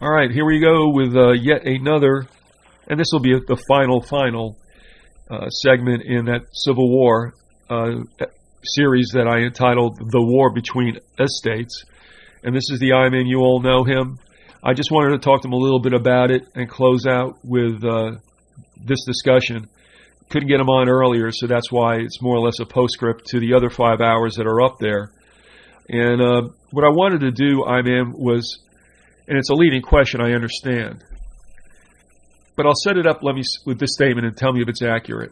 All right, here we go with yet another, and this will be the final segment in that Civil War series that I entitled The War Between Estates. And this is the I-Man, you all know him. I just wanted to talk to him a little bit about it and close out with this discussion. Couldn't get him on earlier, so that's why it's more or less a postscript to the other 5 hours that are up there. And what I wanted to do, I-Man, was, and it's a leading question, I understand, but I'll set it up with this statement and tell me if it's accurate.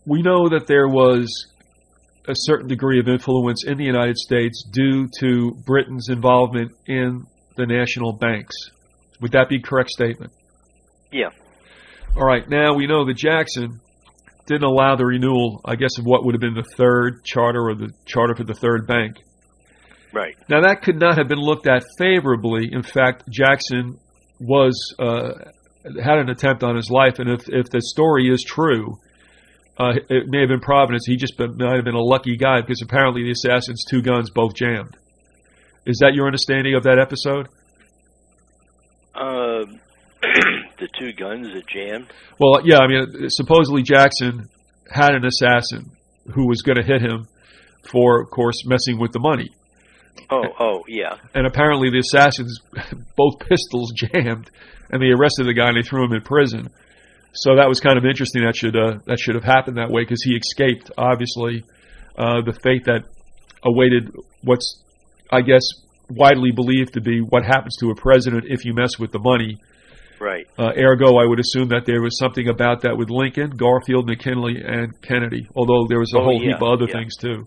We know that there was a certain degree of influence in the United States due to Britain's involvement in the national banks. Would that be a correct statement? Yeah. All right. Now, we know that Jackson didn't allow the renewal, I guess, of what would have been the third charter or the charter for the third bank. Right. Now, that could not have been looked at favorably. In fact, Jackson had an attempt on his life, and if the story is true, it may have been Providence. He just might have been a lucky guy because apparently the assassin's two guns both jammed. Is that your understanding of that episode? The two guns that jammed? Well, yeah, I mean, supposedly Jackson had an assassin who was going to hit him for, of course, messing with the money. Oh, yeah. And apparently the assassins, both pistols jammed, and they arrested the guy and they threw him in prison. So that was kind of interesting. That should have happened that way because he escaped, obviously, the fate that awaited what's, I guess, widely believed to be what happens to a president if you mess with the money. Right. Ergo, I would assume that there was something about that with Lincoln, Garfield, McKinley, and Kennedy, although there was a whole heap of other things, too.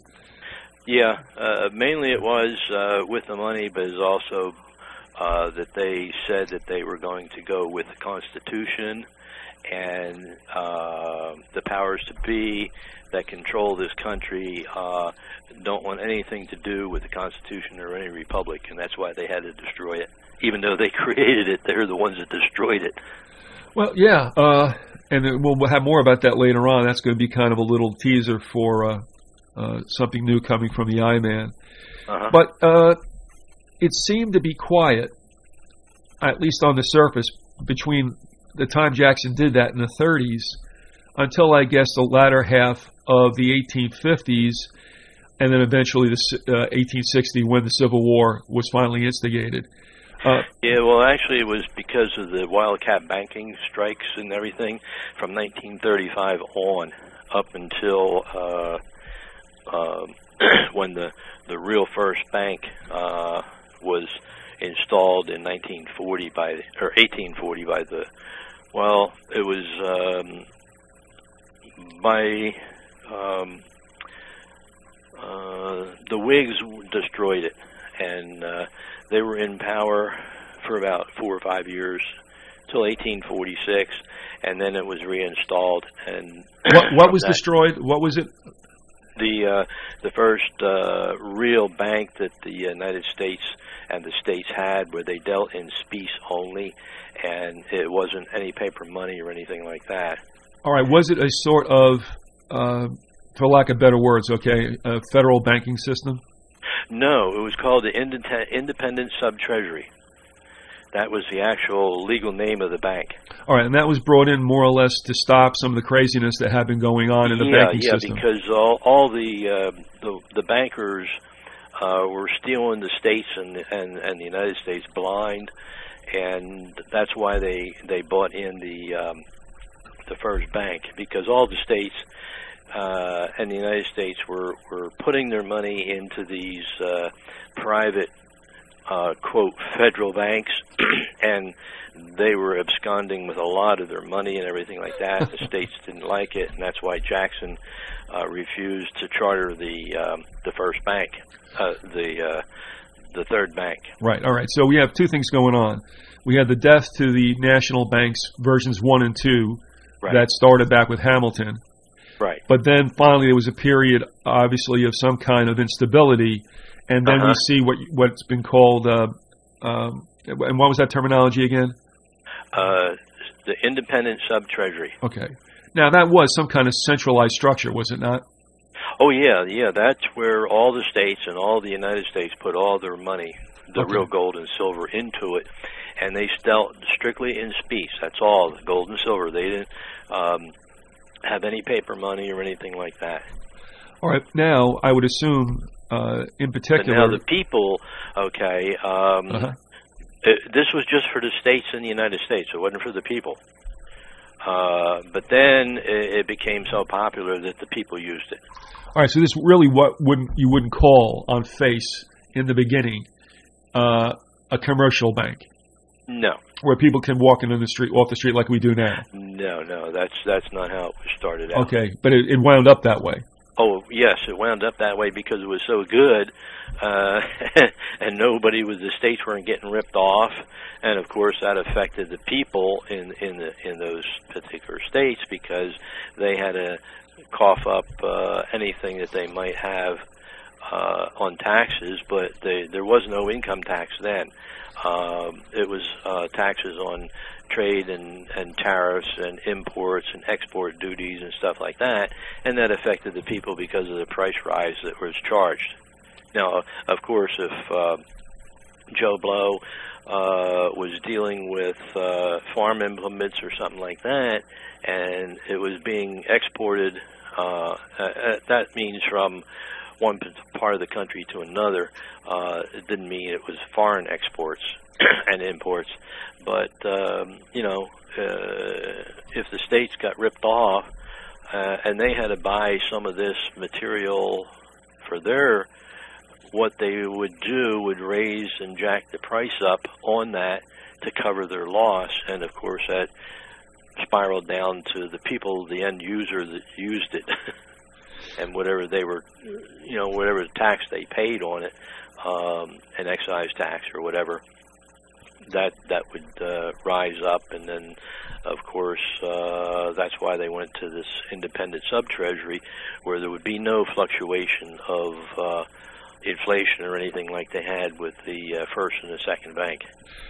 Yeah, mainly it was with the money, but it's also that they said that they were going to go with the Constitution and the powers to be that control this country don't want anything to do with the Constitution or any republic, and that's why they had to destroy it. Even though they created it, they're the ones that destroyed it. Well, yeah, and we'll have more about that later on. That's going to be kind of a little teaser for something new coming from the I-Man. But it seemed to be quiet, at least on the surface, between the time Jackson did that in the 30s until, I guess, the latter half of the 1850s, and then eventually the 1860 when the Civil War was finally instigated. Yeah, well, actually, it was because of the wildcat banking strikes and everything from 1935 on, up until when the real first bank was installed in 1840 by the, well, it was by the Whigs destroyed it, and they were in power for about 4 or 5 years till 1846, and then it was reinstalled. And what was destroyed? What was it? The first real bank that the United States and the states had, where they dealt in specie only, and it wasn't any paper money or anything like that. All right. Was it a sort of, for lack of better words, okay, a federal banking system? No, it was called the Independent Sub-Treasury. That was the actual legal name of the bank. All right, and that was brought in more or less to stop some of the craziness that had been going on in the banking system. Yeah, because all the bankers were stealing the states and the United States blind, and that's why they bought in the first bank, because all the states and the United States were putting their money into these private, quote, federal banks, and they were absconding with a lot of their money and everything like that. The states didn't like it, and that's why Jackson refused to charter the first bank, the third bank. Right. All right. So we have two things going on. We had the death to the national banks, versions 1 and 2, right, that started back with Hamilton. Right. But then finally there was a period, obviously, of some kind of instability, and then we see what's been called, and what was that terminology again? The Independent Sub-Treasury. Okay. Now, that was some kind of centralized structure, was it not? Oh, yeah. That's where all the states and all the United States put all their money. the real gold and silver into it, and they dealt strictly in specie. That's all, gold and silver. They didn't have any paper money or anything like that. All right. Now, I would assume, in particular... But now the people, this was just for the states in the United States. It wasn't for the people. But then it became so popular that the people used it. All right, so this really you wouldn't call on face in the beginning a commercial bank. No. Where people can walk in on the street, off the street like we do now. No, that's not how it was started out. Okay, but it wound up that way. Oh, yes, it wound up that way because it was so good, and the states weren't getting ripped off, and of course that affected the people in those particular states because they had to cough up anything that they might have on taxes, but there was no income tax then. It was taxes on trade and tariffs and imports and export duties and stuff like that, and that affected the people because of the price rise that was charged. Now, of course, if Joe Blow was dealing with farm implements or something like that, and it was being exported, that means from one part of the country to another. It didn't mean it was foreign exports and imports. But, if the states got ripped off and they had to buy some of this material for what they would do would raise and jack the price up on that to cover their loss. And, of course, that spiraled down to the people, the end user that used it. And whatever they were, whatever tax they paid on it, an excise tax or whatever, that would rise up. And then, of course, that's why they went to this independent sub-treasury where there would be no fluctuation of inflation or anything like they had with the first and the second bank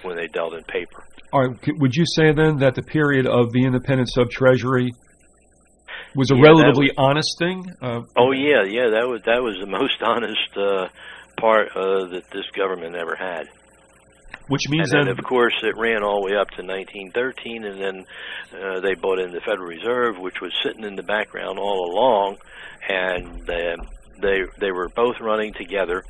when they dealt in paper. All right. Would you say then that the period of the independent sub-treasury was a relatively honest thing? That was the most honest part that this government ever had. Which means and then, of course, it ran all the way up to 1913, and then they brought in the Federal Reserve, which was sitting in the background all along, and they were both running together.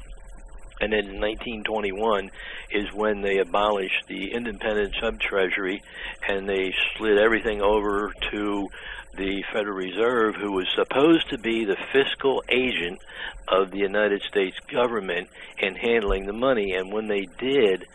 And then in 1921 is when they abolished the independent sub-treasury, and they slid everything over to the Federal Reserve, who was supposed to be the fiscal agent of the United States government in handling the money. And when they did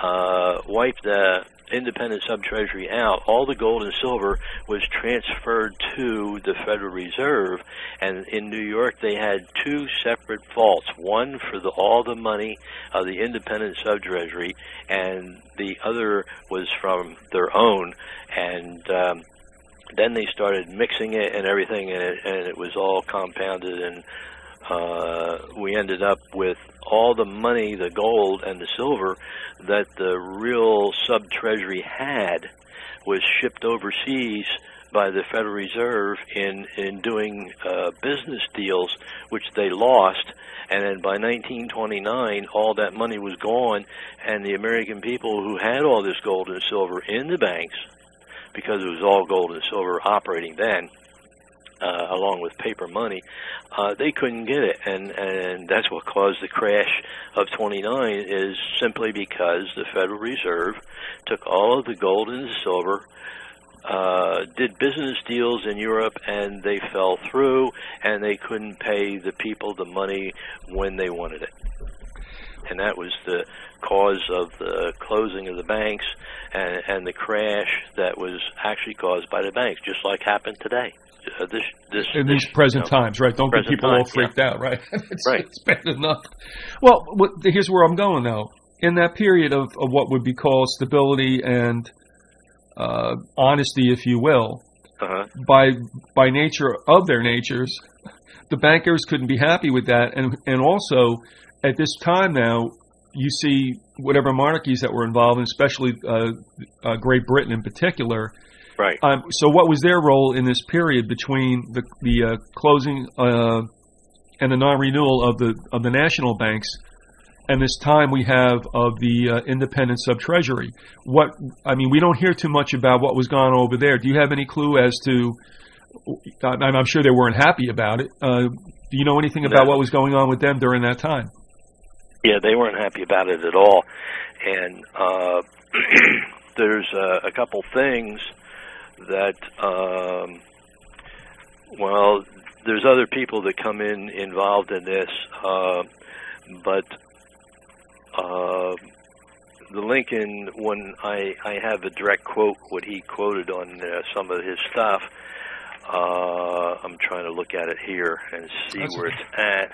wipe the independent sub-treasury out, all the gold and silver was transferred to the Federal Reserve. And in New York, they had two separate vaults, one for all the money of the independent sub-treasury, and the other was from their own. And then they started mixing it and everything, and it was all compounded, and we ended up with all the money, the gold and the silver that the real sub-treasury had was shipped overseas by the Federal Reserve in doing business deals, which they lost. And then by 1929, all that money was gone, and the American people who had all this gold and silver in the banks, because it was all gold and silver operating then, along with paper money, they couldn't get it. And that's what caused the crash of 29, is simply because the Federal Reserve took all of the gold and the silver, did business deals in Europe, and they fell through, and they couldn't pay the people the money when they wanted it. And that was the cause of the closing of the banks and the crash that was actually caused by the banks, just like happened today. In these present times, right? Don't get people all freaked out, right? It's bad enough. Well, here's where I'm going, though. In that period of what would be called stability and honesty, if you will, by nature of their natures, the bankers couldn't be happy with that. And also, at this time now, you see whatever monarchies that were involved, and especially Great Britain in particular. Right. So what was their role in this period between the closing and the non-renewal of the national banks and this time we have of the independent sub-treasury. We don't hear too much about what was going on over there. Do you have any clue as to? I'm sure they weren't happy about it. Do you know anything about what was going on with them during that time? Yeah, they weren't happy about it at all. And there's a couple things that, there's other people that come involved in this, but the Lincoln, when I have a direct quote, what he quoted on some of his stuff, I'm trying to look at it here and see where it's at.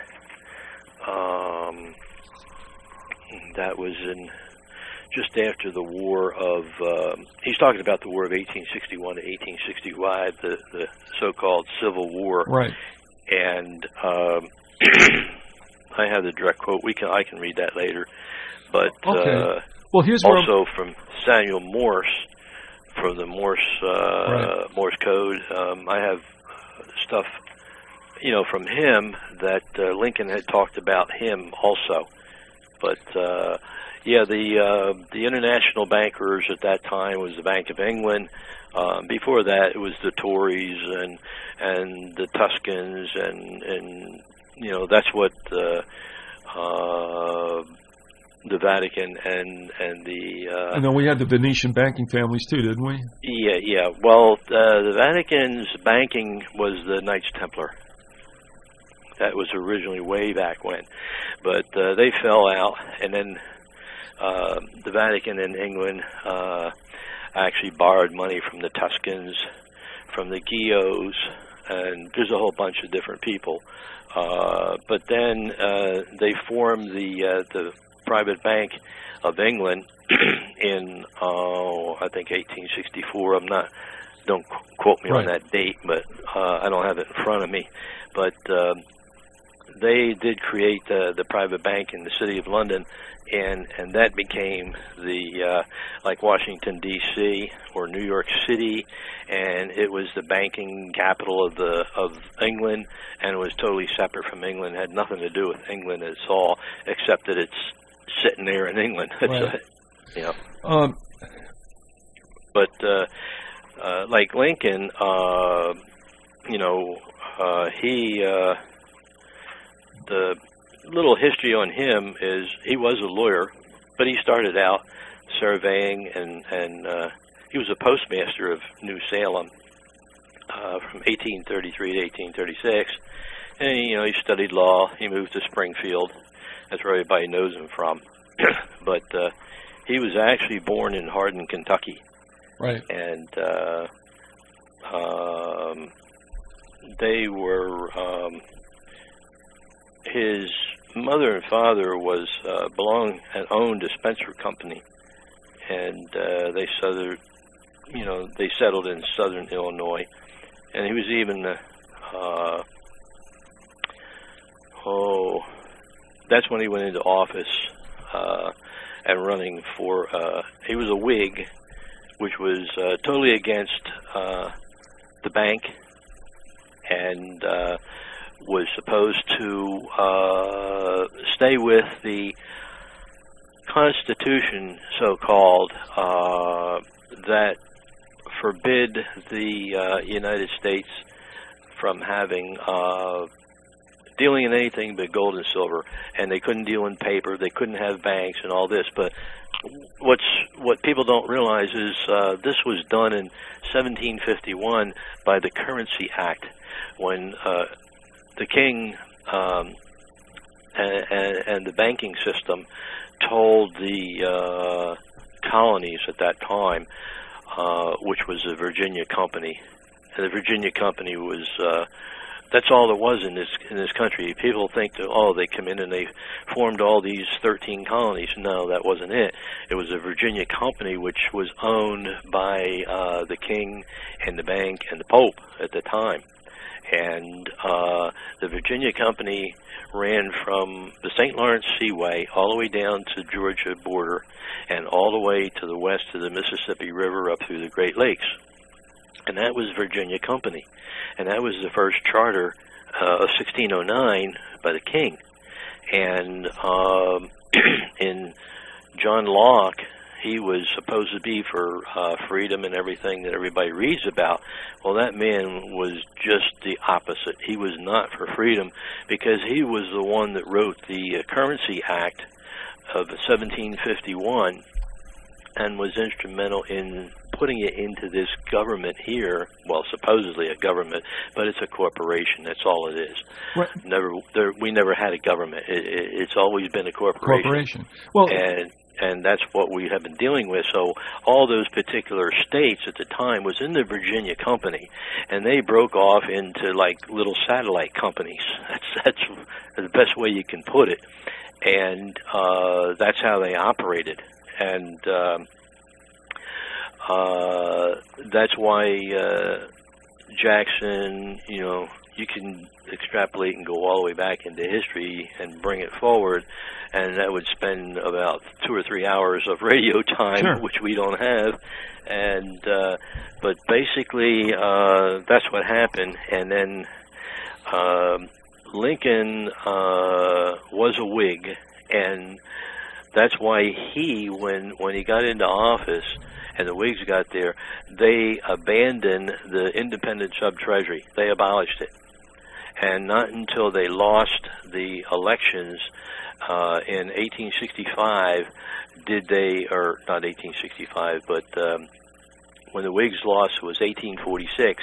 That was in just after the war of, he's talking about the war of 1861 to 1865, the so-called Civil War. Right. And I have the direct quote. I can read that later. But okay. Well, here's also from Samuel Morse, from the Morse Morse code. I have stuff, from him that Lincoln had talked about him also. But the international bankers at that time was the Bank of England. Before that, it was the Tories and the Tuscans, and that's what the Vatican and the. And then we had the Venetian banking families too, didn't we? Yeah. Well, the Vatican's banking was the Knights Templar. That was originally way back when, but they fell out, and then the Vatican in England actually borrowed money from the Tuscans, from the Guillots, and there's a whole bunch of different people. But then they formed the Private Bank of England in I think 1864. Don't quote me on that date, but I don't have it in front of me. But they did create the private bank in the city of London, and that became the like Washington D.C. or New York City, and it was the banking capital of England, and it was totally separate from England. It had nothing to do with England at all, except that it's sitting there in England. Right. But like Lincoln, the little history on him is he was a lawyer, but he started out surveying, and he was a postmaster of New Salem from 1833 to 1836. And he studied law. He moved to Springfield. That's where everybody knows him from. But he was actually born in Hardin, Kentucky. Right. And they were his mother and father was belonged and owned a Spencer company, and they settled in southern Illinois, and he was even that's when he went into office and running for he was a Whig, which was totally against the bank, and was supposed to stay with the Constitution, so-called, that forbid the United States from having dealing in anything but gold and silver, and they couldn't deal in paper, they couldn't have banks and all this. But what people don't realize is this was done in 1751 by the Currency Act, when the king and the banking system told the colonies at that time, which was the Virginia Company. And the Virginia Company was that's all there was in this country. People think that, they come in and they formed all these 13 colonies. No, that wasn't it. It was the Virginia Company, which was owned by the king and the bank and the Pope at the time. And the Virginia Company ran from the St. Lawrence Seaway all the way down to Georgia border, and all the way to the west to the Mississippi River up through the Great Lakes. And that was Virginia Company. And that was the first charter of 1609 by the king. And in John Locke, he was supposed to be for freedom and everything that everybody reads about. Well, that man was just the opposite. He was not for freedom, because he was the one that wrote the Currency Act of 1751 and was instrumental in putting it into this government here. Well, supposedly a government, but it's a corporation. That's all it is. Right. We never had a government. It's always been a corporation. Well, and that's what we have been dealing with. So all those particular states at the time was in the Virginia Company, and they broke off into like little satellite companies. That's the best way you can put it. And that's how they operated. And that's why Jackson, you can extrapolate and go all the way back into history and bring it forward, and that would spend about 2 or 3 hours of radio time, sure, which we don't have. And but basically, that's what happened. And then Lincoln was a Whig, and that's why when he got into office and the Whigs got there, they abandoned the independent sub-treasury. They abolished it. And not until they lost the elections in 1865 did they, or not 1865, but when the Whigs lost, it was 1846.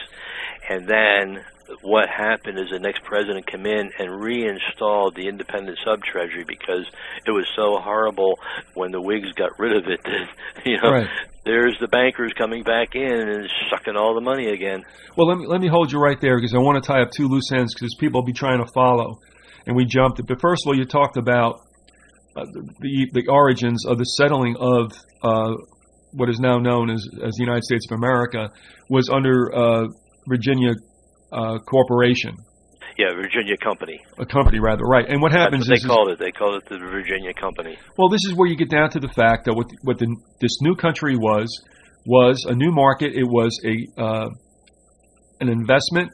And then what happened is the next president came in and reinstalled the independent sub-treasury, because it was so horrible when the Whigs got rid of it that, right, there's the bankers coming back in and sucking all the money again. Well, let me hold you right there, because I want to tie up two loose ends, because people will be trying to follow, and we jumped it. But first of all, you talked about the origins of the settling of what is now known as the United States of America was under Virginia Corporation. Yeah, Virginia Company. A company, rather, right. And what happens That's what they called it the Virginia Company. Well, this is where you get down to the fact that what this new country was a new market. It was an investment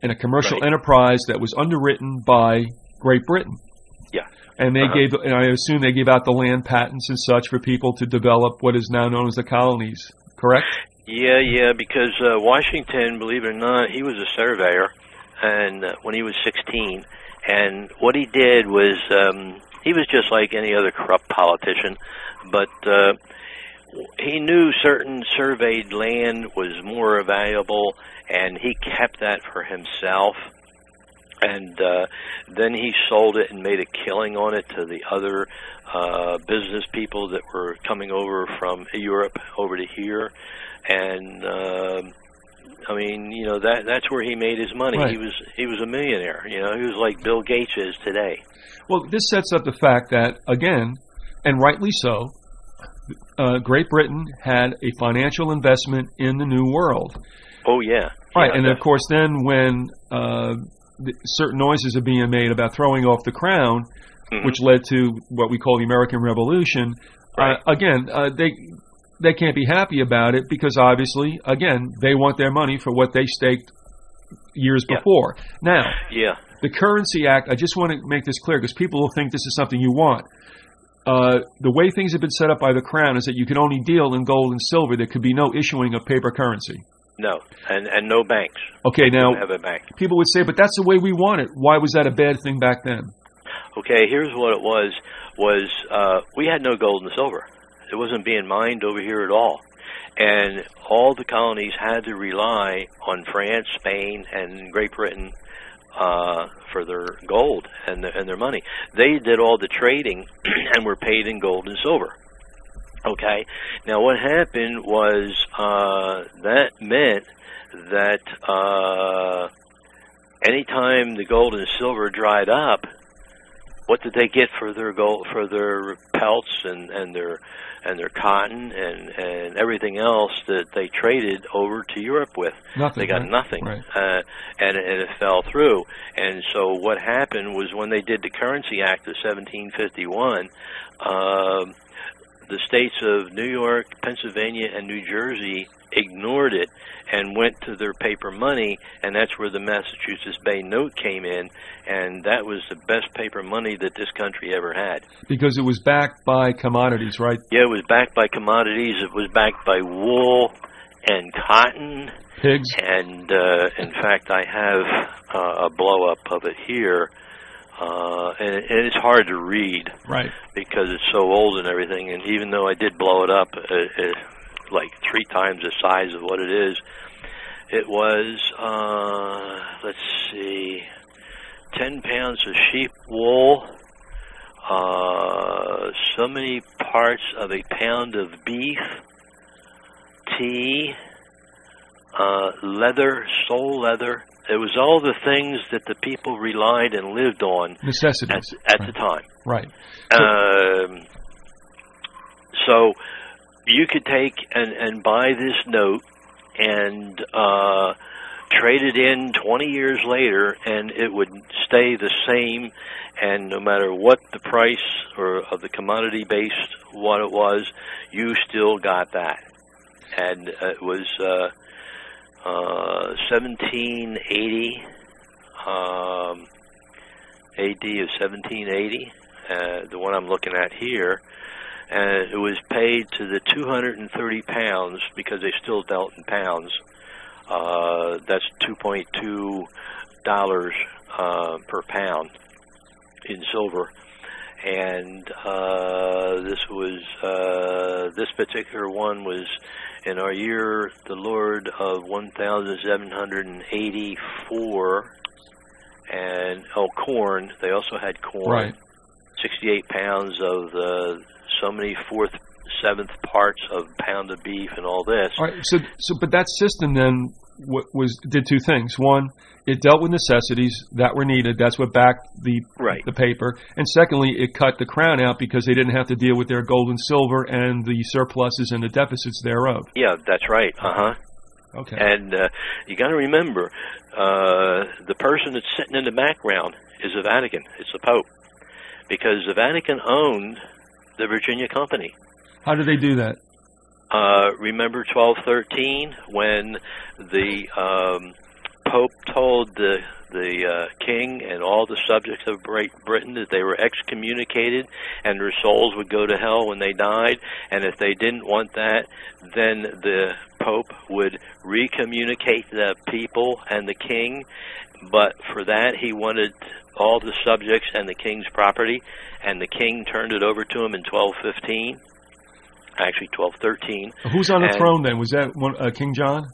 and a commercial enterprise that was underwritten by Great Britain. Yeah. And they gave, and I assume they gave out the land patents and such for people to develop what is now known as the colonies, correct? Yeah, because Washington, believe it or not, he was a surveyor, and when he was 16, and what he did was he was just like any other corrupt politician, but he knew certain surveyed land was more valuable, and he kept that for himself. And then he sold it and made a killing on it to the other business people that were coming over from Europe over to here. And I mean, that's where he made his money. Right. He was a millionaire. He was like Bill Gates is today. Well, this sets up the fact that, again, and rightly so, Great Britain had a financial investment in the New World. Oh yeah. Right, yeah, and of course, then when certain noises are being made about throwing off the crown, which led to what we call the American Revolution. Right. Again, they can't be happy about it, because obviously, again, they want their money for what they staked years before. Now, the Currency Act, I just want to make this clear, because people will think this is something you want. The way things have been set up by the Crown is that you can only deal in gold and silver. There could be no issuing of paper currency. No, and no banks. Okay, now, have a bank. People would say, but that's the way we want it. Why was that a bad thing back then? Okay, here's what it was we had no gold and silver. It wasn't being mined over here at all. And all the colonies had to rely on France, Spain, and Great Britain for their gold and their money. They did all the trading and were paid in gold and silver. Okay. Now, what happened was that meant that anytime the gold and silver dried up, what did they get for their gold, for their pelts and their cotton and everything else that they traded over to Europe with? Nothing. They got nothing, right. and it fell through. And so what happened was when they did the Currency Act of 1751. the states of New York, Pennsylvania, and New Jersey ignored it and went to their paper money, and that's where the Massachusetts Bay Note came in, and that was the best paper money that this country ever had. Because it was backed by commodities, right? Yeah, it was backed by commodities. It was backed by wool and cotton. Pigs. And, in fact, I have a blow-up of it here, and it's hard to read. Right. Because it's so old and everything, and even though I did blow it up, like 3 times the size of what it is. It was, let's see, 10 pounds of sheep wool, so many parts of a pound of beef, tea, leather, sole leather. It was all the things that the people relied and lived on. Necessities. At the time. Right. So you could take and buy this note and trade it in 20 years later, and it would stay the same, and no matter what the price or of the commodity-based what it was, you still got that. And it was 1780, AD of 1780, the one I'm looking at here. And it was paid to the 230 pounds, because they still dealt in pounds. That's $2.2 per pound in silver. And this particular one was in our year, the Lord of 1784. And corn. They also had corn. Right. 68 pounds of so many 4th, 7th parts of pound of beef and all this. All right. But that system then did 2 things. One, it dealt with necessities that were needed. That's what backed the paper. And secondly, it cut the crown out because they didn't have to deal with their gold and silver and the surpluses and the deficits thereof. Yeah, that's right. Okay. And you got to remember, the person that's sitting in the background is the Vatican. It's the Pope, because the Vatican owned the Virginia Company. How did they do that? Remember 1213, when the Pope told the king and all the subjects of Great Britain that they were excommunicated and their souls would go to hell when they died, and if they didn't want that, then the Pope would recommunicate the people and the king, but for that he wanted all the subjects and the king's property, and the king turned it over to him in 1215, actually 1213. Who's on the throne then? Was that King John?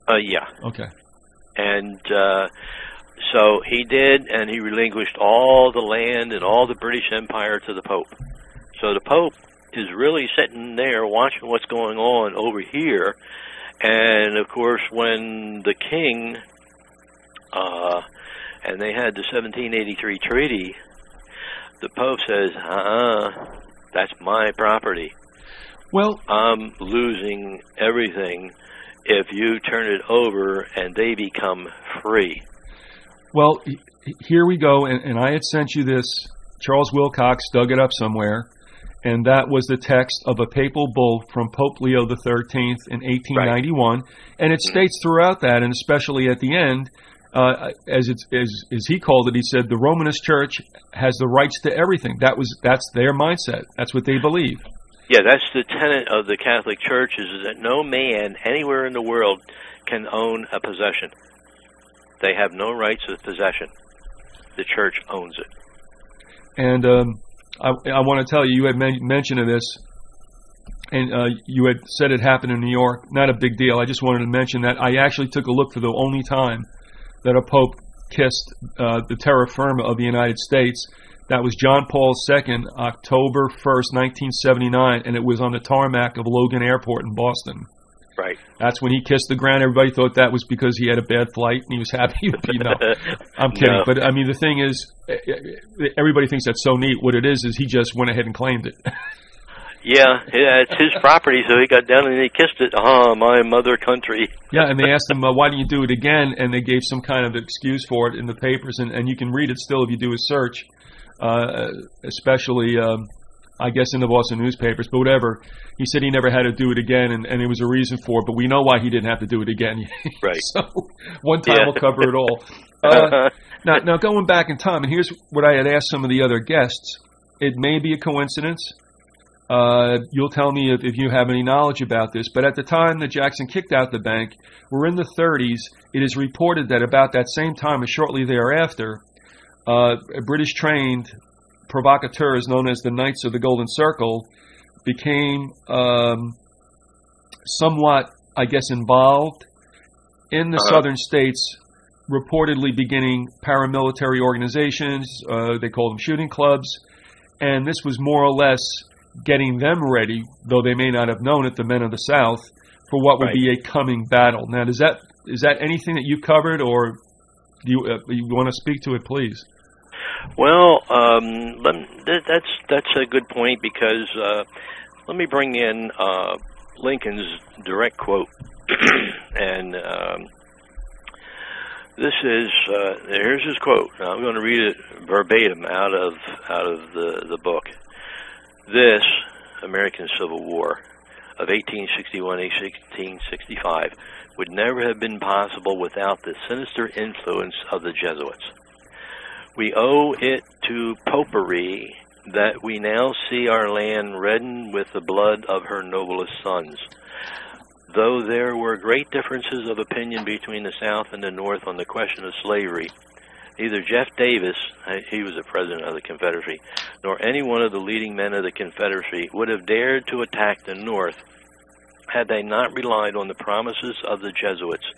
Yeah. Okay. And so he did, and he relinquished all the land and all the British Empire to the Pope. So the Pope is really sitting there watching what's going on over here. And, of course, when the king, and they had the 1783 treaty, the Pope says, that's my property. Well, I'm losing everything if you turn it over and they become free. Well, here we go, and I had sent you this. Charles Wilcox dug it up somewhere, and that was the text of a papal bull from Pope Leo XIII in 1891, and it states throughout that, and especially at the end, as he called it, he said the Romanist Church has the rights to everything. That's their mindset. That's what they believe. Yeah, that's the tenet of the Catholic Church, is that no man anywhere in the world can own a possession. They have no rights of possession. The Church owns it. And I want to tell you, you had mentioned of this, and you had said it happened in New York. Not a big deal. I just wanted to mention that I actually took a look for the only time that a pope kissed the terra firma of the United States. That was John Paul II, October 1st, 1979, and it was on the tarmac of Logan Airport in Boston. Right. That's when he kissed the ground. Everybody thought that was because he had a bad flight and he was happy to be. No, I'm kidding. No. But, I mean, the thing is, everybody thinks that's so neat. What it is he just went ahead and claimed it. Yeah, it's his property, so he got down and he kissed it. My mother country. Yeah, and they asked him, why didn't you do it again? And they gave some kind of excuse for it in the papers, and you can read it still if you do a search. Especially I guess in the Boston newspapers, but whatever. He said he never had to do it again, and there was a reason for it, but we know why he didn't have to do it again. Right. So one time will cover it all. Now, going back in time, and here's what I had asked some of the other guests. It may be a coincidence. You'll tell me if you have any knowledge about this, but at the time that Jackson kicked out the bank, we're in the 30s. It is reported that about that same time or shortly thereafter, British-trained provocateurs known as the Knights of the Golden Circle became somewhat, I guess, involved in the southern states, reportedly beginning paramilitary organizations. They called them shooting clubs, and this was more or less getting them ready, though they may not have known it, the men of the South, for what would be a coming battle. Now, is that anything that you covered, or do you want to speak to it, please? Well, that's a good point, because let me bring in Lincoln's direct quote, and this is here's his quote. Now, I'm going to read it verbatim out of the book. This American Civil War of 1861-1865 would never have been possible without the sinister influence of the Jesuits. We owe it to popery that we now see our land reddened with the blood of her noblest sons. Though there were great differences of opinion between the South and the North on the question of slavery, neither Jeff Davis, he was the president of the Confederacy, nor any one of the leading men of the Confederacy would have dared to attack the North had they not relied on the promises of the Jesuits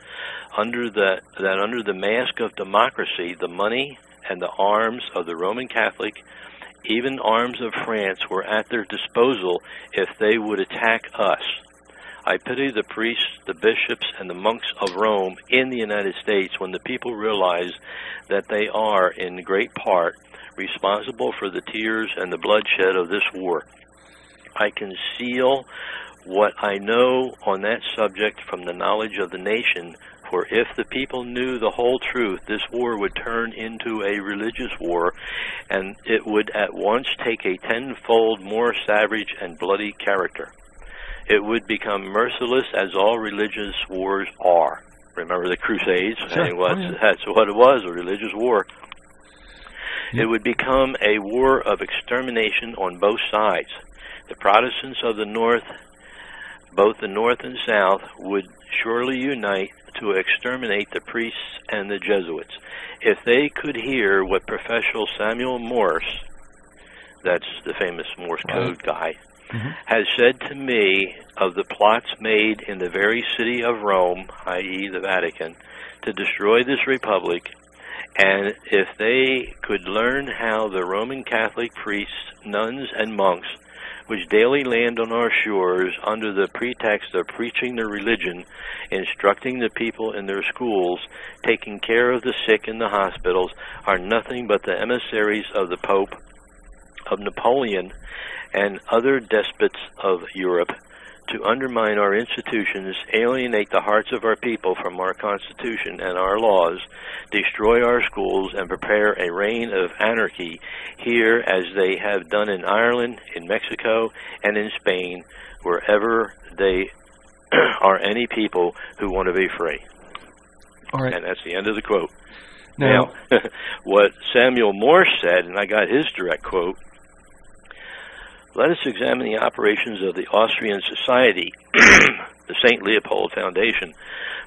under the mask of democracy, the money and the arms of the Roman Catholic, even arms of France, were at their disposal if they would attack us. I pity the priests, the bishops, and the monks of Rome in the United States when the people realize that they are, in great part, responsible for the tears and the bloodshed of this war. I conceal what I know on that subject from the knowledge of the nation, for if the people knew the whole truth, this war would turn into a religious war, and it would at once take a tenfold more savage and bloody character. It would become merciless, as all religious wars are. Remember the Crusades? Sure. That's what it was, a religious war. It would become a war of extermination on both sides. The Protestants of the North, both the North and South, would surely unite to exterminate the priests and the Jesuits. If they could hear what Professor Samuel Morse, that's the famous Morse code guy, has said to me of the plots made in the very city of Rome, i.e. the Vatican, to destroy this republic, and if they could learn how the Roman Catholic priests, nuns, and monks, which daily land on our shores under the pretext of preaching their religion, instructing the people in their schools, taking care of the sick in the hospitals, are nothing but the emissaries of the Pope, of Napoleon, and other despots of Europe, to undermine our institutions, alienate the hearts of our people from our Constitution and our laws, destroy our schools, and prepare a reign of anarchy here as they have done in Ireland, in Mexico, and in Spain, wherever they are any people who want to be free. All right. And that's the end of the quote. Now what Samuel Morse said, and I got his direct quote, let us examine the operations of the Austrian Society, the St. Leopold Foundation,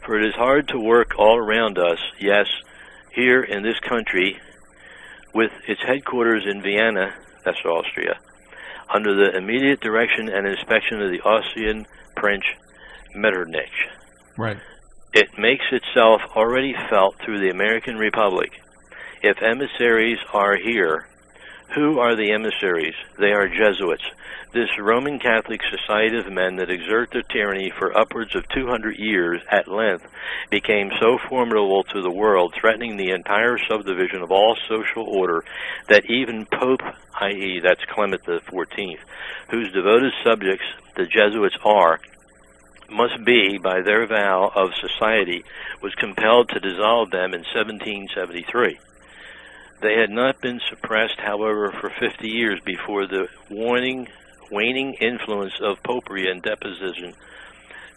for it is hard to work all around us, yes, here in this country, with its headquarters in Vienna, that's Austria, under the immediate direction and inspection of the Austrian Prince Metternich. Right. It makes itself already felt through the American Republic. If emissaries are here, who are the emissaries? They are Jesuits. This Roman Catholic society of men that exert their tyranny for upwards of 200 years at length became so formidable to the world, threatening the entire subdivision of all social order, that even Pope, i.e. that's Clement XIV, whose devoted subjects the Jesuits are, must be, by their vow of society, was compelled to dissolve them in 1773. They had not been suppressed, however, for 50 years before the waning influence of popery and deposition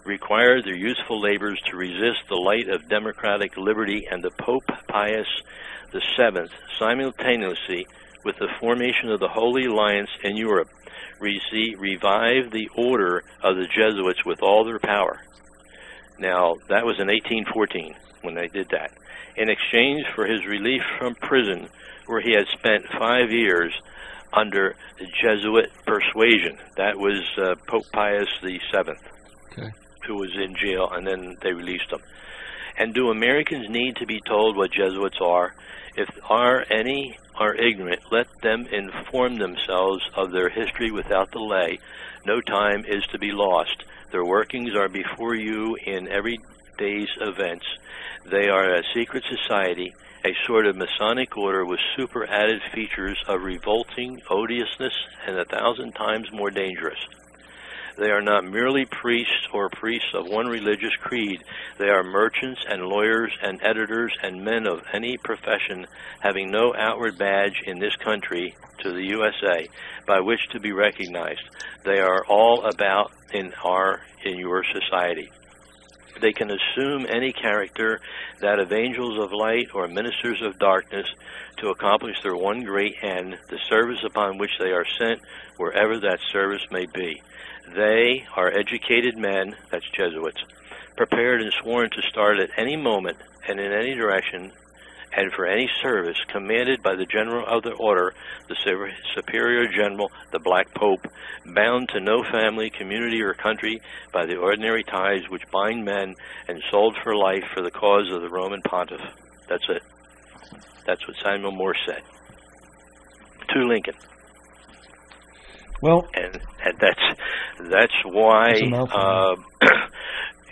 required their useful labors to resist the light of democratic liberty, and the Pope Pius VII, simultaneously with the formation of the Holy Alliance in Europe, revived the order of the Jesuits with all their power. Now, that was in 1814 when they did that. In exchange for his relief from prison, where he had spent 5 years under the Jesuit persuasion. That was Pope Pius VII, okay, who was in jail, and then they released him. And do Americans need to be told what Jesuits are? If any are ignorant, let them inform themselves of their history without delay. No time is to be lost. Their workings are before you in every day's events. They are a secret society, a sort of Masonic order with superadded features of revolting odiousness and 1,000 times more dangerous. They are not merely priests or priests of one religious creed. They are merchants and lawyers and editors and men of any profession having no outward badge in this country to the USA by which to be recognized. They are all about in your society. They can assume any character, that of angels of light or ministers of darkness, to accomplish their one great end, the service upon which they are sent, wherever that service may be. They are educated men, that's Jesuits, prepared and sworn to start at any moment and in any direction and for any service commanded by the general of the order, the superior general, the Black Pope, bound to no family, community, or country by the ordinary ties which bind men, and sold for life for the cause of the Roman Pontiff. That's it. That's what Samuel Morse said to Lincoln. Well, and that's why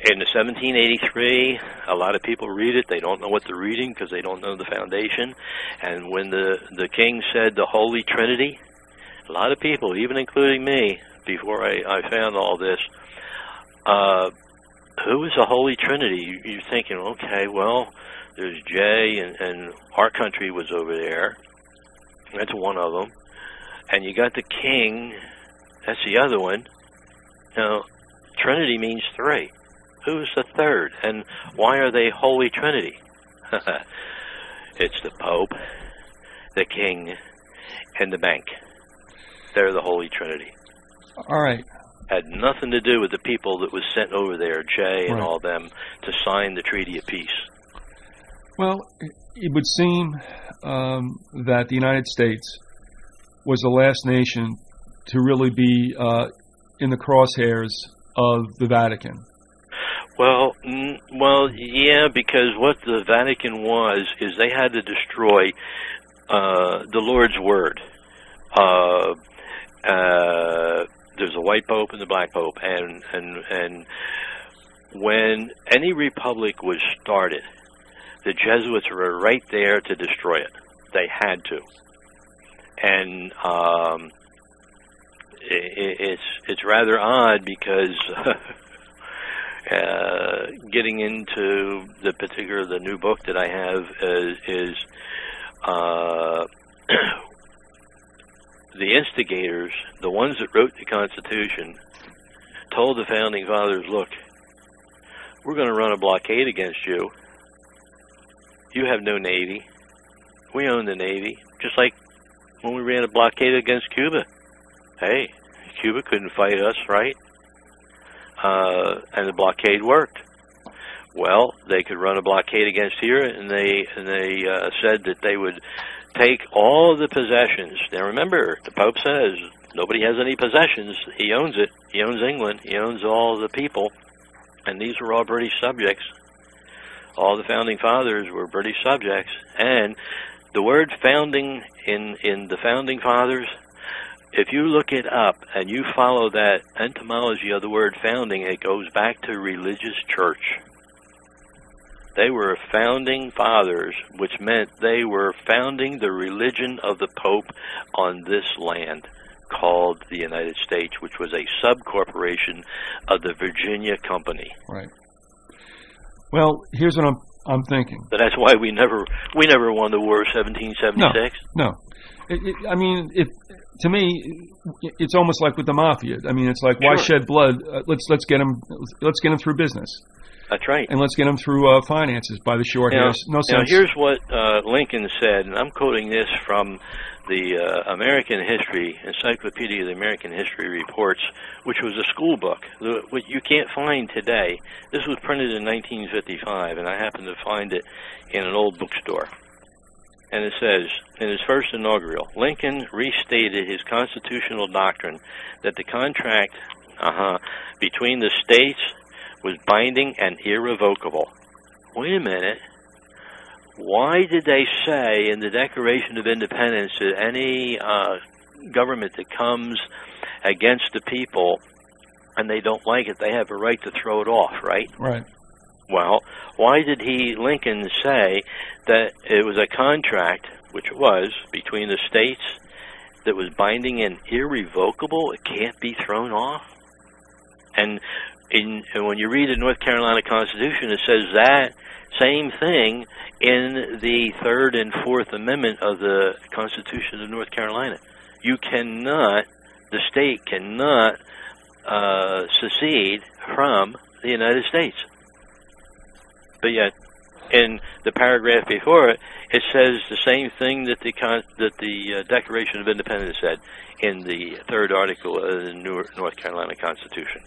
in the 1783, a lot of people read it. They don't know what they're reading because they don't know the foundation. And when the king said the Holy Trinity, a lot of people, even including me, before I found all this, who is the Holy Trinity? You're thinking, okay, well, there's Jay, and our country was over there. That's one of them. And you got the king, that's the other one. Now, Trinity means three. Who's the third? And why are they Holy Trinity? It's the Pope, the King, and the bank. They're the Holy Trinity. All right. Had nothing to do with the people that was sent over there, Jay and right. all them, to sign the Treaty of Peace. Well, it would seem that the United States was the last nation to really be in the crosshairs of the Vatican. Well, yeah, because what the Vatican was is they had to destroy the Lord's Word. There's a white pope and the black pope, and when any republic was started, the Jesuits were right there to destroy it. They had to, and it's rather odd because. Getting into the new book that I have is the instigators, the ones that wrote the Constitution, told the Founding Fathers, look, we're going to run a blockade against you. You have no Navy. We own the Navy. Just like when we ran a blockade against Cuba. Hey, Cuba couldn't fight us, right? And the blockade worked. Well, they could run a blockade against here, and they said that they would take all the possessions. Now remember, the Pope says nobody has any possessions. He owns it. He owns England. He owns all the people, and these were all British subjects. All the Founding Fathers were British subjects, and the word founding in the Founding Fathers, if you look it up and you follow that etymology of the word founding, it goes back to religious church. They were founding fathers, which meant they were founding the religion of the Pope on this land called the United States, which was a sub-corporation of the Virginia Company. Right. Well, here's what I'm I'm thinking. So that's why we never won the war of 1776. No. I mean, to me, it's almost like with the mafia. I mean, it's like, why shed blood? Let's get them through business. That's right. And let's get them through finances by the short hairs. No sense. Now, here's what Lincoln said, and I'm quoting this from the American History, Encyclopedia of the American History Reports, which was a school book, which you can't find today. This was printed in 1955, and I happened to find it in an old bookstore. And it says, in his first inaugural, Lincoln restated his constitutional doctrine that the contract between the states was binding and irrevocable. Wait a minute. Why did they say in the Declaration of Independence that any government that comes against the people and they don't like it, they have a right to throw it off, right? Right. Well, why did Lincoln say that it was a contract, which it was, between the states that was binding and irrevocable? It can't be thrown off? And when you read the North Carolina Constitution, it says that same thing in the Third and Fourth Amendment of the Constitution of North Carolina. The state cannot secede from the United States. But yet, in the paragraph before it, it says the same thing that the Declaration of Independence said in the third article of the North Carolina Constitution,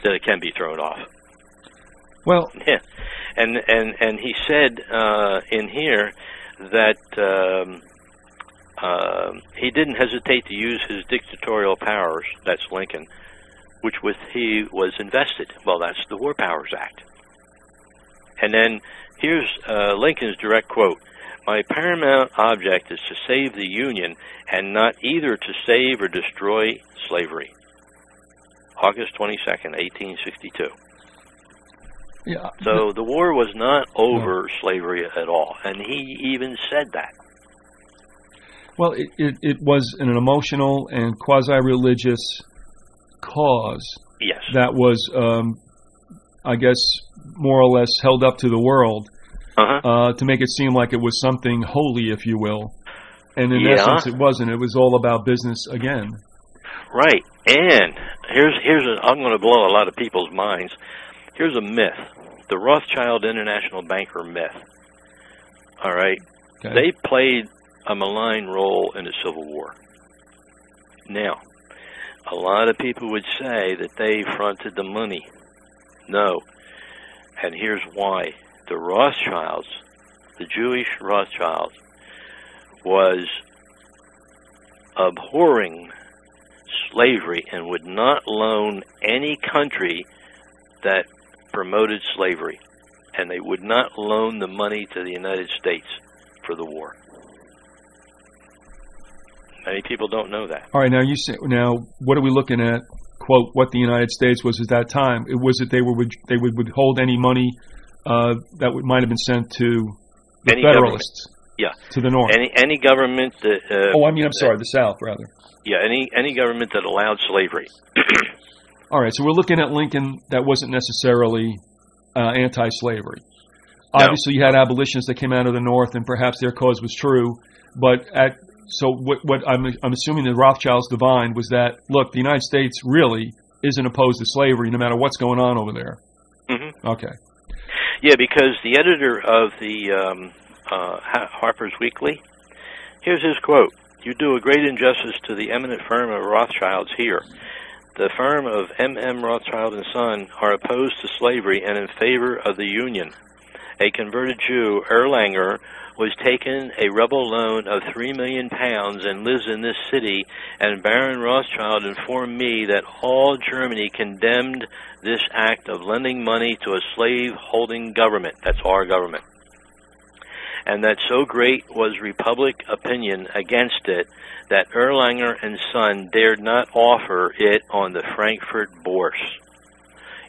that it can be thrown off. Well, yeah, and he said in here that he didn't hesitate to use his dictatorial powers. That's Lincoln, he was invested. Well, that's the War Powers Act. And then here's Lincoln's direct quote: "My paramount object is to save the Union and not either to save or destroy slavery." August 22nd, 1862. Yeah. So the war was not over slavery at all, and he even said that. Well, it was an emotional and quasi-religious cause. Yes. That was, I guess, more or less held up to the world to make it seem like it was something holy, if you will. And in essence, it wasn't. It was all about business again. Right. And I'm going to blow a lot of people's minds. Here's a myth, the Rothschild International Banker myth. All right. Okay. They played a malign role in the Civil War. Now, a lot of people would say that they fronted the money. No. And here's why. The Rothschilds, the Jewish Rothschilds, was abhorring slavery and would not loan any country that promoted slavery. And they would not loan the money to the United States for the war. Many people don't know that. All right, now what are we looking at? Quote, what the United States was at that time. It was that they would withhold any money that might have been sent to the Federalists. Yeah. To the North. Any government that... the South, rather. Yeah, any government that allowed slavery. All right, so we're looking at Lincoln that wasn't necessarily anti-slavery. No. Obviously, you had abolitionists that came out of the North, and perhaps their cause was true. But what I'm assuming the Rothschilds divined was that, look, the United States really isn't opposed to slavery, no matter what's going on over there. Mm-hmm. Okay. Yeah, because the editor of the Harper's Weekly, here's his quote: "You do a great injustice to the eminent firm of Rothschilds here. The firm of M.M. Rothschild & Son are opposed to slavery and in favor of the Union. A converted Jew, Erlanger, was taken a rebel loan of £3 million and lives in this city, and Baron Rothschild informed me that all Germany condemned this act of lending money to a slave-holding government," that's our government, "and that so great was Republic opinion against it that Erlanger and Son dared not offer it on the Frankfurt Bourse.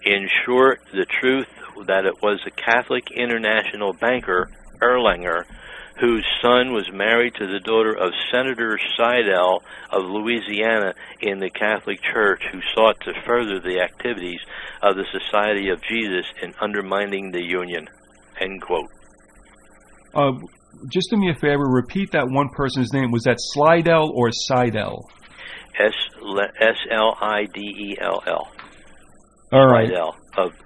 In short, the truth that it was a Catholic international banker, Erlanger, whose son was married to the daughter of Senator Seidel of Louisiana in the Catholic Church, who sought to further the activities of the Society of Jesus in undermining the Union." End quote. Just do me a favor, repeat that one person's name. Was that Slidell or Seidel? Slidell. All right. Slidell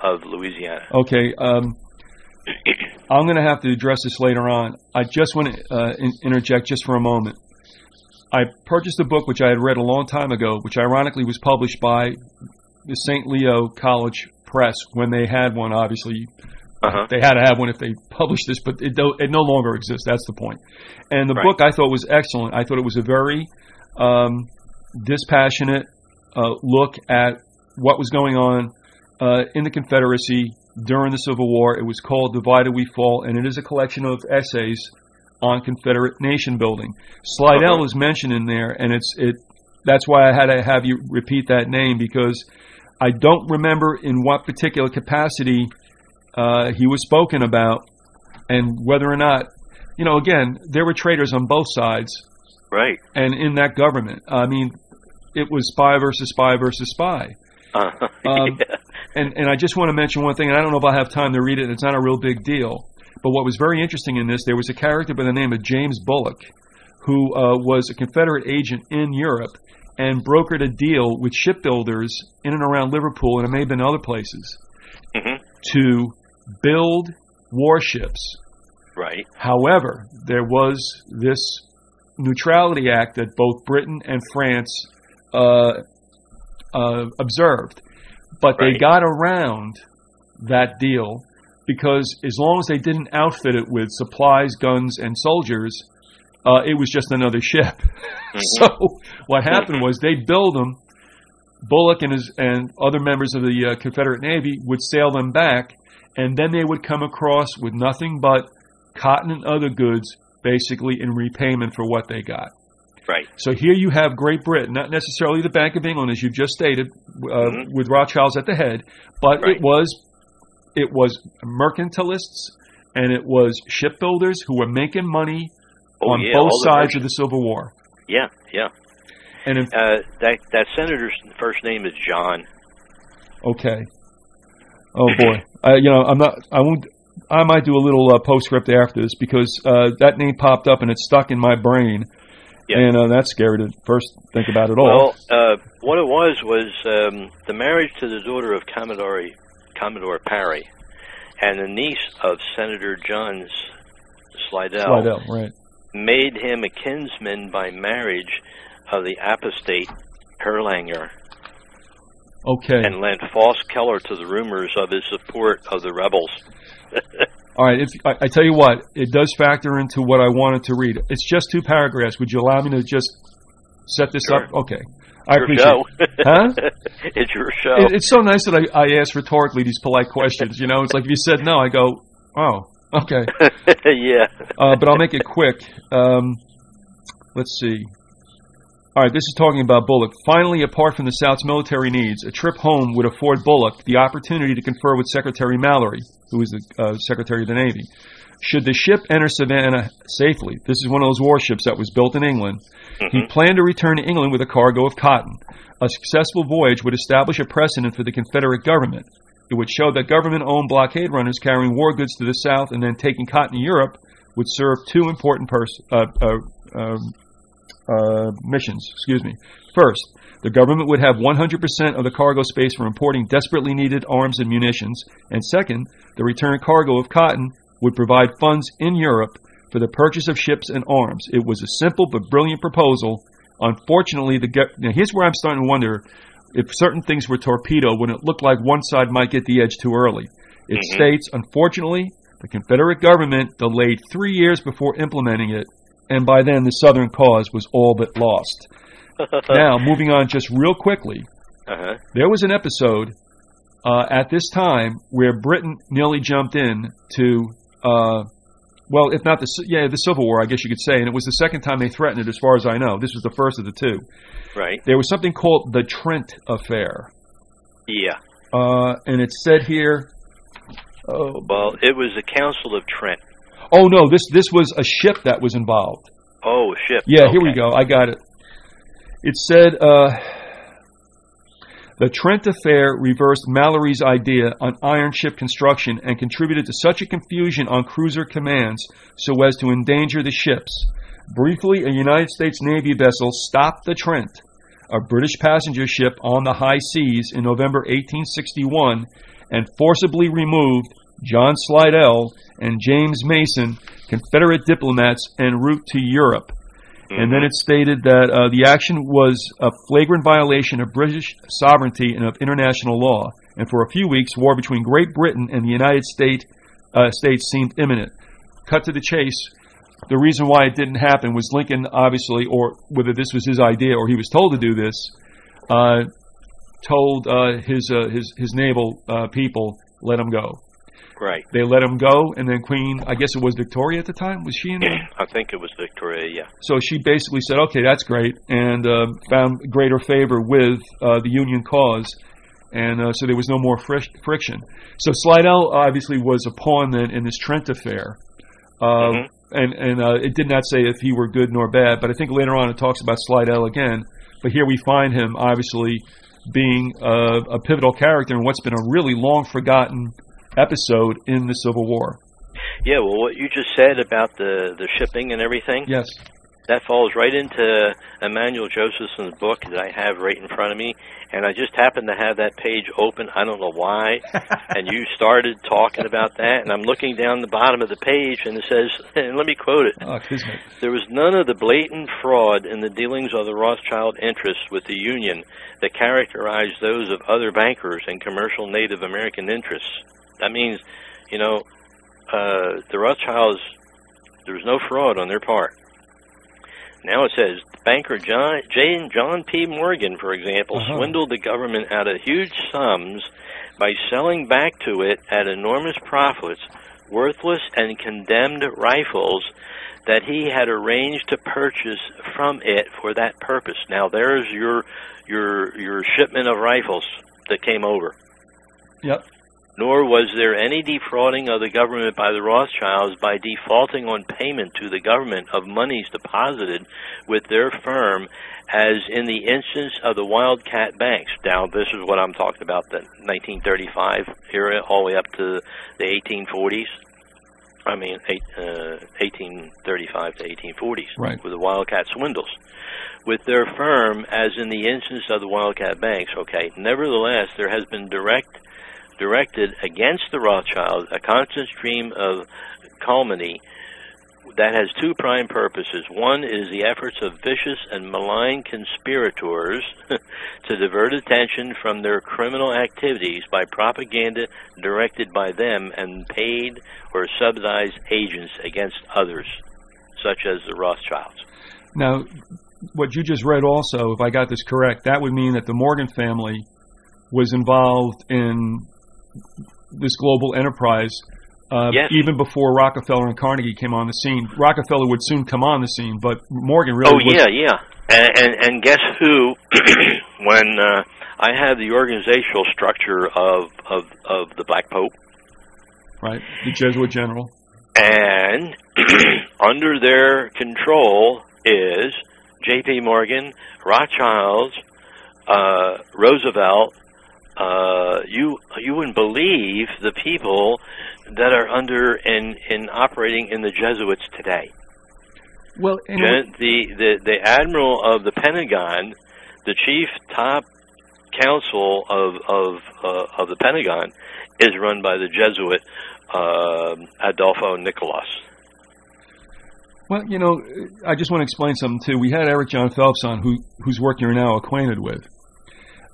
of Louisiana. Okay. I'm going to have to address this later on. I just want to interject just for a moment. I purchased a book which I had read a long time ago, which ironically was published by the St. Leo College Press when they had one, obviously. They had to have one if they published this, but it no longer exists. That's the point. And the book I thought was excellent. I thought it was a very dispassionate look at what was going on in the Confederacy during the Civil War. It was called Divided We Fall, and it is a collection of essays on Confederate nation building. Slidell is mentioned in there, and that's why I had to have you repeat that name, because I don't remember in what particular capacity he was spoken about, and whether or not, again, there were traitors on both sides. Right. And in that government. I mean, it was spy versus spy versus spy. And I just want to mention one thing, and I don't know if I'll have time to read it. It's not a real big deal. But what was very interesting in this, there was a character by the name of James Bullock, who was a Confederate agent in Europe and brokered a deal with shipbuilders in and around Liverpool, and it may have been other places, to build warships. Right. However, there was this Neutrality Act that both Britain and France observed. But they got around that deal because as long as they didn't outfit it with supplies, guns, and soldiers, it was just another ship. So what happened was they build them. Bullock and other members of the Confederate Navy would sail them back, and then they would come across with nothing but cotton and other goods, basically in repayment for what they got. Right. So here you have Great Britain, not necessarily the Bank of England, as you just stated, with Rothschilds at the head, but it was mercantilists and it was shipbuilders who were making money on both sides of the Civil War. Yeah, yeah. And that senator's first name is John. Okay. Oh boy, I might do a little postscript after this because that name popped up and it stuck in my brain. Yeah. And that's scary to first think about it all. Well, what it was the marriage to the daughter of Commodore Parry and the niece of Senator John Slidell, right, made him a kinsman by marriage of the apostate Erlanger. Okay. And lent false color to the rumors of his support of the rebels. All right, I tell you what, it does factor into what I wanted to read. It's just 2 paragraphs. Would you allow me to just set this up? Okay. I appreciate it. Huh? It's your show. It's so nice that I ask rhetorically these polite questions. It's like if you said no, I go, oh, okay. Yeah. But I'll make it quick. Let's see. All right, this is talking about Bullock. Finally, apart from the South's military needs, a trip home would afford Bullock the opportunity to confer with Secretary Mallory, who was the Secretary of the Navy. Should the ship enter Savannah safely, this is one of those warships that was built in England, he planned to return to England with a cargo of cotton. A successful voyage would establish a precedent for the Confederate government. It would show that government-owned blockade runners carrying war goods to the South and then taking cotton to Europe would serve 2 important missions. First, the government would have 100% of the cargo space for importing desperately needed arms and munitions. And second, the return cargo of cotton would provide funds in Europe for the purchase of ships and arms. It was a simple but brilliant proposal. Unfortunately, now here's where I'm starting to wonder if certain things were torpedoed when it looked like one side might get the edge too early. It states, unfortunately, the Confederate government delayed 3 years before implementing it, and by then the Southern cause was all but lost. Now, moving on just real quickly, there was an episode at this time where Britain nearly jumped in to, if not the Civil War, I guess you could say, and it was the second time they threatened it as far as I know. This was the first of the 2. Right. There was something called the Trent Affair. Yeah. And it said here... well, it was the Council of Trent. Oh, no, this was a ship that was involved. Oh, a ship. Yeah, okay. Here we go. I got it. It said, The Trent Affair reversed Mallory's idea on iron ship construction and contributed to such a confusion on cruiser commands so as to endanger the ships. Briefly, a United States Navy vessel stopped the Trent, a British passenger ship on the high seas, in November 1861 and forcibly removed John Slidell and James Mason, Confederate diplomats, en route to Europe. And then it stated that the action was a flagrant violation of British sovereignty and of international law. And for a few weeks, war between Great Britain and the United States seemed imminent. Cut to the chase. The reason why it didn't happen was Lincoln, obviously, or whether this was his idea or he was told to do this, told his naval people, let him go. Right. They let him go, and then Queen, I guess it was Victoria at the time, was she in there? I think it was Victoria, yeah. So she basically said, okay, that's great, and found greater favor with the Union cause, and so there was no more friction. So Slidell obviously was a pawn then in this Trent affair, and it did not say if he were good nor bad, but I think later on it talks about Slidell again, but here we find him obviously being a pivotal character in what's been a really long-forgotten episode in the Civil War. Yeah, well, what you just said about the shipping and everything, yes, that falls right into Emmanuel Josephson's book that I have right in front of me, and I just happened to have that page open. I don't know why, and you started talking about that, and I'm looking down the bottom of the page, and it says, and let me quote it, there was none of the blatant fraud in the dealings of the Rothschild interests with the Union that characterized those of other bankers and commercial Native American interests. That means, you know, the Rothschilds, there was no fraud on their part. Now it says, banker John P. Morgan, for example, swindled the government out of huge sums by selling back to it at enormous profits worthless and condemned rifles that he had arranged to purchase from it for that purpose. Now there's your shipment of rifles that came over. Yep. Nor was there any defrauding of the government by the Rothschilds by defaulting on payment to the government of monies deposited with their firm, as in the instance of the Wildcat banks. Now, this is what I'm talking about, the 1935 era, all the way up to the 1840s. I mean, 1835 to 1840s, right, with the Wildcat swindles. With their firm, as in the instance of the Wildcat banks, okay. Nevertheless, there has been directed against the Rothschilds a constant stream of calumny that has two prime purposes. One is the efforts of vicious and malign conspirators to divert attention from their criminal activities by propaganda directed by them and paid or subsidized agents against others, such as the Rothschilds. Now, what you just read also, if I got this correct, that would mean that the Morgan family was involved in this global enterprise yes, even before Rockefeller and Carnegie came on the scene. Rockefeller would soon come on the scene, but Morgan really was... yeah. And guess who, when I have the organizational structure of the Black Pope. Right, the Jesuit general. And under their control is J.P. Morgan, Rothschilds, Roosevelt. You wouldn't believe the people that are under and operating in the Jesuits today. Well, the admiral of the Pentagon, the chief top counsel of the Pentagon, is run by the Jesuit Adolfo Nicolas. Well, you know, I just want to explain something too. We had Eric John Phelps on, whose work you're now acquainted with.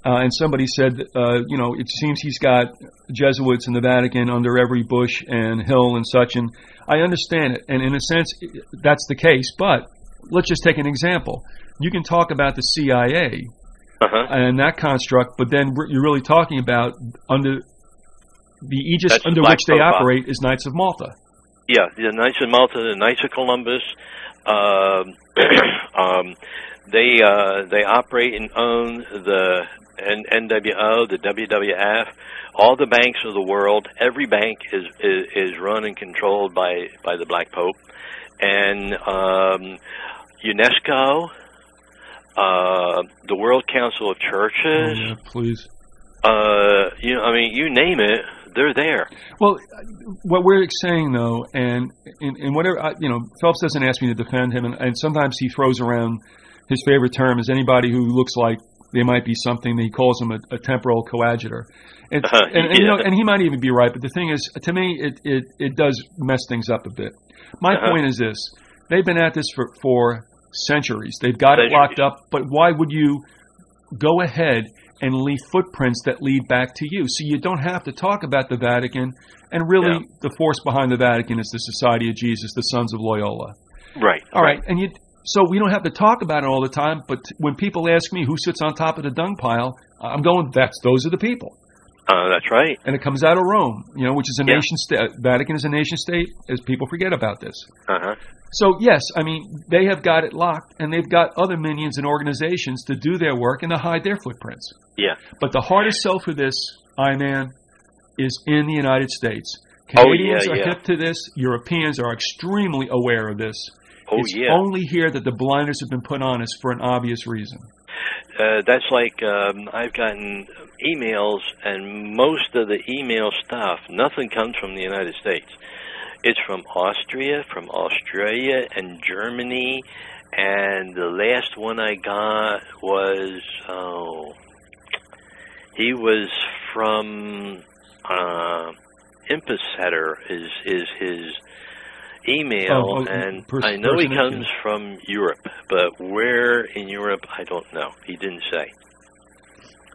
And somebody said, you know, it seems he's got Jesuits in the Vatican under every Bush and Hill and such, and I understand it. And in a sense, that's the case. But let's just take an example. You can talk about the CIA and that construct, but then you're really talking about under the aegis that's under which they operate is Knights of Malta. Yeah, the Knights of Malta, the Knights of Columbus. They operate and own the NWO, the WWF, all the banks of the world. Every bank is run and controlled by the Black Pope, and UNESCO, the World Council of Churches. Oh, yeah, please. I mean, you name it, they're there. Well, what we're saying, though, and in whatever, Phelps doesn't ask me to defend him, and sometimes he throws around his favorite term is anybody who looks like they might be something. He calls them a temporal coadjutor. And he might even be right, but the thing is, to me, it does mess things up a bit. My point is this. They've been at this for centuries. They've got it locked up, but why would you go ahead and leave footprints that lead back to you? So you don't have to talk about the Vatican, and really the force behind the Vatican is the Society of Jesus, the Sons of Loyola. Right. All right. And so we don't have to talk about it all the time, but when people ask me who sits on top of the dung pile, I'm going, those are the people. That's right. And it comes out of Rome, which is a nation state. Vatican is a nation state, as people forget about this. So, yes, I mean, they have got it locked, and they've got other minions and organizations to do their work and to hide their footprints. Yeah. But the hardest sell for this, I-Man, is in the United States. Canadians are hip to this. Europeans are extremely aware of this. It's only here that the blinders have been put on us for an obvious reason. That's like I've gotten emails, and most of the email stuff, nothing comes from the United States. It's from Austria, from Australia, and Germany, and the last one I got was, he was from Impesetter is his email, and I know he comes from Europe, but where in Europe, I don't know. He didn't say.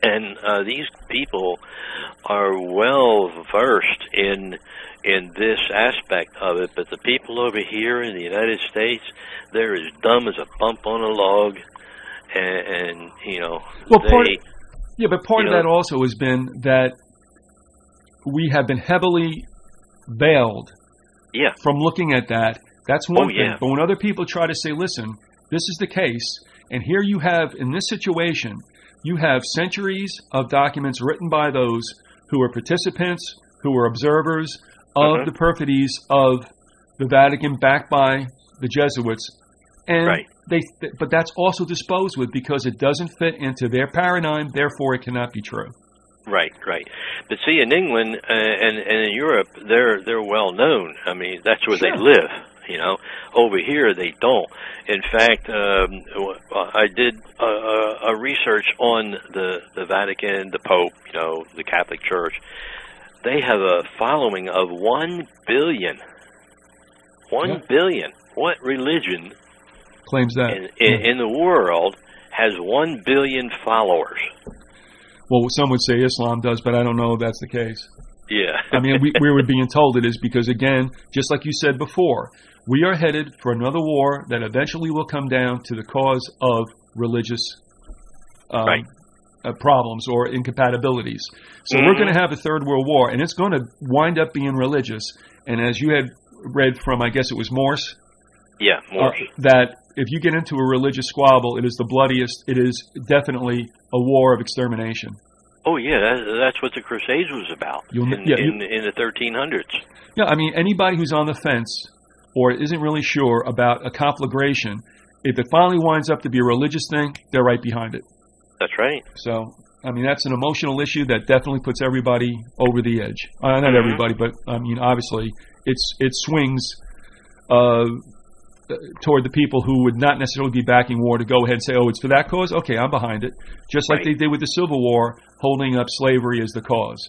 And these people are well versed in this aspect of it, but the people over here in the United States, they're as dumb as a bump on a log, and well, part of that also has been that we have been heavily veiled from looking at that. That's one thing. But when other people try to say, listen, this is the case, and here you have, in this situation, you have centuries of documents written by those who were participants, who were observers of the perfidies of the Vatican, backed by the Jesuits. And but that's also disposed with because it doesn't fit into their paradigm, therefore it cannot be true. Right. But see, in England and in Europe, they're well known. I mean, that's where they live. Over here they don't. In fact, I did a research on the Vatican, the Pope, the Catholic Church. They have a following of 1 billion. 1 billion. What religion claims that in the world has 1 billion followers? Well, some would say Islam does, but I don't know if that's the case. Yeah. I mean, we were being told it is because, again, just like you said before, we are headed for another war that eventually will come down to the cause of religious problems or incompatibilities. So we're going to have a third world war, and it's going to wind up being religious. And as you had read from, I guess it was Morse? Yeah, Morse. That if you get into a religious squabble, it is the bloodiest. It is definitely a war of extermination. Oh, yeah, that's what the Crusades was about in the 1300s. Yeah, I mean, anybody who's on the fence or isn't really sure about a conflagration, if it finally winds up to be a religious thing, they're right behind it. That's right. So, I mean, that's an emotional issue that definitely puts everybody over the edge. Not everybody, but, I mean, obviously, it swings toward the people who would not necessarily be backing war to go ahead and say, oh, it's for that cause? Okay, I'm behind it. Just like they did with the Civil War, holding up slavery as the cause.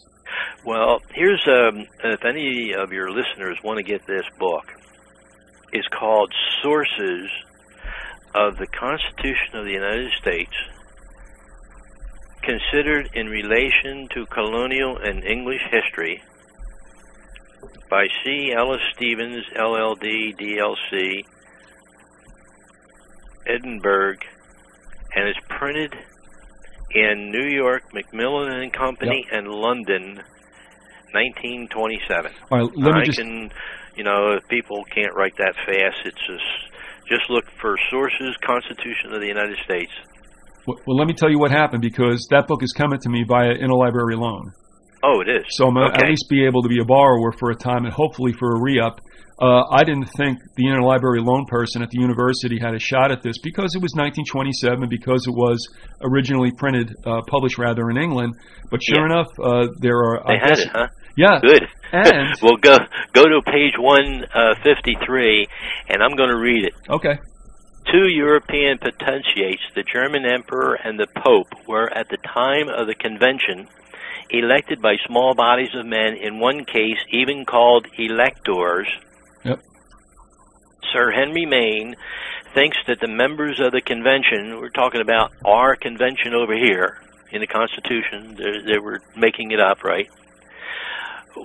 Well, here's, if any of your listeners want to get this book, it's called Sources of the Constitution of the United States, Considered in Relation to Colonial and English History, by C. Ellis Stevens, LLD, DLC, Edinburgh, and it's printed in New York, Macmillan and Company, and London, 1927. All right, if people can't write that fast, it's just look for Sources, Constitution of the United States. Well, let me tell you what happened, because that book is coming to me via interlibrary loan. Oh, it is. So I'm okay. at least be able to be a borrower for a time and hopefully for a re-up. I didn't think the interlibrary loan person at the university had a shot at this because it was 1927, because it was originally published rather in England. But sure enough, there are. They had it, huh? Yeah. Good. And well, go to page 153, and I'm going to read it. Okay. 2 European potentates, the German Emperor and the Pope, were at the time of the convention elected by small bodies of men, in one case even called electors. Yep. Sir Henry Maine thinks that the members of the convention, we're talking about our convention over here in the Constitution, they were making it up, right,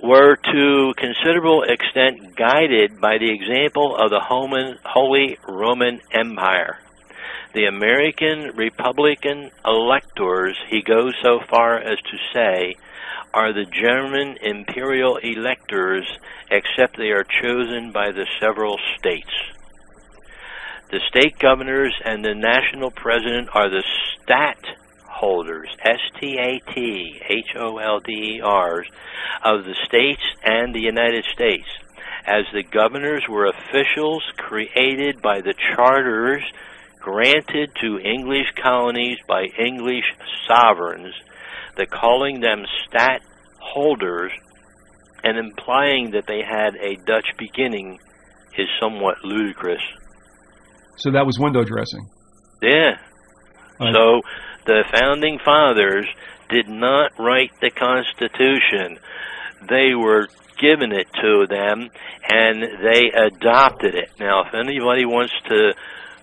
were to considerable extent guided by the example of the Holy Roman Empire. The American Republican electors, he goes so far as to say, are the German imperial electors, except they are chosen by the several states. The state governors and the national president are the stadtholders, S-T-A-T-H-O-L-D-E-Rs, of the states and the United States, as the governors were officials created by the charters granted to English colonies by English sovereigns. The calling them stadtholders and implying that they had a Dutch beginning is somewhat ludicrous. So that was window dressing. Yeah. So the Founding Fathers did not write the Constitution. They were given it to them, and they adopted it. Now, if anybody wants to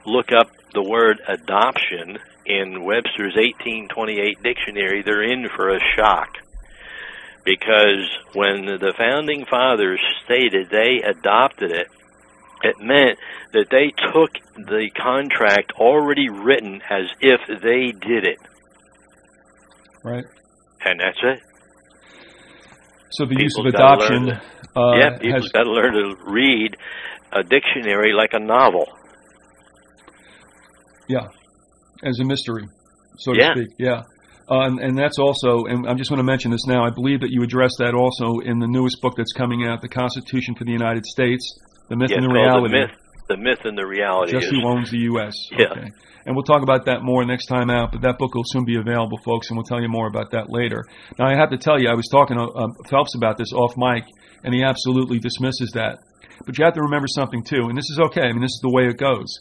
look up the word adoption in Webster's 1828 dictionary, they're in for a shock. Because when the Founding Fathers stated they adopted it, it meant that they took the contract already written as if they did it. Right. And that's it. So the use of adoption people's got to learn to read a dictionary like a novel. Yeah, as a mystery, so to speak. Yeah. And that's also, and I'm just going to mention this now, I believe that you addressed that also in the newest book that's coming out, The Constitution for the United States, The Myth and the Reality. The myth and the reality. Just who owns the U.S. Yeah. Okay. And we'll talk about that more next time out, but that book will soon be available, folks, and we'll tell you more about that later. Now, I have to tell you, I was talking to Phelps about this off mic, and he absolutely dismisses that. But you have to remember something, too, and this is okay. I mean, this is the way it goes.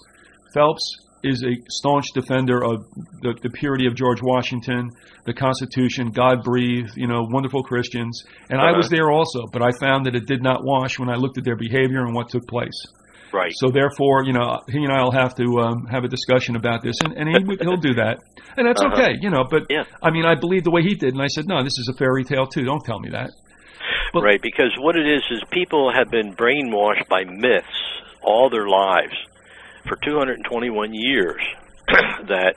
Phelps is a staunch defender of the purity of George Washington, the Constitution, God-breathed, wonderful Christians. And I was there also, but I found that it did not wash when I looked at their behavior and what took place. Right. So therefore, he and I will have to have a discussion about this, and he'll do that. And that's okay, But, I mean, I believe the way he did, and I said, no, this is a fairy tale, too. Don't tell me that. But, right, because what it is people have been brainwashed by myths all their lives. For 221 years, that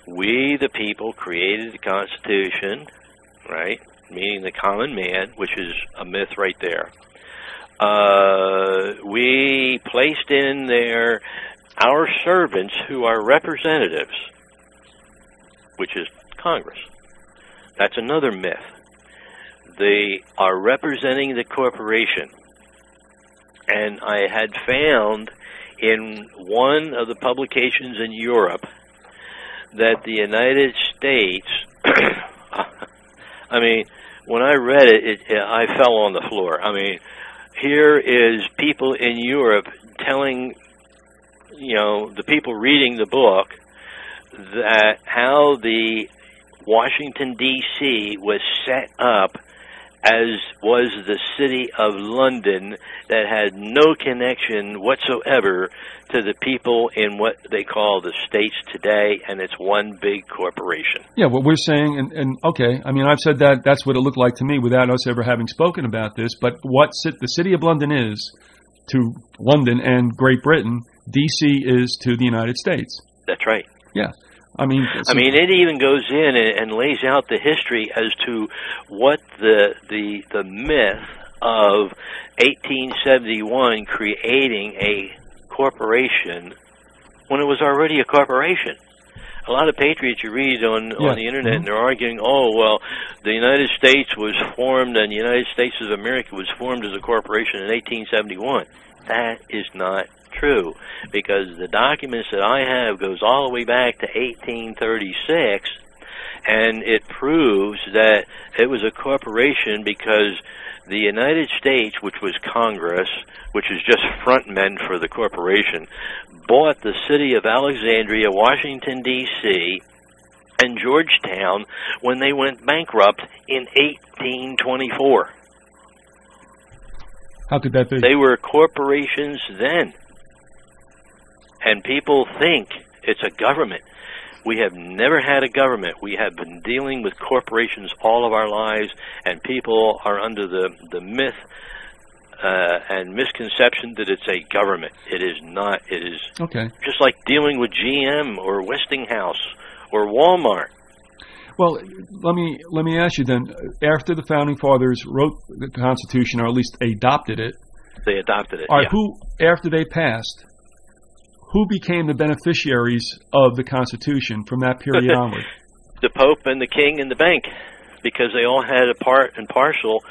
we, the people, created the Constitution, right, meaning the common man, which is a myth right there. We placed in there our servants who are representatives, which is Congress. That's another myth. They are representing the corporation. And I had found in one of the publications in Europe that the United States, I mean, when I read it, I fell on the floor. I mean, here is people in Europe telling, the people reading the book that how the Washington, D.C. was set up as was the city of London, that had no connection whatsoever to the people in what they call the states today, and it's one big corporation. Yeah, what we're saying, and okay, I mean, I've said that's what it looked like to me without us ever having spoken about this, but what the city of London is to London and Great Britain, D.C. is to the United States. That's right. Yeah. I mean, it even goes in and lays out the history as to what the myth of 1871 creating a corporation when it was already a corporation. a lot of patriots you read on the internet, and they're arguing, oh, well, the United States was formed, and the United States of America was formed as a corporation in 1871. That is not true, because the documents that I have goes all the way back to 1836, and it proves that it was a corporation because the United States, which was Congress, which is just front men for the corporation, bought the city of Alexandria, Washington, D.C., and Georgetown when they went bankrupt in 1824. How could that be? They were corporations then. And people think it's a government. We have never had a government. We have been dealing with corporations all of our lives, and people are under the myth and misconception that it's a government. It is not. It is just like dealing with GM or Westinghouse or Walmart. Well, let me ask you then. After the Founding Fathers wrote the Constitution, or at least adopted it, they adopted it. All right, who, after they passed, who became the beneficiaries of the Constitution from that period onward? The Pope and the King and the bank, because they all had a part and parcel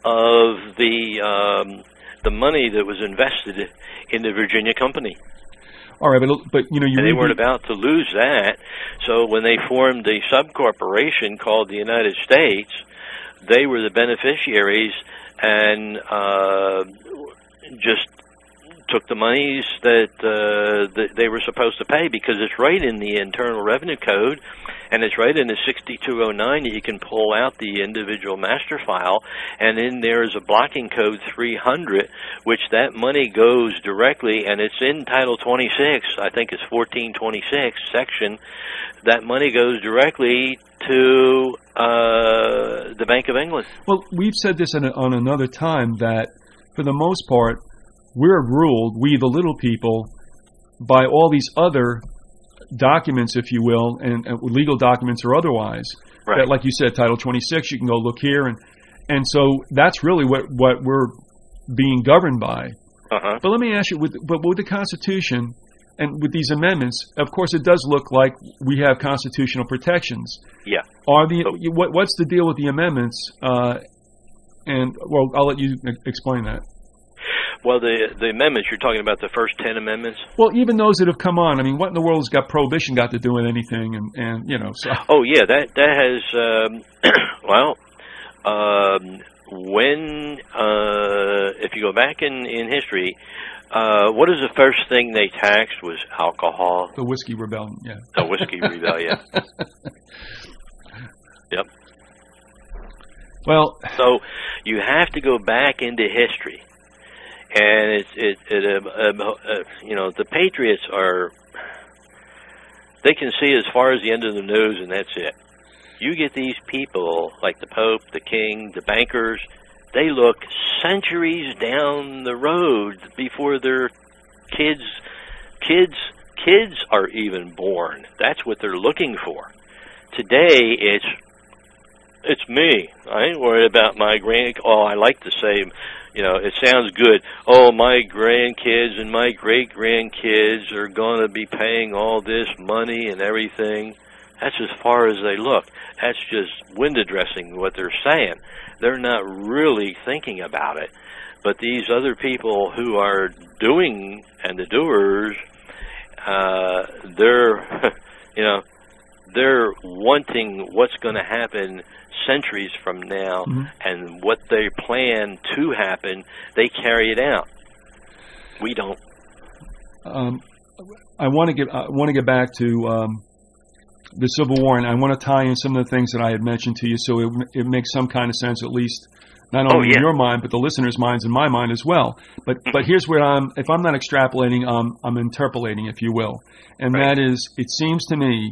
of the money that was invested in the Virginia Company. All right, but you know, and they weren't about to lose that. So when they formed a subcorporation called the United States, they were the beneficiaries and just took the monies that they were supposed to pay, because it's right in the Internal Revenue Code, and it's right in the 6209 that you can pull out the individual master file, and in there is a blocking code 300, which that money goes directly, and it's in Title 26, I think it's 1426 section, that money goes directly to the Bank of England. Well, we've said this on another time, that for the most part, we're ruled, we the little people, by all these other documents, if you will, and legal documents or otherwise. Right. That, like you said, Title 26, you can go look here. And so that's really what we're being governed by. Uh-huh. But let me ask you, with the Constitution and with these amendments, of course it does look like we have constitutional protections. Yeah. What's the deal with the amendments? And, well, I'll let you explain that. Well, the amendments, you're talking about the first 10 amendments? Well, even those that have come on. I mean, what in the world has got prohibition got to do with anything? And you know, so. Oh, yeah, that has, when, if you go back in history, what is the first thing they taxed was alcohol? The Whiskey Rebellion, yeah. The Whiskey Rebellion. Yep. Well, so you have to go back into history. And you know, the Patriots they can see as far as the end of the nose, and that's it. You get these people like the Pope, the King, the bankers, they look centuries down the road before their kids are even born. That's what they're looking for. Today, it's me. I ain't worried about my I like to say, you know, it sounds good. Oh, my grandkids and my great-grandkids are going to be paying all this money and everything. That's as far as they look. That's just window dressing what they're saying. They're not really thinking about it. But these other people who are doing, and the doers, they're wanting what's going to happen centuries from now, and what they plan to happen, they carry it out. We don't. I want to get back to the Civil War, and I want to tie in some of the things that I had mentioned to you, so it makes some kind of sense, at least not only in your mind, but the listeners' minds and my mind as well. But here's where if I'm not extrapolating, I'm interpolating, if you will, and that is, it seems to me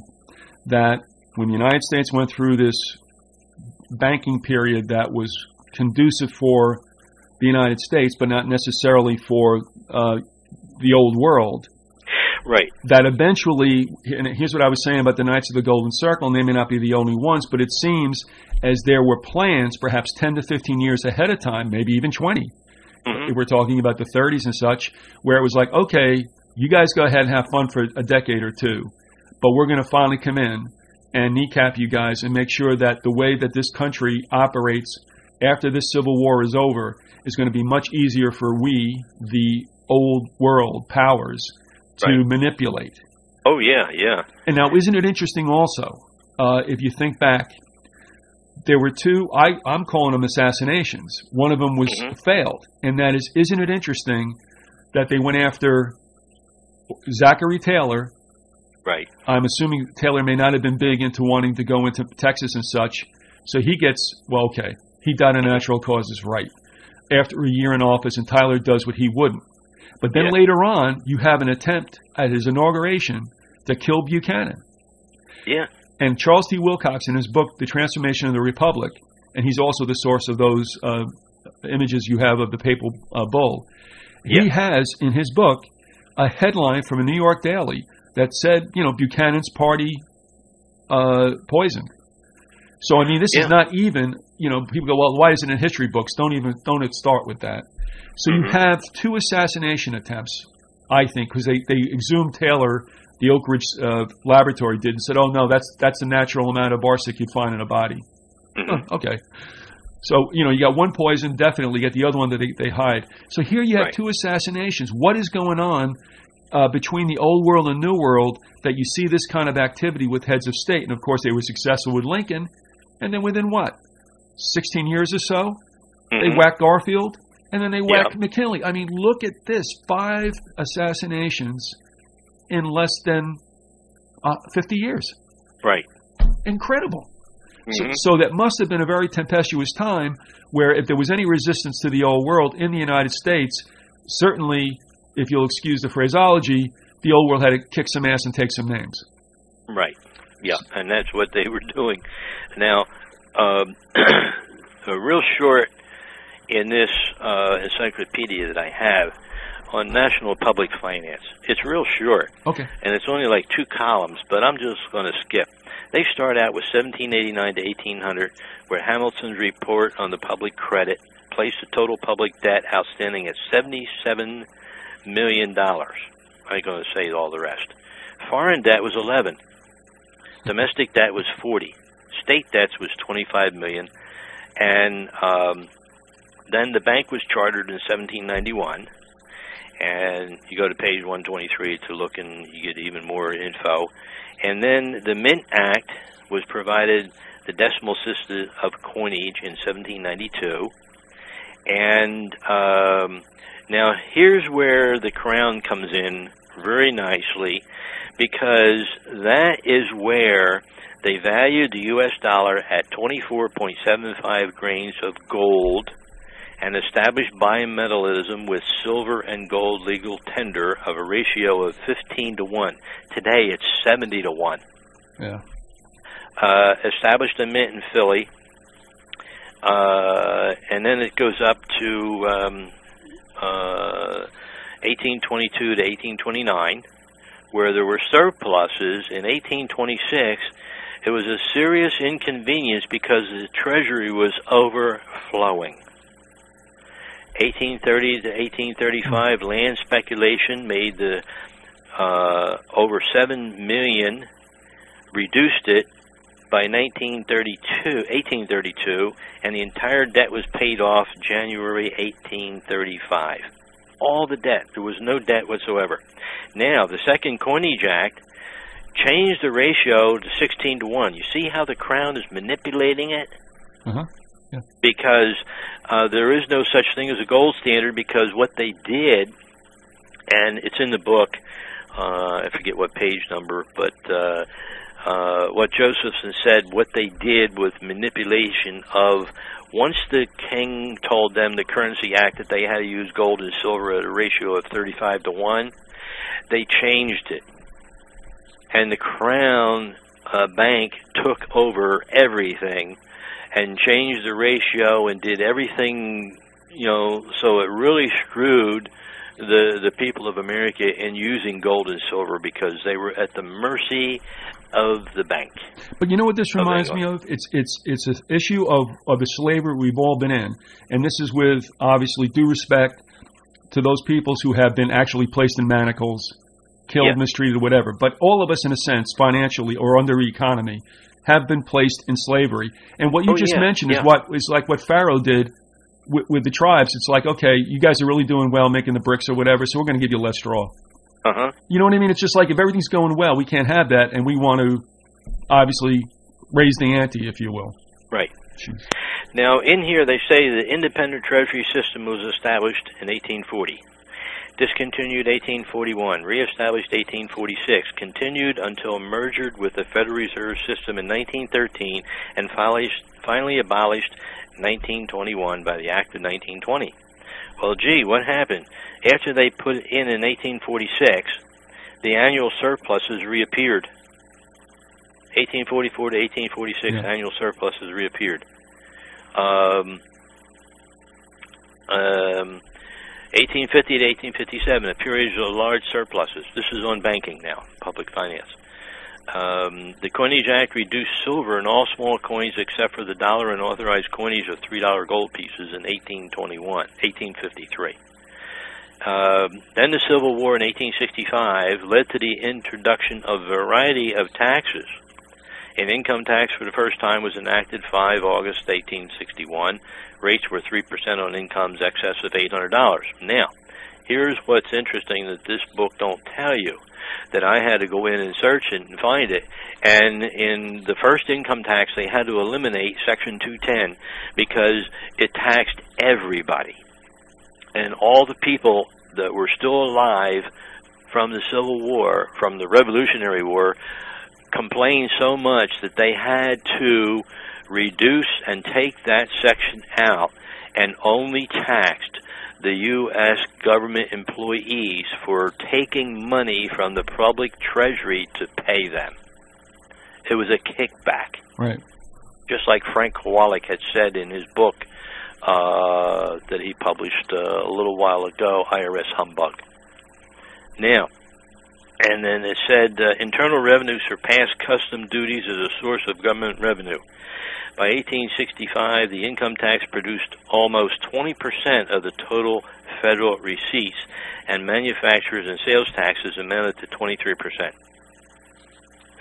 that when the United States went through this banking period that was conducive for the United States, but not necessarily for the old world. Right. That eventually, and here's what I was saying about the Knights of the Golden Circle, and they may not be the only ones, but it seems as there were plans perhaps 10 to 15 years ahead of time, maybe even 20. We're talking about the 30s and such, where it was like, okay, you guys go ahead and have fun for a decade or two, but we're going to finally come in and kneecap you guys and make sure that the way that this country operates after this civil war is over is going to be much easier for we, the old world powers, to manipulate. Oh, yeah, yeah. And now, isn't it interesting also, if you think back, there were two, I'm calling them assassinations. One of them was failed. And that is, isn't it interesting that they went after Zachary Taylor? Right. I'm assuming Taylor may not have been big into wanting to go into Texas and such. So he gets, well, okay, he died of natural causes, right. After a year in office, and Tyler does what he wouldn't. But then later on, you have an attempt at his inauguration to kill Buchanan. Yeah. And Charles T. Wilcox, in his book, The Transformation of the Republic, and he's also the source of those images you have of the papal bull, he has, in his book, a headline from a New York daily that said, Buchanan's party poisoned. So, I mean, this is not even, people go, well, why is it in history books? Don't it start with that. So you have two assassination attempts, I think, because they exhumed Taylor, the Oak Ridge laboratory did, and said, oh, no, that's the natural amount of arsenic you'd find in a body. Okay. So, you got one poison, definitely, you got the other one that they hide. So here you have two assassinations. What is going on between the old world and new world that you see this kind of activity with heads of state? And, of course, they were successful with Lincoln. And then within, 16 years or so, they whacked Garfield, and then they whacked McKinley. I mean, look at this, 5 assassinations in less than 50 years. Right. Incredible. So that must have been a very tempestuous time where if there was any resistance to the old world in the United States, certainly, if you'll excuse the phraseology, the old world had to kick some ass and take some names. Right. Yeah, and that's what they were doing. Now, real short in this encyclopedia that I have on national public finance. It's real short. Okay. And it's only like 2 columns, but I'm just going to skip. They start out with 1789 to 1800, where Hamilton's report on the public credit placed the total public debt outstanding at $77 million. I ain't going to say all the rest. Foreign debt was 11. Domestic debt was 40. State debts was 25 million. And then the bank was chartered in 1791. And you go to page 123 to look and you get even more info. And then the Mint Act was provided the decimal system of coinage in 1792. And now here's where the Crown comes in very nicely, because that is where they valued the U.S. dollar at 24.75 grains of gold and established bimetallism with silver and gold legal tender of a ratio of 15 to 1. Today it's 70 to 1. Yeah. Established a mint in Philly, and then it goes up to 1822 to 1829, where there were surpluses. In 1826, it was a serious inconvenience because the Treasury was overflowing. 1830 to 1835, land speculation made the over 7 million, reduced it by 1832, and the entire debt was paid off January 1835. All the debt. There was no debt whatsoever. Now, the Second Coinage Act changed the ratio to 16 to 1. You see how the Crown is manipulating it? Uh-huh. Yeah. Because there is no such thing as a gold standard, because what they did, and it's in the book, I forget what page number, but what Josephson said, what they did with manipulation of, once the king told them, the Currency Act, that they had to use gold and silver at a ratio of 35 to 1, they changed it. And the Crown Bank took over everything and changed the ratio and did everything, so it really screwed the people of America in using gold and silver, because they were at the mercy of the bank. But you know what this reminds me of? It's an issue of the slavery we've all been in. And this is with, obviously, due respect to those peoples who have been actually placed in manacles, killed, mistreated, whatever. But all of us, in a sense, financially or under the economy, have been placed in slavery. And what you just mentioned is like what Pharaoh did with the tribes. It's like, okay, you guys are really doing well making the bricks or whatever, so we're going to give you less straw. You know what I mean? It's just like if everything's going well, we can't have that, and we want to obviously raise the ante, if you will. Right. Now, in here they say the independent treasury system was established in 1840. Discontinued 1841, reestablished 1846, continued until merged with the Federal Reserve System in 1913, and finally abolished 1921 by the Act of 1920. Well, gee, what happened? After they put it in 1846, the annual surpluses reappeared. 1844 to 1846, annual surpluses reappeared. 1850 to 1857, a period of large surpluses. This is on banking now, public finance. The Coinage Act reduced silver in all small coins except for the dollar and authorized coinage of $3 gold pieces in 1853. Then the Civil War in 1865 led to the introduction of a variety of taxes. An income tax for the first time was enacted 5 August 1861. Rates were 3% on incomes excess of $800. Now, here's what's interesting that this book don't tell you, that I had to go in and search it and find it. And in the first income tax, they had to eliminate Section 210 because it taxed everybody. And all the people that were still alive from the Civil War, from the Revolutionary War, complained so much that they had to reduce and take that section out and only taxed the U.S. government employees for taking money from the public treasury to pay them. It was a kickback. Right. Just like Frank Kowalik had said in his book that he published a little while ago, IRS Humbug. Now, and then it said, internal revenue surpassed custom duties as a source of government revenue. By 1865, the income tax produced almost 20% of the total federal receipts, and manufacturers and sales taxes amounted to 23%.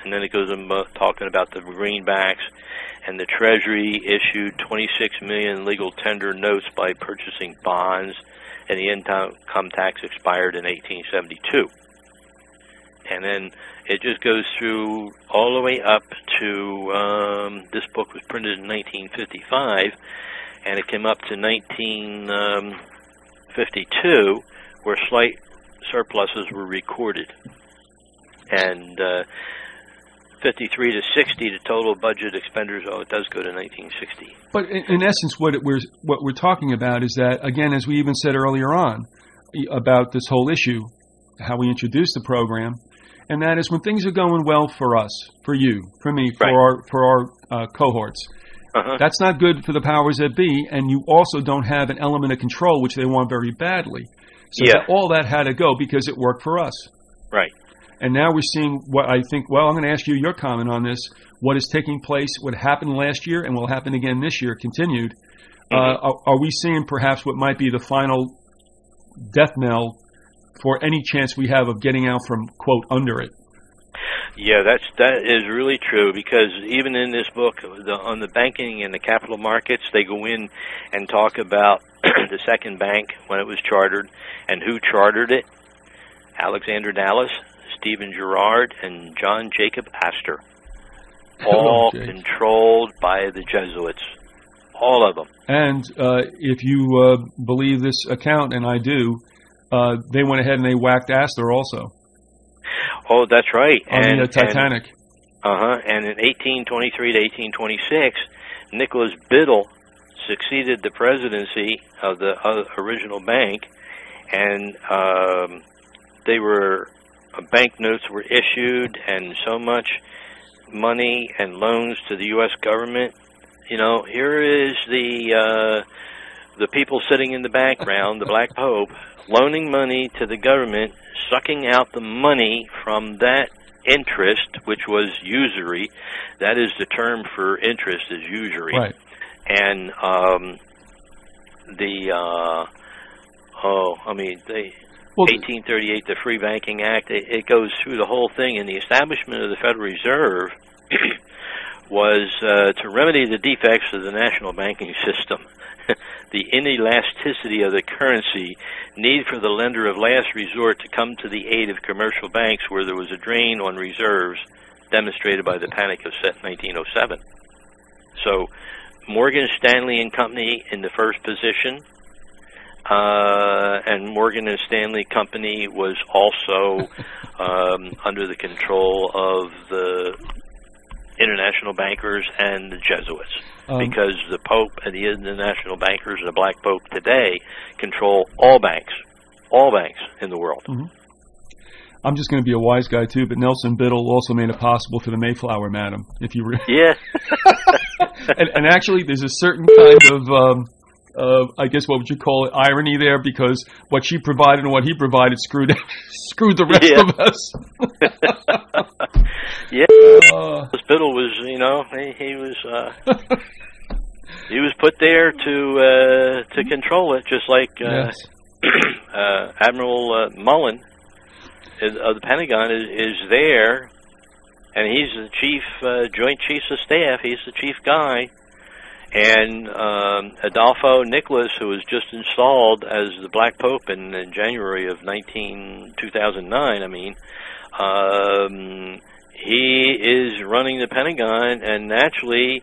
And then it goes on talking about the greenbacks, and the Treasury issued 26 million legal tender notes by purchasing bonds, and the income tax expired in 1872. And then it just goes through all the way up to, this book was printed in 1955, and it came up to 1952, where slight surpluses were recorded. And 53 to 60, the total budget expenditures, it does go to 1960. But in essence, what we're talking about is that, again, as we even said earlier on, about this whole issue, how we introduced the program, and that is when things are going well for us, for you, for me, for our cohorts. That's not good for the powers that be, and you also don't have an element of control, which they want very badly. So all that had to go because it worked for us. Right. And now we're seeing what I think, well, I'm going to ask you your comment on this, what is taking place, what happened last year and will happen again this year, continued. Are we seeing perhaps what might be the final death knell for any chance we have of getting out from, quote, under it? Yeah, that is really true, because even in this book, on the banking and the capital markets, they go in and talk about the second bank when it was chartered and who chartered it. Alexander Dallas, Stephen Girard, and John Jacob Astor. All controlled by the Jesuits. All of them. And if you believe this account, and I do, they went ahead and they whacked Astor also. Oh, that's right. On the Titanic. And in 1823 to 1826, Nicholas Biddle succeeded the presidency of the original bank, and banknotes were issued, and so much money and loans to the U.S. government. You know, here is the people sitting in the background, the Black Pope, loaning money to the government, sucking out the money from that interest, which was usury. That is the term for interest, is usury. Right. And Well, 1838, the Free Banking Act. It goes through the whole thing, and the establishment of the Federal Reserve was to remedy the defects of the national banking system, the inelasticity of the currency, need for the lender of last resort to come to the aid of commercial banks where there was a drain on reserves, demonstrated by the Panic of 1907. So Morgan Stanley and Company in the first position, and Morgan and Stanley Company was also under the control of the international bankers and the Jesuits, because the Pope and the international bankers and the Black Pope today control all banks in the world. Mm-hmm. I'm just going to be a wise guy too, but Nelson Biddle also made it possible for the Mayflower Madam. If you yeah, and actually, there's a certain kind of I guess what would you call it, irony there, because what she provided and what he provided screwed the rest of us. Yeah, Biddle was, he was put there to control it, just like yes. Admiral Mullen of the Pentagon is there, and he's the chief, Joint Chiefs of Staff. He's the chief guy. And Adolfo Nicholas, who was just installed as the Black Pope in January of 2009, he is running the Pentagon, and naturally,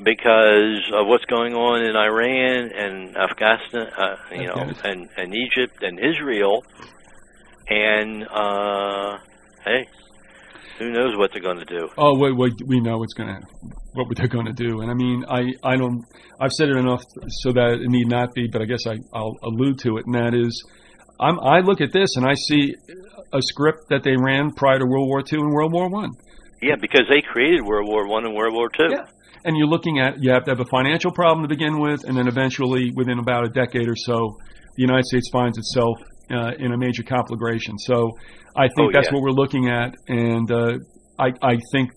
because of what's going on in Iran and Afghanistan, and Egypt and Israel, and hey, who knows what they're going to do? Oh, wait, we know what they're going to do. And I mean, I've said it enough so that it need not be, but I guess I'll allude to it, and that is, I look at this and I see a script that they ran prior to World War II and World War I. Yeah, because they created World War I and World War II. Yeah. And you're looking at, you have to have a financial problem to begin with, and then eventually, within about a decade or so, the United States finds itself in a major conflagration. So I think that's what we're looking at, and I think,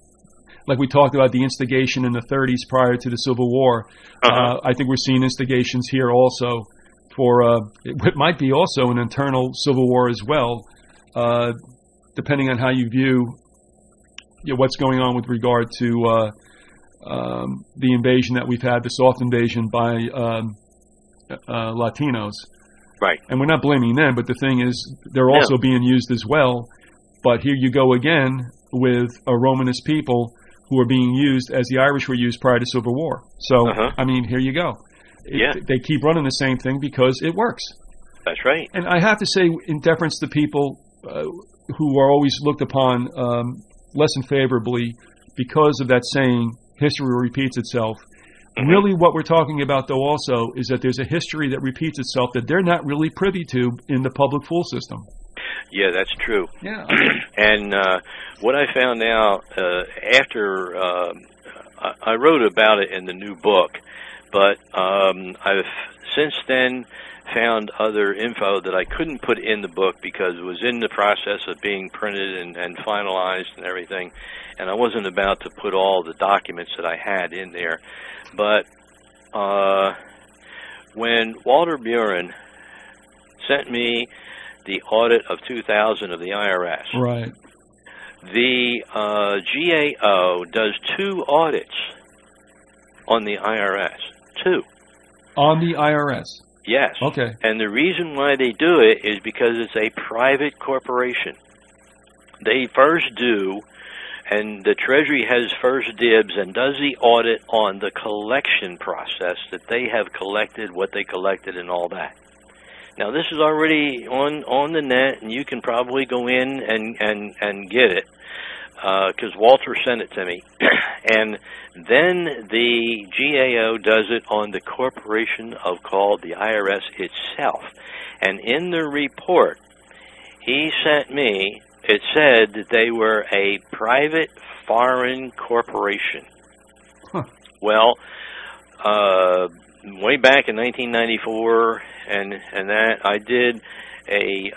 like we talked about the instigation in the 30s prior to the Civil War, I think we're seeing instigations here also for it might be also an internal civil war as well, depending on how you view what's going on with regard to the invasion that we've had, the soft invasion by Latinos. Right. And we're not blaming them, but the thing is, they're also being used as well. But here you go again with a Romanist people who are being used as the Irish were used prior to Civil War. So, I mean, here you go. They keep running the same thing because it works. That's right. And I have to say, in deference to people who are always looked upon less than favorably because of that saying, history repeats itself. Really what we're talking about, though, also, is that there's a history that repeats itself that they're not really privy to in the public fool system. Yeah, that's true. Yeah. And what I found out after I wrote about it in the new book, but I've since then found other info that I couldn't put in the book because it was in the process of being printed and finalized and everything, and I wasn't about to put all the documents that I had in there. But when Walter Buren sent me the audit of 2000 of the IRS, right, the GAO does 2 audits on the IRS. 2. On the IRS? Yes. Okay. And the reason why they do it is because it's a private corporation. They first do, and the Treasury has first dibs and does the audit on the collection process that they have collected, what they collected, and all that. Now, this is already on the net, and you can probably go in and get it, because Walter sent it to me. And then the GAO does it on the corporation called the IRS itself. And in the report he sent me, it said that they were a private foreign corporation. Huh. Well, way back in 1994 and that, I did a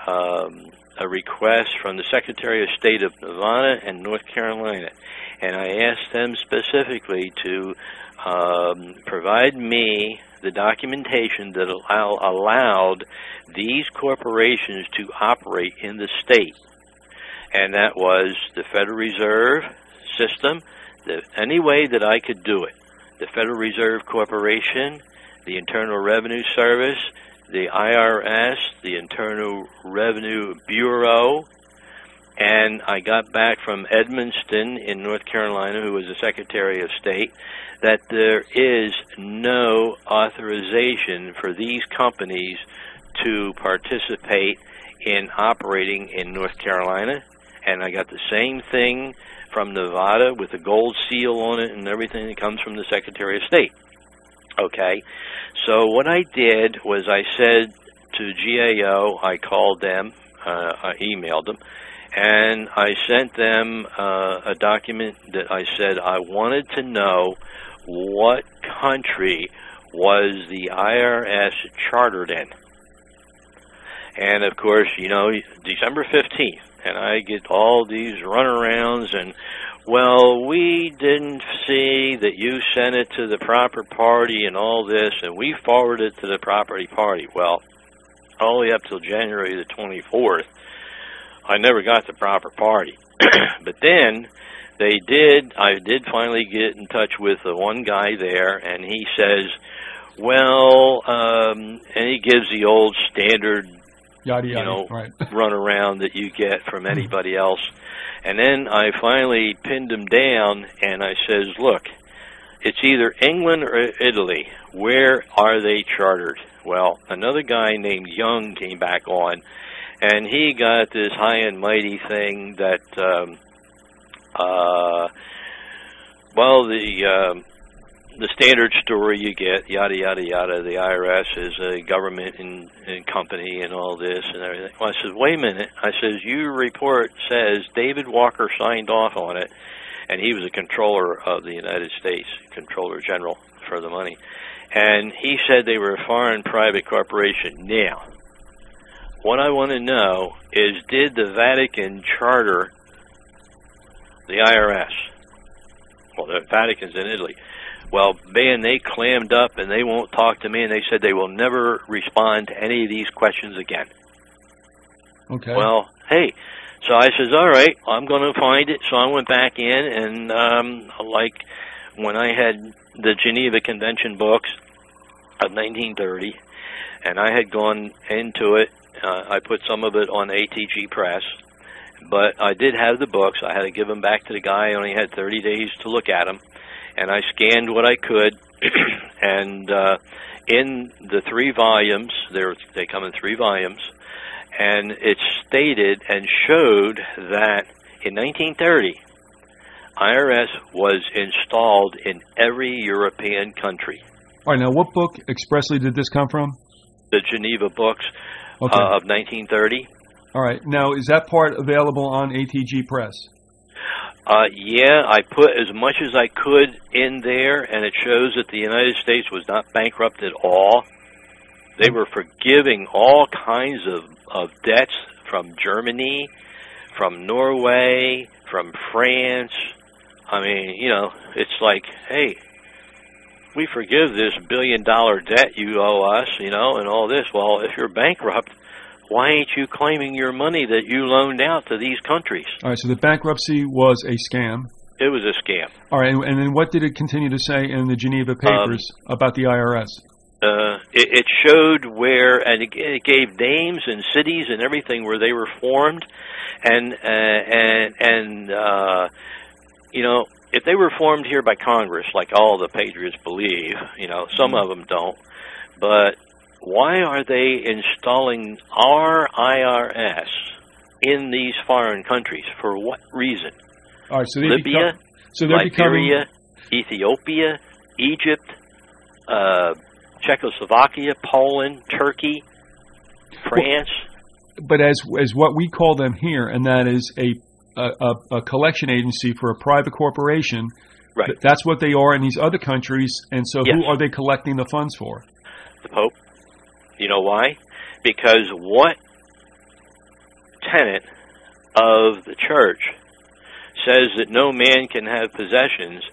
request from the Secretary of State of Nevada and North Carolina, and I asked them specifically to provide me the documentation that allowed these corporations to operate in the state. And that was the Federal Reserve System, any way that I could do it. The Federal Reserve Corporation, the Internal Revenue Service, the IRS, the Internal Revenue Bureau, and I got back from Edmonston in North Carolina, who was the Secretary of State, that there is no authorization for these companies to participate in operating in North Carolina. And I got the same thing from Nevada with a gold seal on it and everything that comes from the Secretary of State. Okay, so what I did was I said to GAO, I called them, I emailed them, and I sent them a document that I said I wanted to know what country was the IRS chartered in. And, of course, you know, December 15th, and I get all these runarounds and, well, we didn't see that you sent it to the proper party and all this, and we forwarded it to the proper party. Well, all the way up till January the 24th, I never got the proper party. But then I did finally get in touch with the one guy there, and he says, well, and he gives the old standard, yada, yada, you know, right. run around that you get from anybody else. And then I finally pinned him down, and I says, look, it's either England or Italy. Where are they chartered? Well, another guy named Young came back on, and he got this high and mighty thing that, the standard story you get, yada, yada, yada, the IRS is a government and company and all this and everything. Well, I said, wait a minute. I says, your report says David Walker signed off on it, and he was a controller of the United States, Controller General for the money. And he said they were a foreign private corporation. Now, what I want to know is, did the Vatican charter the IRS? Well, the Vatican's in Italy. Well, man, they clammed up and they won't talk to me, and they said they will never respond to any of these questions again. Okay. Well, hey, so I says, all right, I'm going to find it. So I went back in, and like when I had the Geneva Convention books of 1930, and I had gone into it, I put some of it on ATG Press, but I did have the books. I had to give them back to the guy. I only had 30 days to look at them. And I scanned what I could, and in the 3 volumes, they come in 3 volumes, and it stated and showed that in 1930, IRS was installed in every European country. All right, now what book expressly did this come from? The Geneva books of 1930. All right, now is that part available on ATG Press? Yeah, I put as much as I could in there, and it shows that the United States was not bankrupt at all. They were forgiving all kinds of debts from Germany, from Norway, from France. I mean, you know, it's like, hey, we forgive this $1 billion debt you owe us, you know, and all this. Well, if you're bankrupt, why ain't you claiming your money that you loaned out to these countries? All right, so the bankruptcy was a scam. It was a scam. All right, and then what did it continue to say in the Geneva Papers about the IRS? It showed where, and it gave names and cities and everything where they were formed, and you know, if they were formed here by Congress, like all the patriots believe, you know, some of them don't, but why are they installing our IRS in these foreign countries? For what reason? All right, so Libya, Liberia, Ethiopia, Egypt, Czechoslovakia, Poland, Turkey, France. But as what we call them here, and that is a collection agency for a private corporation. Right. That's what they are in these other countries. And so, yes. Who are they collecting the funds for? The Pope. You know why? Because what tenet of the church says that no man can have possessions,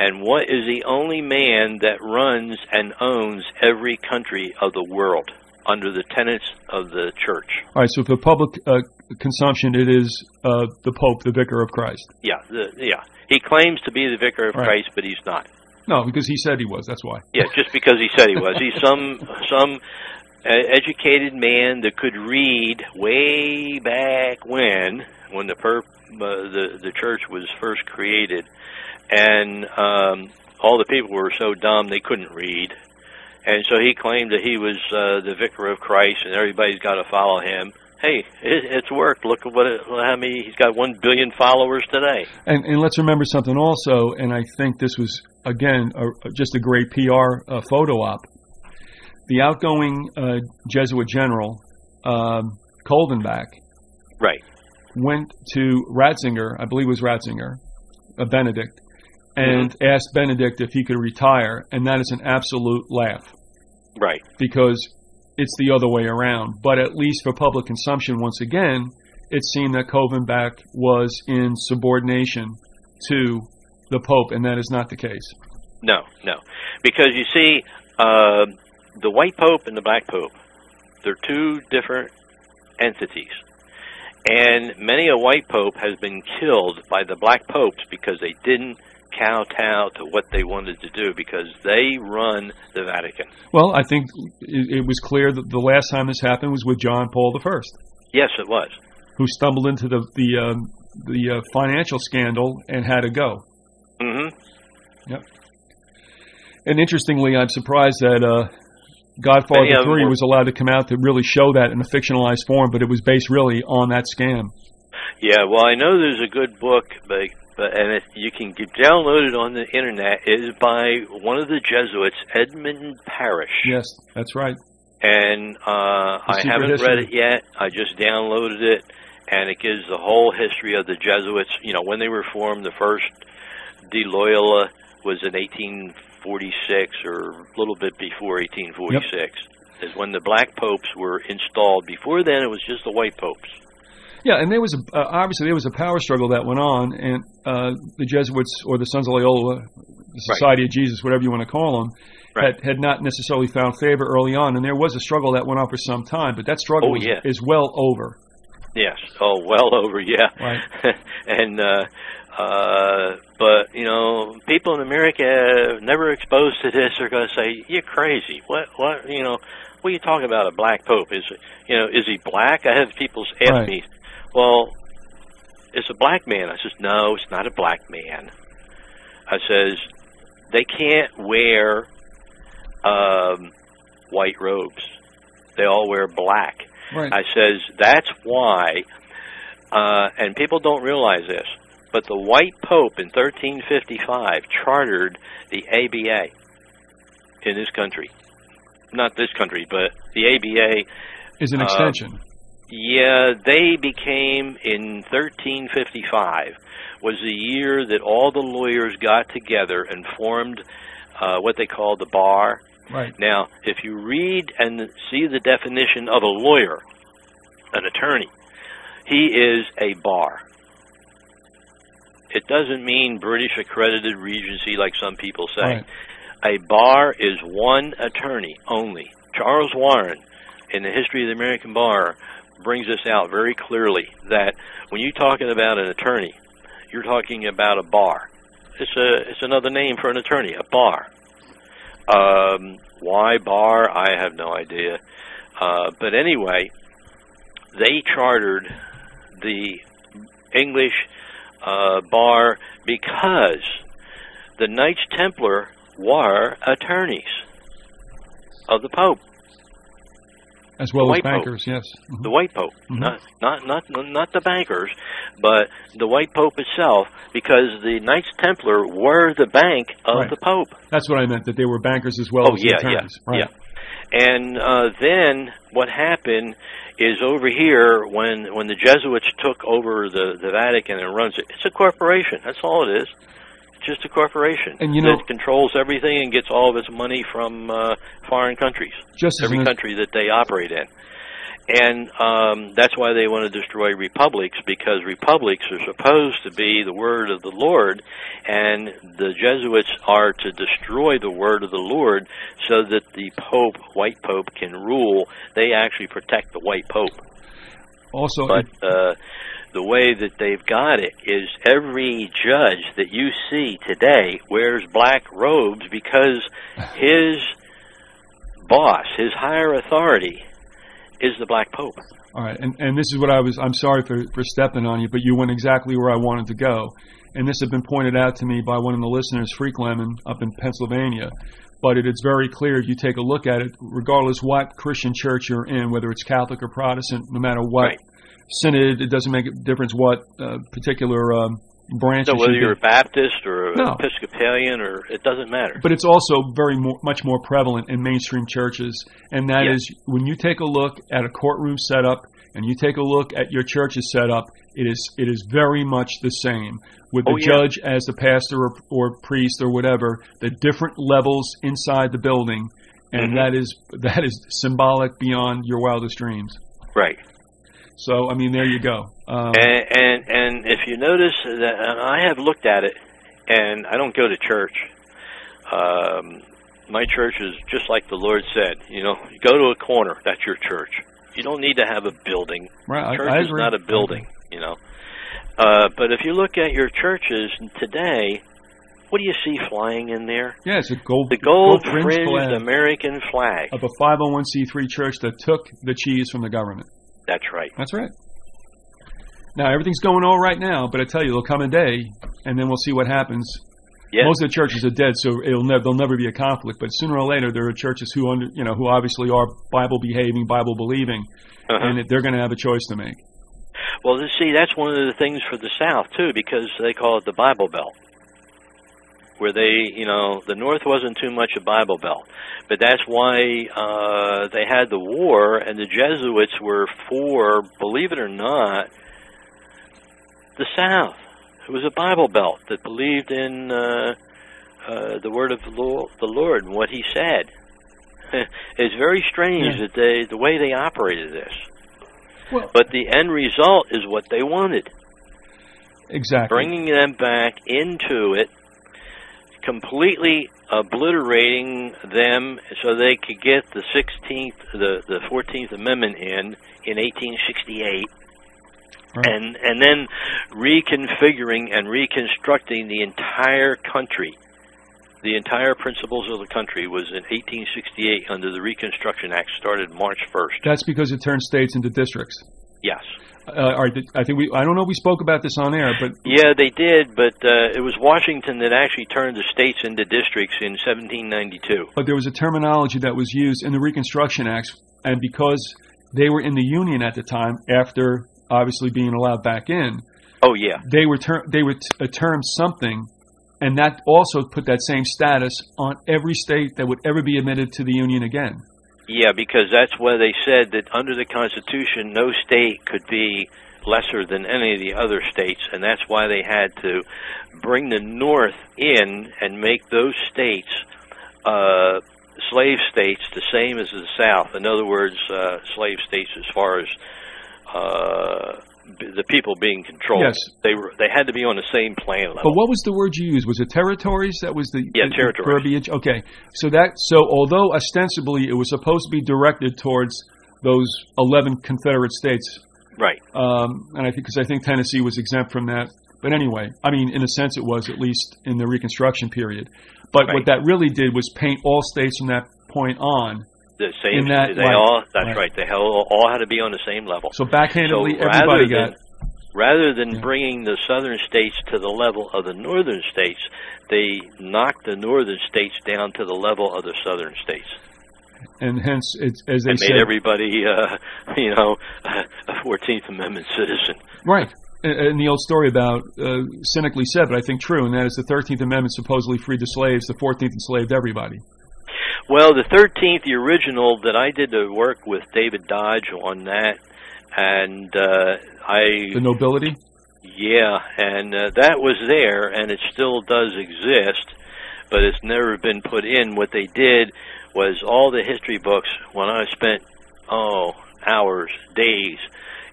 And what is the only man that runs and owns every country of the world under the tenets of the church? All right, so for public consumption, it is the Pope, the Vicar of Christ. Yeah. He claims to be the Vicar of Christ, but he's not. No, because he said he was. That's why. Yeah, just because he said he was. He's some educated man that could read way back when the church was first created, and all the people were so dumb they couldn't read, and so he claimed that he was the Vicar of Christ, and everybody's got to follow him. Hey, it's worked. Look at how many. He's got 1 billion followers today. And let's remember something also, and I think this was, again, just a great PR photo op. The outgoing Jesuit general, Coldenbach, right, went to Ratzinger, I believe it was Ratzinger, Benedict, and asked Benedict if he could retire, and that is an absolute laugh. Right. Because it's the other way around. But at least for public consumption, once again, it seemed that Coldenbach was in subordination to the Pope, and that is not the case. No. Because you see, the white Pope and the black Pope, they're two different entities. And many a white Pope has been killed by the black Popes because they didn't kowtow to what they wanted to do, because they run the Vatican. Well, I think it was clear that the last time this happened was with John Paul I. Yes, it was. Who stumbled into the financial scandal and had to go. Mm-hmm. Yep. And interestingly, I'm surprised that Godfather 3 was allowed to come out to really show that in a fictionalized form, but it was based really on that scam. Yeah, well, I know there's a good book, and you can download it on the internet. It is by one of the Jesuits, Edmund Parrish. Yes, that's right. And I haven't read it yet. I just downloaded it, and it gives the whole history of the Jesuits. You know, when they were formed, the first de Loyola was in 1846, or a little bit before 1846. Yep. Is when the black popes were installed. Before then, it was just the white popes. Yeah, and there was obviously there was a power struggle that went on, and the Jesuits, or the Sons of Loyola, the Society of Jesus, whatever you want to call them, had not necessarily found favor early on, and there was a struggle that went on for some time, but that struggle is well over. Yes, well over, yeah. Right. And but you know, people in America never exposed to this are going to say, "You're crazy. What you know? What are you talking about? A black pope? Is he black?" I have people ask me, "Well, it's a black man." I says, "No, it's not a black man." I says, "They can't wear white robes. They all wear black." Right. I says, "That's why," and people don't realize this, but the white pope in 1355 chartered the ABA in this country. Not this country, but the ABA is an extension. Yeah, they became, in 1355, was the year that all the lawyers got together and formed what they call the bar. Right. Now, if you read and see the definition of a lawyer, an attorney, he is a bar. It doesn't mean British accredited regency like some people say. Right. A bar is one attorney only. Charles Warren, in the history of the American bar, brings this out very clearly, that when you're talking about an attorney, you're talking about a bar. It's another name for an attorney, a bar. Why bar? I have no idea. But anyway, they chartered the English bar because the Knights Templar were attorneys of the Pope, as well as bankers. Yes, the white Pope, not the bankers, but the white Pope itself, because the Knights Templar were the bank of the Pope. That's what I meant, that they were bankers as well as attorneys. Yeah. And then what happened is, over here, when the Jesuits took over the Vatican and runs it, it's a corporation. That's all it is. Just a corporation that controls everything and gets all of its money from foreign countries, every country that they operate in. And that's why they want to destroy republics, because republics are supposed to be the word of the Lord, and the Jesuits are to destroy the word of the Lord so that the Pope, white Pope, can rule. They actually protect the white Pope. Also, but the way that they've got it is every judge that you see today wears black robes because his boss, his higher authority, is the black Pope. All right, and this is what I'm sorry for stepping on you, but you went exactly where I wanted to go. And this has been pointed out to me by one of the listeners, Freak Lemon, up in Pennsylvania. But it is very clear if you take a look at it, regardless what Christian church you're in, whether it's Catholic or Protestant, no matter what synod, it doesn't make a difference what particular branches. So whether you're a Baptist or Episcopalian, or it doesn't matter. But it's also much more prevalent in mainstream churches, and that is when you take a look at a courtroom setup and you take a look at your church's setup, it is very much the same. With the judge as the pastor or priest or whatever, the different levels inside the building, and that is symbolic beyond your wildest dreams. Right. So, I mean, there you go. And if you notice that, and I have looked at it, and I don't go to church. My church is just like the Lord said. You know, you go to a corner, that's your church. You don't need to have a building. Right, Church is not a building, you know. But if you look at your churches today, what do you see flying in there? Yeah, it's the gold-fringed American flag of a 501c3 church that took the cheese from the government. That's right. That's right. Now, everything's going all right now, but I tell you, there'll come a day, and then we'll see what happens. Yeah. Most of the churches are dead, so there'll never be a conflict. But sooner or later, there are churches who obviously are Bible-behaving, Bible-believing, and they're going to have a choice to make. Well, see, that's one of the things for the South, too, because they call it the Bible Belt, where the North wasn't too much a Bible Belt. But that's why they had the war, and the Jesuits were for, believe it or not, the South. It was a Bible Belt that believed in the word of the Lord and what He said. It's very strange that the way they operated this. Well, but the end result is what they wanted. Exactly. Bringing them back into it, completely obliterating them so they could get the 14th Amendment in 1868. Right. And then reconfiguring and reconstructing the entire country. The entire principles of the country was in 1868 under the Reconstruction Act, started March 1st. That's because it turned states into districts. Yes. All right, I don't know if we spoke about this on air, but... Yeah, they did, but it was Washington that actually turned the states into districts in 1792. But there was a terminology that was used in the Reconstruction Acts, and because they were in the Union at the time, after obviously being allowed back in... Oh, yeah. They were termed something, and that also put that same status on every state that would ever be admitted to the Union again. Yeah, because that's why they said that under the Constitution, no state could be lesser than any of the other states, and that's why they had to bring the North in and make those states slave states the same as the South. In other words, slave states as far as the people being controlled. Yes. They had to be on the same plane level. But what was the word you used? Was it territories? That was the territories. Verbiage. Okay, so although ostensibly it was supposed to be directed towards those 11 Confederate states, right? And I think Tennessee was exempt from that. But anyway, I mean, in a sense, it was, at least in the Reconstruction period. But what that really did was paint all states from that point on. The same. That's right. They all had to be on the same level. So backhandedly, everybody got. Rather than bringing the southern states to the level of the northern states, they knocked the northern states down to the level of the southern states. And hence, as they made everybody, a 14th Amendment citizen. Right. And the old story about, cynically said, but I think true, and that is the 13th Amendment supposedly freed the slaves, the 14th enslaved everybody. Well, the 13th, the original, that I did the work with David Dodge on that, and the nobility? Yeah, and that was there, and it still does exist, but it's never been put in. What they did was all the history books, when I spent, hours, days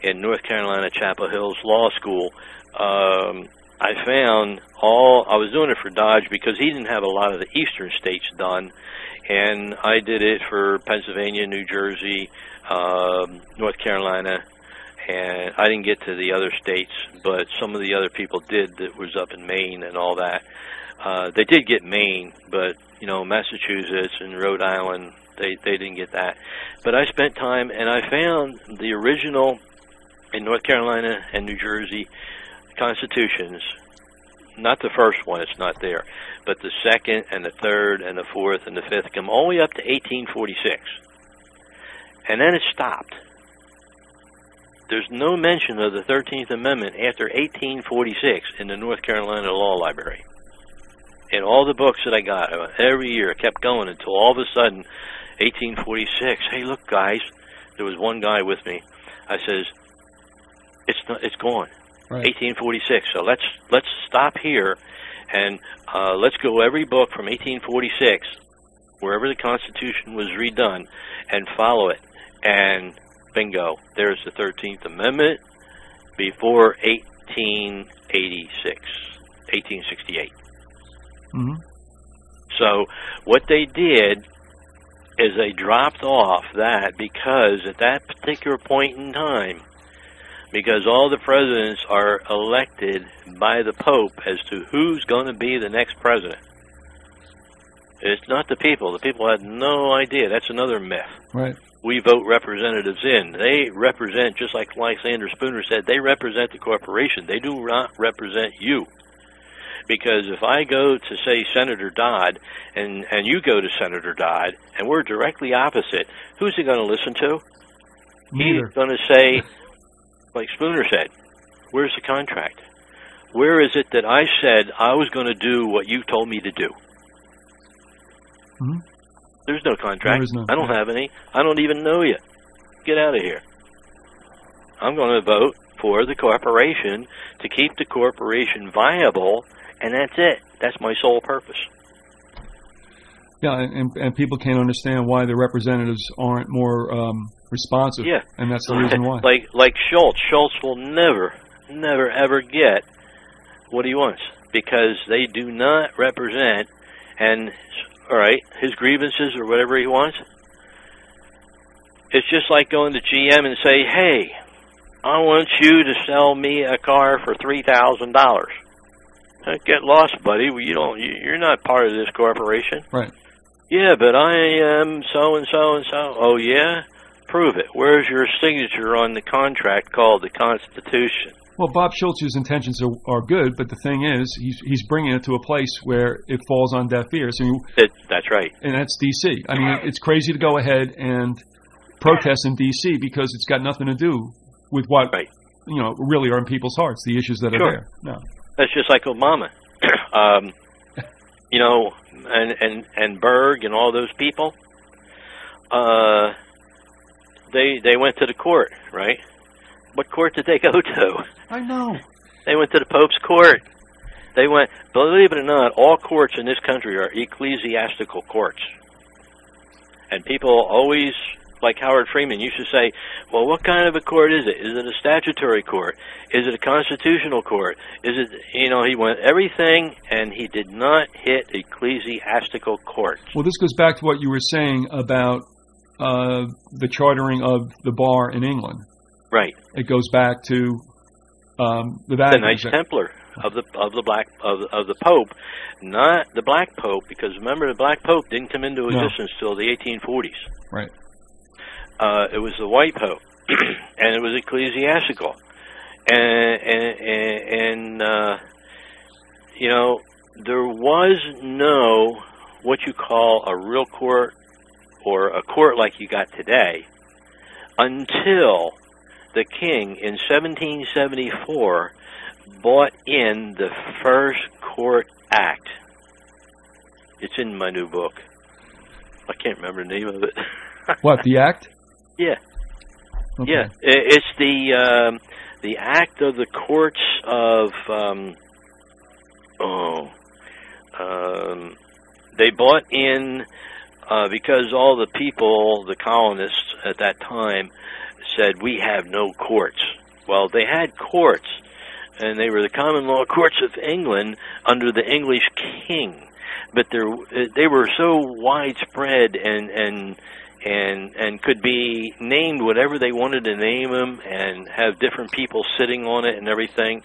in North Carolina Chapel Hill's law school, I found I was doing it for Dodge because he didn't have a lot of the eastern states done, and I did it for Pennsylvania, New Jersey, North Carolina, and I didn't get to the other states, but some of the other people did that was up in Maine and all that. They did get Maine, but, you know, Massachusetts and Rhode Island, they didn't get that. But I spent time, and I found the original in North Carolina and New Jersey constitutions, not the first one, it's not there, but the second and the third and the fourth and the fifth come all the way up to 1846. And then it stopped. There's no mention of the 13th Amendment after 1846 in the North Carolina Law Library. In all the books that I got, every year, it kept going until all of a sudden, 1846, hey, look, guys, there was one guy with me. I says, it's gone. Right. 1846. So let's stop here, and let's go every book from 1846, wherever the Constitution was redone, and follow it. And bingo, there's the 13th Amendment before 1868. Mm-hmm. So what they did is they dropped off that because at that particular point in time, because all the presidents are elected by the Pope as to who's going to be the next president. It's not the people. The people had no idea. That's another myth. Right. We vote representatives in. They represent, just like Alexander Spooner said, they represent the corporation. They do not represent you. Because if I go to, say, Senator Dodd, and you go to Senator Dodd, and we're directly opposite, who's he going to listen to? Neither. He's going to say, like Spooner said, where's the contract? Where is it that I said I was going to do what you told me to do? Mm-hmm. There's no contract. There is none. I don't have any. I don't even know you. Get out of here. I'm going to vote for the corporation to keep the corporation viable, and that's it. That's my sole purpose. Yeah, and people can't understand why the representatives aren't more responsive. Yeah. And that's the reason why. Like Schultz. Schultz will never, ever get what he wants because they do not represent, and, all right, his grievances or whatever he wants. It's just like going to GM and say, hey, I want you to sell me a car for $3,000. Get lost, buddy. You're not part of this corporation. Right. Yeah, but I am so-and-so and so. Oh, yeah? Prove it. Where's your signature on the contract called the Constitution? Well, Bob Schultz's intentions are good, but the thing is, he's bringing it to a place where it falls on deaf ears. That's right. And that's D.C. I mean, it's crazy to go ahead and protest in D.C. because it's got nothing to do with what, right, really are in people's hearts, the issues that are there. No. That's just like Obama. And Berg and all those people, they went to the court, right? What court did they go to? I know. They went to the Pope's court. They went, believe it or not, all courts in this country are ecclesiastical courts. And people always, like Howard Freeman used to say, well, what kind of a court is it? Is it a statutory court? Is it a constitutional court? Is it, he went everything, and he did not hit ecclesiastical courts. Well, this goes back to what you were saying about the chartering of the bar in England. Right. It goes back to the Vatican. The Knights Templar of the Pope, not the Black Pope, because remember the Black Pope didn't come into existence till the 1840s. Right. It was the White Pope, and it was ecclesiastical, and there was no what you call a real court or a court like you got today until the king in 1774 bought in the First Court Act. It's in my new book. I can't remember the name of it. What, the Act? Yeah. Okay. Yeah. It's the Act of the Courts of they bought in because all the people, the colonists at that time, said, "We have no courts." Well, they had courts, and they were the common law courts of England under the English king, but they were so widespread and could be named whatever they wanted to name them, and have different people sitting on it and everything,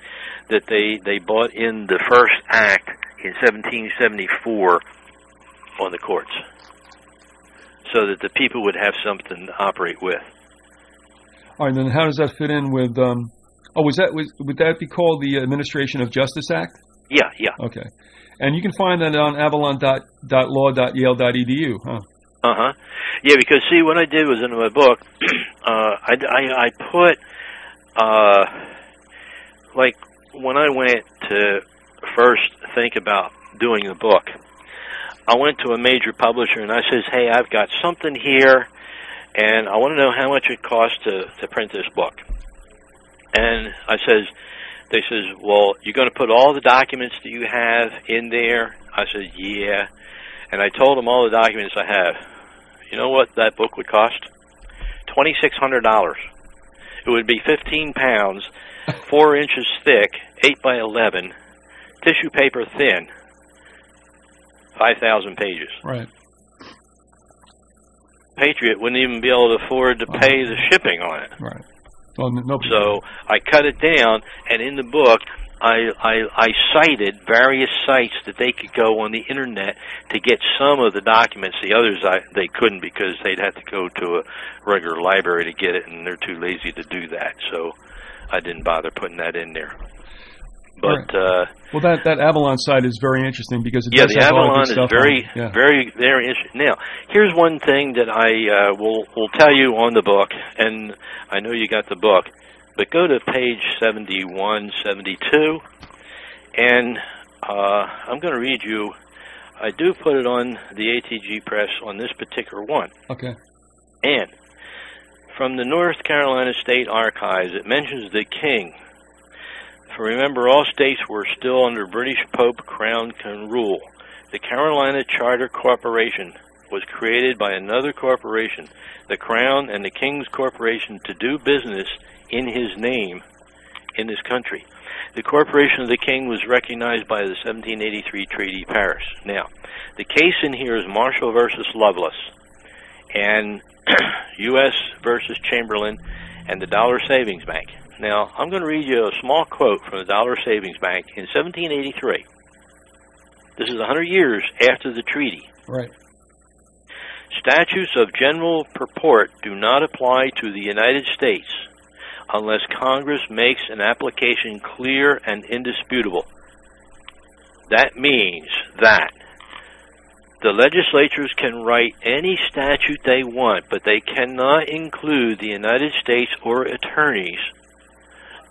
that they bought in the first act in 1774 on the courts, so that the people would have something to operate with. All right, then how does that fit in with? Would that be called the Administration of Justice Act? Yeah. Okay, and you can find that on avalon.law.yale.edu, huh? Yeah, because see, what I did was in my book, I put like when I went to first think about doing the book, I went to a major publisher and I says, "Hey, I've got something here, and I want to know how much it costs to print this book." And they says, "Well, you're going to put all the documents that you have in there?" I said, "Yeah." And I told them all the documents I have. You know what that book would cost? $2,600. It would be 15 pounds, 4 inches thick, 8 by 11, tissue paper thin, 5,000 pages. Right. Patriot wouldn't even be able to afford to pay the shipping on it. Right. Well, so I cut it down, and in the book, I cited various sites that they could go on the internet to get some of the documents. The others they couldn't, because they'd have to go to a regular library to get it, and they're too lazy to do that. So I didn't bother putting that in there. But well, that Avalon site is very interesting, because it yeah, does the have Avalon all the good is stuff very, on it. very, very interesting. Now, here's one thing that I will tell you on the book, and I know you got the book, but go to page 71, 72, and I'm going to read you. I do put it on the ATG Press on this particular one. Okay. And from the North Carolina State Archives, it mentions the king. For remember, all states were still under British Pope Crown can rule. The Carolina Charter Corporation was created by another corporation, the Crown and the King's Corporation, to do business in his name in this country. The Corporation of the King was recognized by the 1783 Treaty of Paris. Now, the case in here is Marshall versus Lovelace, and U.S. versus Chamberlain, and the Dollar Savings Bank. Now, I'm going to read you a small quote from the Dollar Savings Bank in 1783. This is 100 years after the treaty. Right. Statutes of general purport do not apply to the United States unless Congress makes an application clear and indisputable. That means that the legislatures can write any statute they want, but they cannot include the United States or attorneys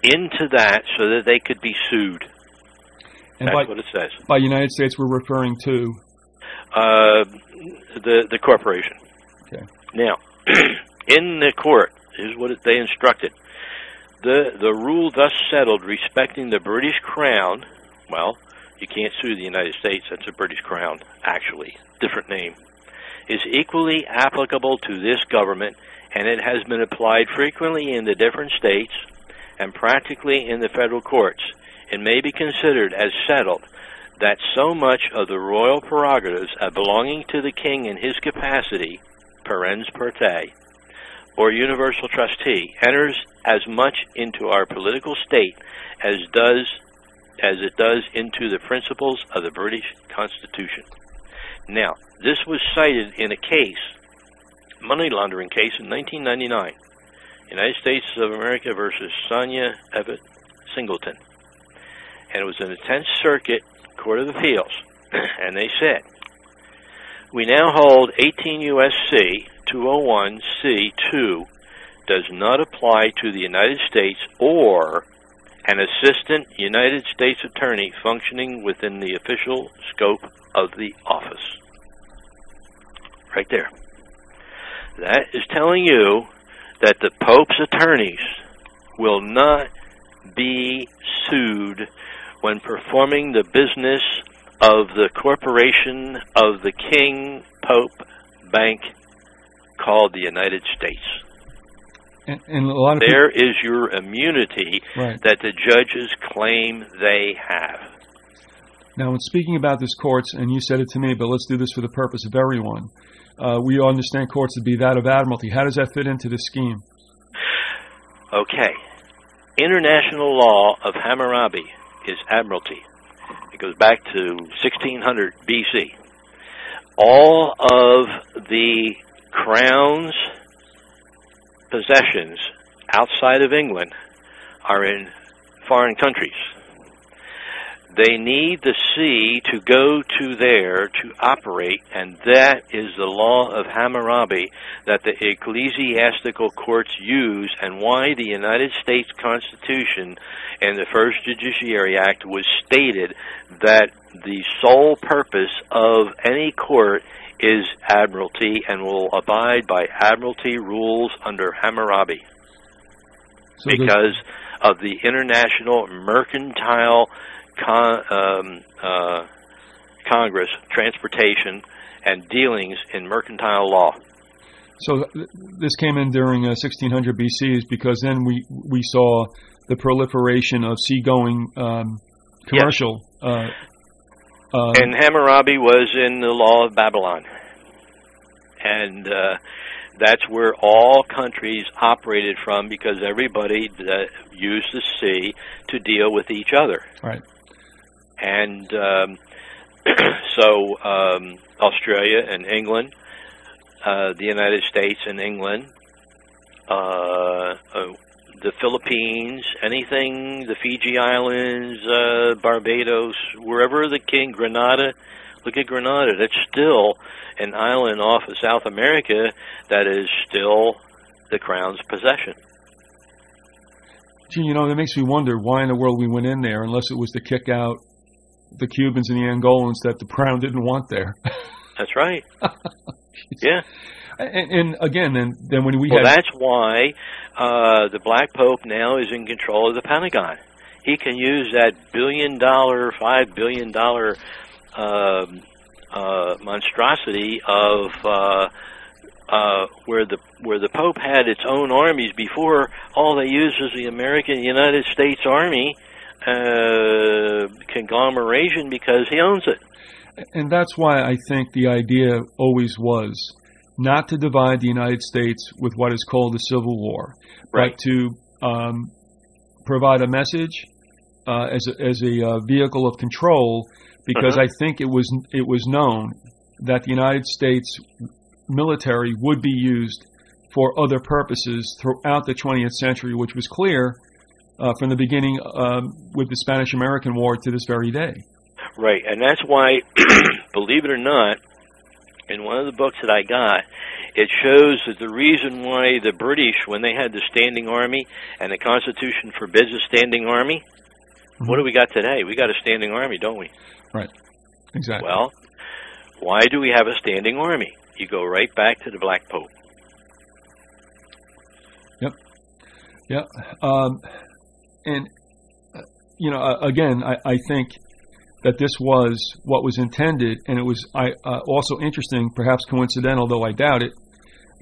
into that so that they could be sued. And that's what it says. By United States, we're referring to? The corporation. Okay. Now, in the court, is what they instructed. The rule thus settled respecting the British Crown, well, you can't sue the United States, that's a British Crown, actually, different name, is equally applicable to this government, and it has been applied frequently in the different states and practically in the federal courts. It may be considered as settled that so much of the royal prerogatives belonging to the king in his capacity, parens parte, or universal trustee, enters as much into our political state as it does into the principles of the British Constitution. Now, this was cited in a case, money laundering case in 1999, United States of America versus Sonia Everett Singleton. And it was in the 10th Circuit Court of Appeals. And they said, we now hold 18 U.S.C. 201C2 does not apply to the United States or an assistant United States attorney functioning within the official scope of the office. Right there. That is telling you that the Pope's attorneys will not be sued when performing the business of the corporation of the King Pope Bank called the United States. And a lot of there is your immunity right. that the judges claim they have. Now, in speaking about this courts, and you said it to me, but let's do this for the purpose of everyone. We understand courts to be that of admiralty. How does that fit into this scheme? Okay. International law of Hammurabi is admiralty. It goes back to 1600 BC. All of the crown's possessions outside of England are in foreign countries. They need the sea to go to there to operate, and that is the law of Hammurabi that the ecclesiastical courts use, and why the United States Constitution and the First Judiciary Act was stated that the sole purpose of any court is admiralty and will abide by admiralty rules under Hammurabi because of the international mercantile Congress, transportation, and dealings in mercantile law. So this came in during 1600 BC is because then we saw the proliferation of seagoing commercial. Yes. And Hammurabi was in the law of Babylon. And that's where all countries operated from because everybody used the sea to deal with each other. Right. And so Australia and England, the United States and England, the Philippines, anything, the Fiji Islands, Barbados, wherever the king, Grenada, look at Grenada, that's still an island off of South America that is still the crown's possession. Gee, you know, that makes me wonder why in the world we went in there unless it was to kick out the Cubans and the Angolans that the crown didn't want there. That's right. Yeah. And again, then when we well, that's why the Black Pope now is in control of the Pentagon. He can use that $5 billion monstrosity of where the Pope had its own armies before. All they used was the American United States Army conglomeration because he owns it. And that's why I think the idea always was not to divide the United States with what is called the Civil War, right. but to provide a message as a vehicle of control, because I think it was known that the United States military would be used for other purposes throughout the 20th century, which was clear from the beginning with the Spanish-American War to this very day. Right, and that's why, believe it or not, in one of the books that I got, it shows that the reason why the British, when they had the standing army and the Constitution forbids a standing army, what do we got today? We got a standing army, don't we? Right, exactly. Well, why do we have a standing army? You go right back to the Black Pope. Yep. Yep. And, you know, again, I think that this was what was intended, and it was also interesting, perhaps coincidental, though I doubt it,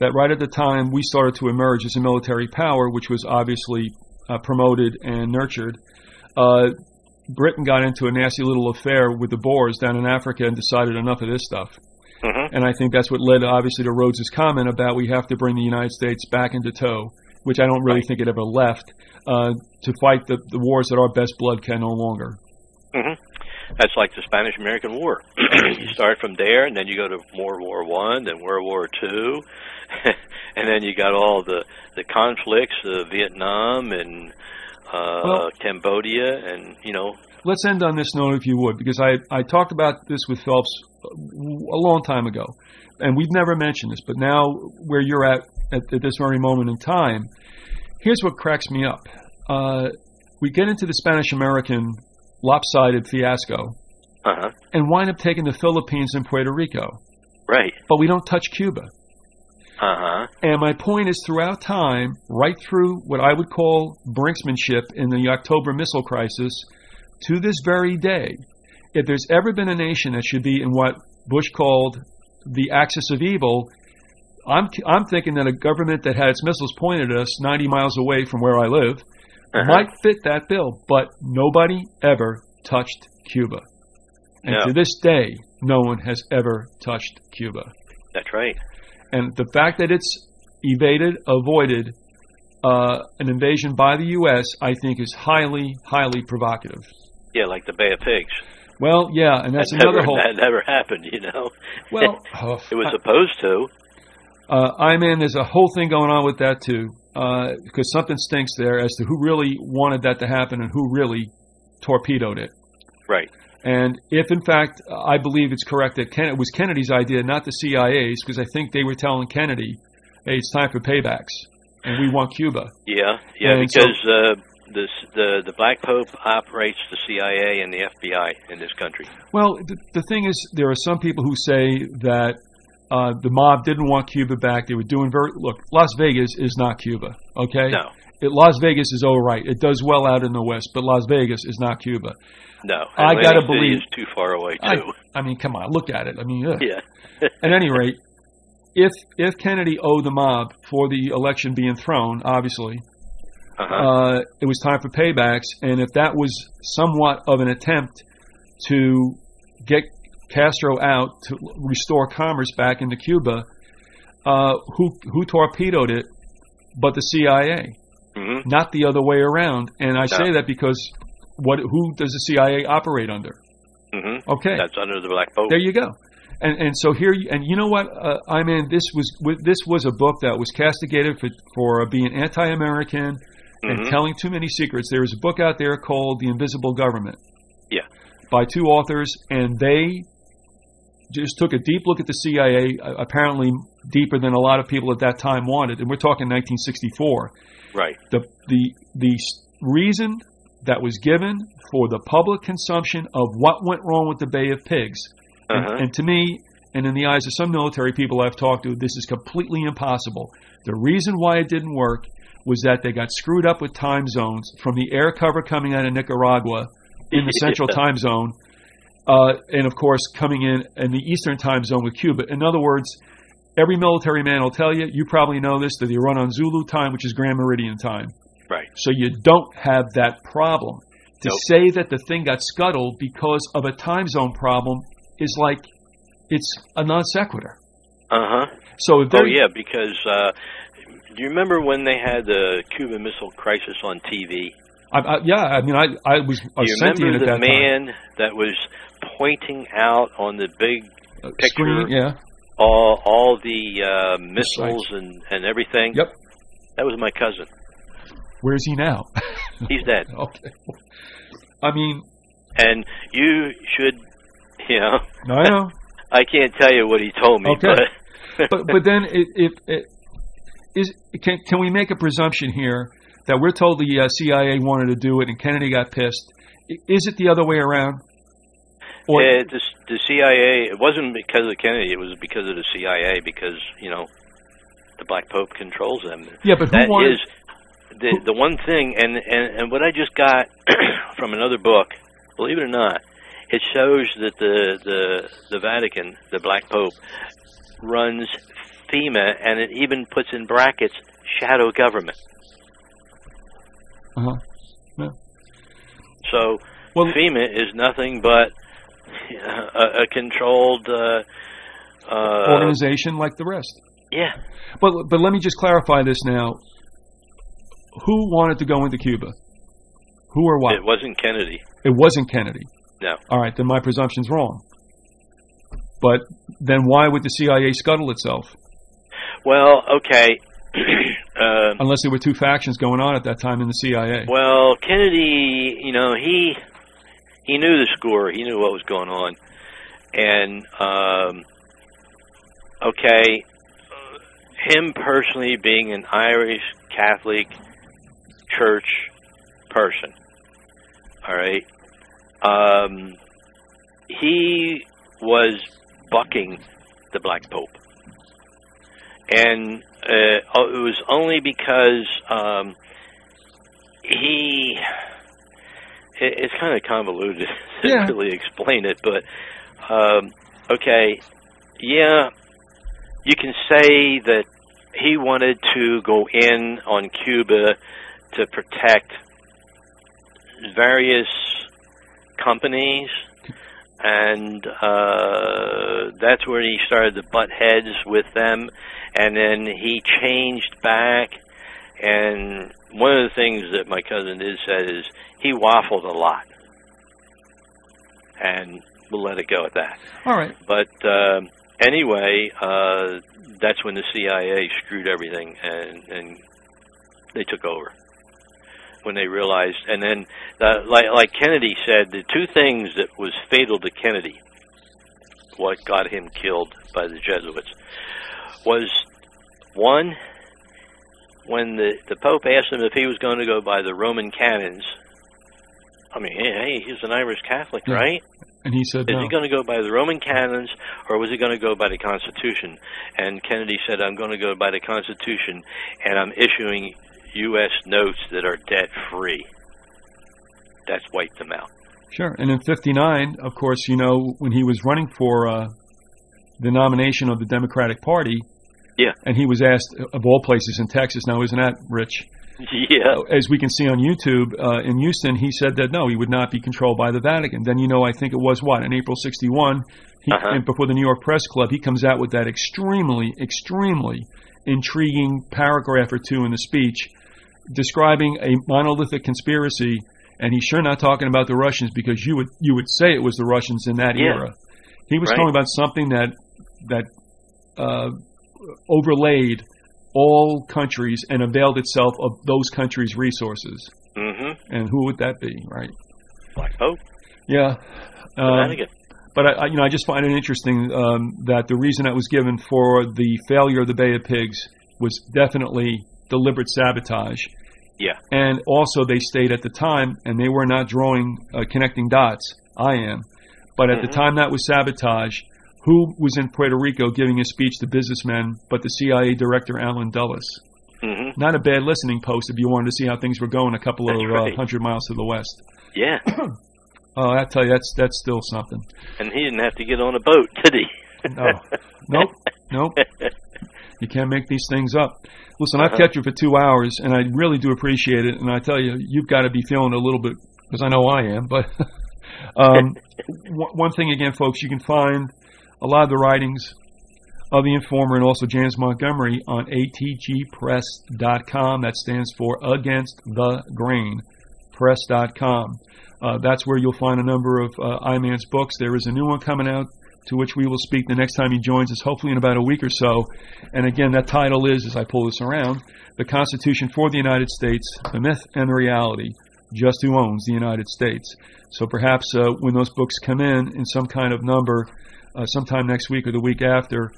that right at the time we started to emerge as a military power, which was obviously promoted and nurtured, Britain got into a nasty little affair with the Boers down in Africa and decided enough of this stuff. And I think that's what led, obviously, to Rhodes's comment about we have to bring the United States back into tow, which I don't really think it ever left, to fight the wars that our best blood can no longer. That's like the Spanish-American War. You start from there, and then you go to World War I, then World War II, and then you got all the conflicts, Vietnam and Cambodia, and, you know. Let's end on this note, if you would, because I talked about this with Phelps a long time ago, and we've never mentioned this, but now where you're at this very moment in time, here's what cracks me up. We get into the Spanish-American lopsided fiasco and wind up taking the Philippines and Puerto Rico. Right. But we don't touch Cuba. And my point is, throughout time, right through what I would call brinksmanship in the October missile crisis, to this very day, if there's ever been a nation that should be in what Bush called the axis of evil, I'm thinking that a government that had its missiles pointed at us 90 miles away from where I live might fit that bill, but nobody ever touched Cuba. And to this day, no one has ever touched Cuba. That's right. And the fact that it's avoided an invasion by the U.S., I think is highly, highly provocative. Yeah, like the Bay of Pigs. Well, yeah, and that's another whole... That never happened, you know. Well... it was supposed to. There's a whole thing going on with that, too, because something stinks there as to who really wanted that to happen and who really torpedoed it. Right. And if, in fact, I believe it's correct that it was Kennedy's idea, not the CIA's, because I think they were telling Kennedy, hey, it's time for paybacks, and we want Cuba. Yeah, and because the Black Pope operates the CIA and the FBI in this country. Well, the thing is, there are some people who say that the mob didn't want Cuba back. They were doing look, Las Vegas is not Cuba, okay? No. Las Vegas is all right. It does well out in the West, but Las Vegas is not Cuba. No, I gotta believe it's too far away too. I mean, come on, look at it. I mean, yeah. At any rate, if Kennedy owed the mob for the election being thrown, obviously, it was time for paybacks. And if that was somewhat of an attempt to get Castro out to restore commerce back into Cuba, who torpedoed it but the CIA, not the other way around? And I say that because who does the CIA operate under? Okay, that's under the Black Pope. There you go. And so here, and you know what? This was a book that was castigated for being anti-American and telling too many secrets. There is a book out there called The Invisible Government. Yeah. By two authors, and they just took a deep look at the CIA, apparently deeper than a lot of people at that time wanted. And we're talking 1964. Right. The reason that was given for the public consumption of what went wrong with the Bay of Pigs. And to me, and in the eyes of some military people I've talked to, this is completely impossible. The reason why it didn't work was that they got screwed up with time zones from the air cover coming out of Nicaragua in the central time zone, and of course coming in the eastern time zone with Cuba. In other words, every military man will tell you, you probably know this, that they run on Zulu time, which is Grand Meridian time. Right. So you don't have that problem. To say that the thing got scuttled because of a time zone problem is like, it's a non sequitur. So because do you remember when they had the Cuban Missile Crisis on TV? I was sentient at that time. You remember the man that was pointing out on the big picture screen, all the missiles and everything? Yep. That was my cousin. Where is he now? He's dead. Okay. I mean... And you should, No, I know. I can't tell you what he told me, but then can we make a presumption here that we're told the CIA wanted to do it and Kennedy got pissed? Is it the other way around? Or the CIA, it wasn't because of Kennedy, it was because of the CIA, because, the Black Pope controls them. Yeah, but who wanted... The one thing, and what I just got from another book, believe it or not, it shows that the Vatican, the Black Pope, runs FEMA, and it even puts in brackets shadow government. Yeah. So FEMA is nothing but a controlled organization like the rest. Yeah. But let me just clarify this now. Who wanted to go into Cuba? Who or what? It wasn't Kennedy. It wasn't Kennedy. No. All right, then my presumption's wrong. But then why would the CIA scuttle itself? Well, okay. Unless there were two factions going on at that time in the CIA. Well, Kennedy, he knew the score. He knew what was going on. And, him personally being an Irish Catholic Church person, all right, he was bucking the Black Pope. And it was only because it's kind of convoluted to really explain it, but you can say that he wanted to go in on Cuba to protect various companies, and that's where he started to butt heads with them, and then he changed back. And one of the things that my cousin did said is he waffled a lot, and we'll let it go at that. All right. But anyway, that's when the CIA screwed everything, and they took over. When they realized, and then, like Kennedy said, the two things that was fatal to Kennedy, what got him killed by the Jesuits, was one, when the Pope asked him if he was going to go by the Roman canons. I mean, hey, he's an Irish Catholic, yeah. right? And he said, Is no. he going to go by the Roman canons, or was he going to go by the Constitution? And Kennedy said, I'm going to go by the Constitution, and I'm issuing U.S. notes that are debt-free. That's wiped them out. Sure. And in 59, of course, you know, when he was running for the nomination of the Democratic Party, yeah, and he was asked, of all places, in Texas, now isn't that rich? Yeah. As we can see on YouTube, in Houston, he said that, no, he would not be controlled by the Vatican. Then, you know, I think it was, what, in April 61, and before the New York Press Club, he comes out with that extremely, extremely intriguing paragraph or two in the speech describing a monolithic conspiracy, and he's sure not talking about the Russians, because you would say it was the Russians in that era. He was talking about something that overlaid all countries and availed itself of those countries' resources. Mm-hmm. And who would that be, right? Black Pope. Yeah. But I just find it interesting that the reason that was given for the failure of the Bay of Pigs was definitely deliberate sabotage. Yeah. And also they stayed at the time, and they were not drawing, connecting dots. I am. But at the time that was sabotage, who was in Puerto Rico giving a speech to businessmen but the CIA director, Allen Dulles? Mm-hmm. Not a bad listening post if you wanted to see how things were going a couple of 100 miles to the west. Yeah. I tell you, that's still something. And he didn't have to get on a boat, did he? No. Nope. You can't make these things up. Listen, I've kept you for 2 hours, and I really do appreciate it. And I tell you, you've got to be feeling a little bit, because I know I am. But one thing again, folks, you can find a lot of the writings of the Informer and also James Montgomery on atgpress.com. That stands for Against the Grain, press.com. That's where you'll find a number of I-Man's books. There is a new one coming out to which we will speak the next time he joins us, hopefully in about a week or so. And again, that title is, as I pull this around, The Constitution for the United States, the Myth and the Reality, Just Who Owns the United States. So perhaps when those books come in some kind of number, sometime next week or the week after,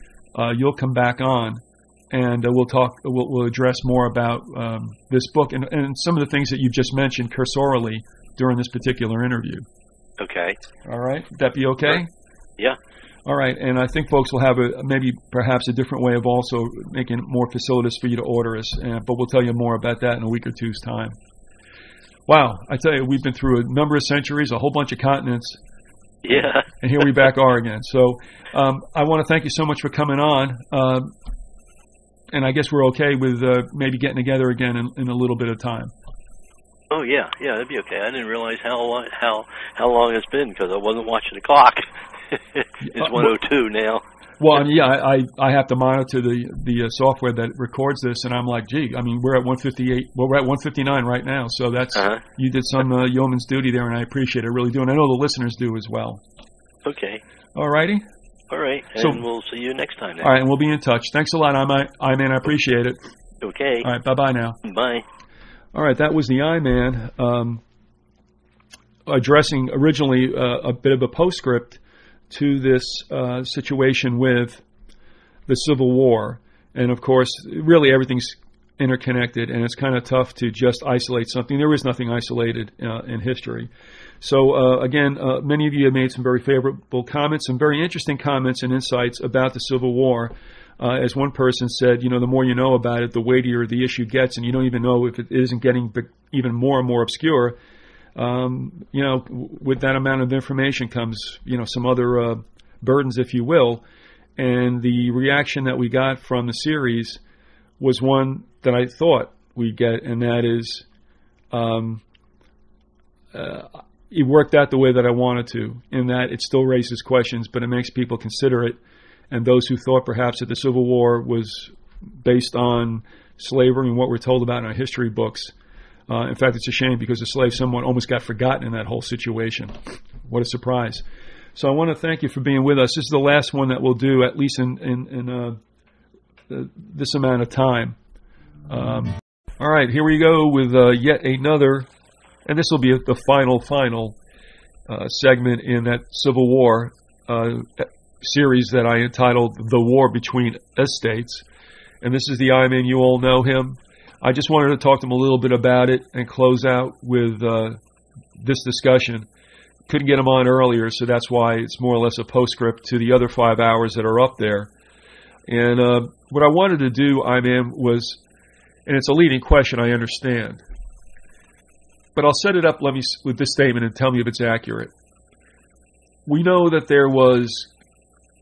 you'll come back on, and we'll address more about this book and some of the things that you've just mentioned cursorily during this particular interview. Okay. All right. Would that be okay? Yeah. All right. And I think folks will have perhaps a different way of also making it more facilities for you to order us, but we'll tell you more about that in a week or two's time. Wow. I tell you, we've been through a number of centuries, a whole bunch of continents. Yeah. And here we back are again. So I want to thank you so much for coming on. And I guess we're okay with maybe getting together again in a little bit of time. Oh, yeah. Yeah, that'd be okay. I didn't realize how long it's been because I wasn't watching the clock. It's 1:02 now. Well, yeah, I have to monitor the software that records this, and I'm like, gee, I mean, we're at 1:58. Well, we're at 1:59 right now, so that's you did some yeoman's duty there, and I appreciate it. I really do, and I know the listeners do as well. Okay. All righty. All right, and we'll see you next time then. All right, and we'll be in touch. Thanks a lot, I-Man. I appreciate it. Okay. All right, bye-bye now. Bye. All right, that was the I-Man addressing originally a bit of a postscript to this situation with the Civil War. And, of course, really everything's interconnected, and it's kind of tough to just isolate something. There is nothing isolated in history. So, again, many of you have made some very favorable comments, some very interesting comments and insights about the Civil War. As one person said, the more you know about it, the weightier the issue gets, and you don't even know if it isn't getting even more and more obscure. With that amount of information comes, some other burdens, if you will. And the reaction that we got from the series was one that I thought we'd get, and that is it worked out the way that I wanted to, in that it still raises questions, but it makes people consider it. And those who thought perhaps that the Civil War was based on slavery and what we're told about in our history books, in fact, it's a shame because the slave somewhat almost got forgotten in that whole situation. What a surprise. So I want to thank you for being with us. This is the last one that we'll do, at least in this amount of time. All right, here we go with yet another, and this will be the final segment in that Civil War series that I entitled The War Between Estates. And this is the I-Man, you all know him. I just wanted to talk to him a little bit about it and close out with this discussion. Couldn't get him on earlier, so that's why it's more or less a postscript to the other 5 hours that are up there. And what I wanted to do, I-Man, was, and it's a leading question, I understand, but I'll set it up with this statement and tell me if it's accurate. We know that there was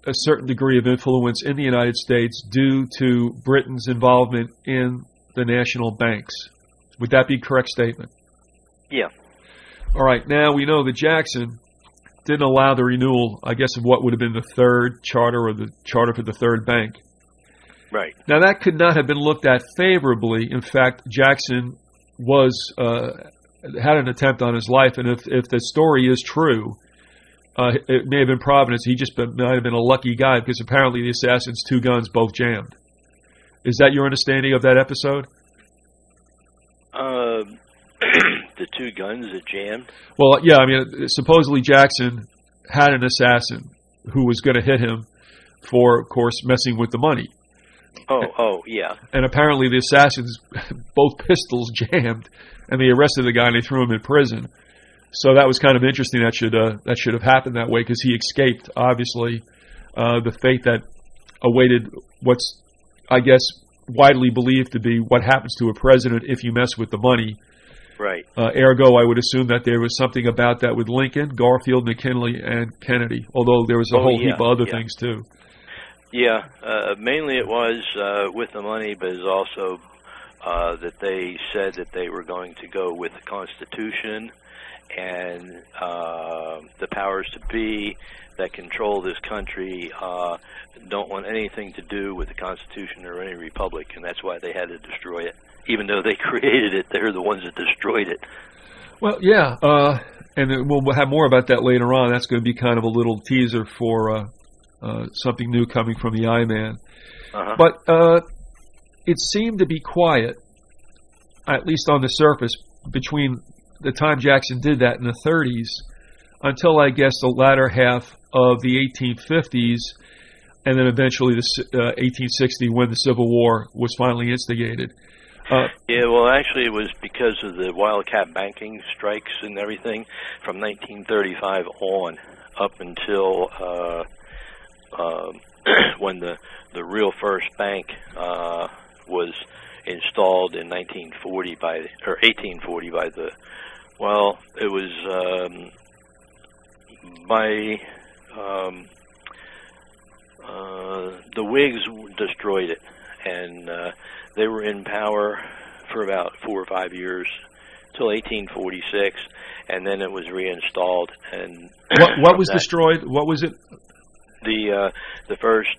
a certain degree of influence in the United States due to Britain's involvement in the national banks. Would that be a correct statement? Yeah. All right. Now, we know that Jackson didn't allow the renewal, I guess, of what would have been the third charter or the charter for the third bank. Right. Now, that could not have been looked at favorably. In fact, Jackson had an attempt on his life, and if the story is true, it may have been Providence. He just might have been a lucky guy because apparently the assassin's two guns both jammed. Is that your understanding of that episode? The two guns that jammed? Well, yeah, I mean, supposedly Jackson had an assassin who was going to hit him for, of course, messing with the money. Oh, yeah. And apparently the assassins, both pistols jammed, and they arrested the guy and they threw him in prison. So that was kind of interesting. That should have happened that way because he escaped, obviously, the fate that awaited what's, I guess, widely believed to be what happens to a president if you mess with the money. Right. Ergo, I would assume that there was something about that with Lincoln, Garfield, McKinley, and Kennedy, although there was a whole heap of other things, too. Yeah, mainly it was with the money, but it's also that they said that they were going to go with the Constitution and the powers to be that control this country don't want anything to do with the Constitution or any republic, and that's why they had to destroy it. Even though they created it, they're the ones that destroyed it. Well, yeah, and we'll have more about that later on. That's going to be kind of a little teaser for something new coming from the I-Man. Uh-huh. But it seemed to be quiet, at least on the surface, between the time Jackson did that in the 30s until, I guess, the latter half of the 1850s, and then eventually the 1860 when the Civil War was finally instigated. Yeah, well, actually, it was because of the wildcat banking strikes and everything from 1935 on, up until when the real first bank was installed in 1840 by the. Well, it was by the Whigs destroyed it, and they were in power for about 4 or 5 years till 1846, and then it was reinstalled. And what was destroyed? What was it? The first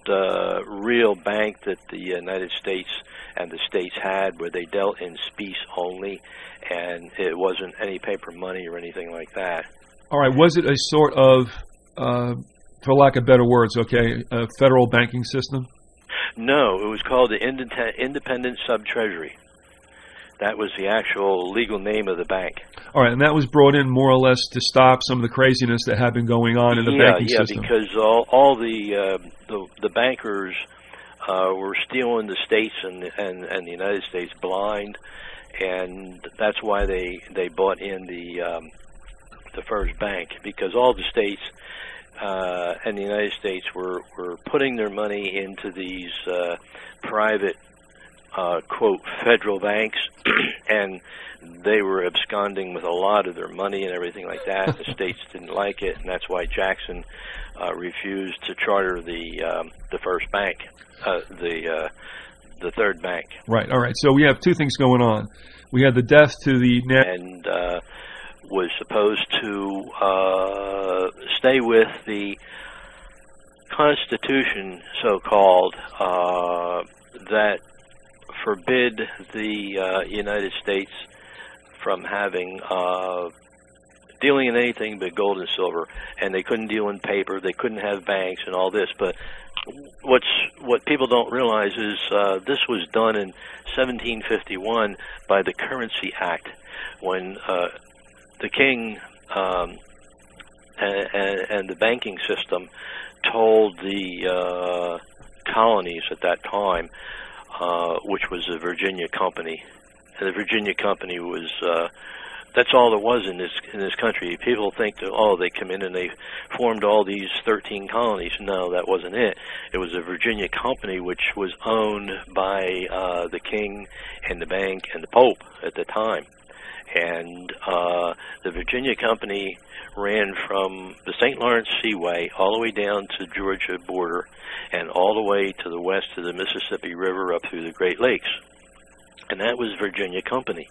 real bank that the United States and the states had, where they dealt in specie only, and it wasn't any paper money or anything like that. All right. Was it a sort of, for lack of better words, a federal banking system? No, it was called the Independent Sub-Treasury. That was the actual legal name of the bank. All right, and that was brought in more or less to stop some of the craziness that had been going on in the banking system. Yeah, because all the bankers were stealing the states and the United States blind, and that's why they bought in the first bank, because all the states and the United States were putting their money into these private quote, federal banks, and they were absconding with a lot of their money and everything like that. The states didn't like it, and that's why Jackson refused to charter the first bank, the third bank. Right. All right. So we have two things going on. We had the death to the and was supposed to stay with the Constitution, so-called, that forbid the United States from having dealing in anything but gold and silver, and they couldn't deal in paper, they couldn't have banks and all this. But what people don't realize is this was done in 1751 by the Currency Act, when the king and the banking system told the colonies at that time, which was the Virginia Company, and the Virginia Company was that's all there was in this country. People think that, oh, they come in and they formed all these 13 colonies. No, that wasn't it. It was the Virginia Company, which was owned by the king and the bank and the Pope at the time. And the Virginia Company ran from the St. Lawrence Seaway all the way down to Georgia border and all the way to the west of the Mississippi River up through the Great Lakes. And that was Virginia Company.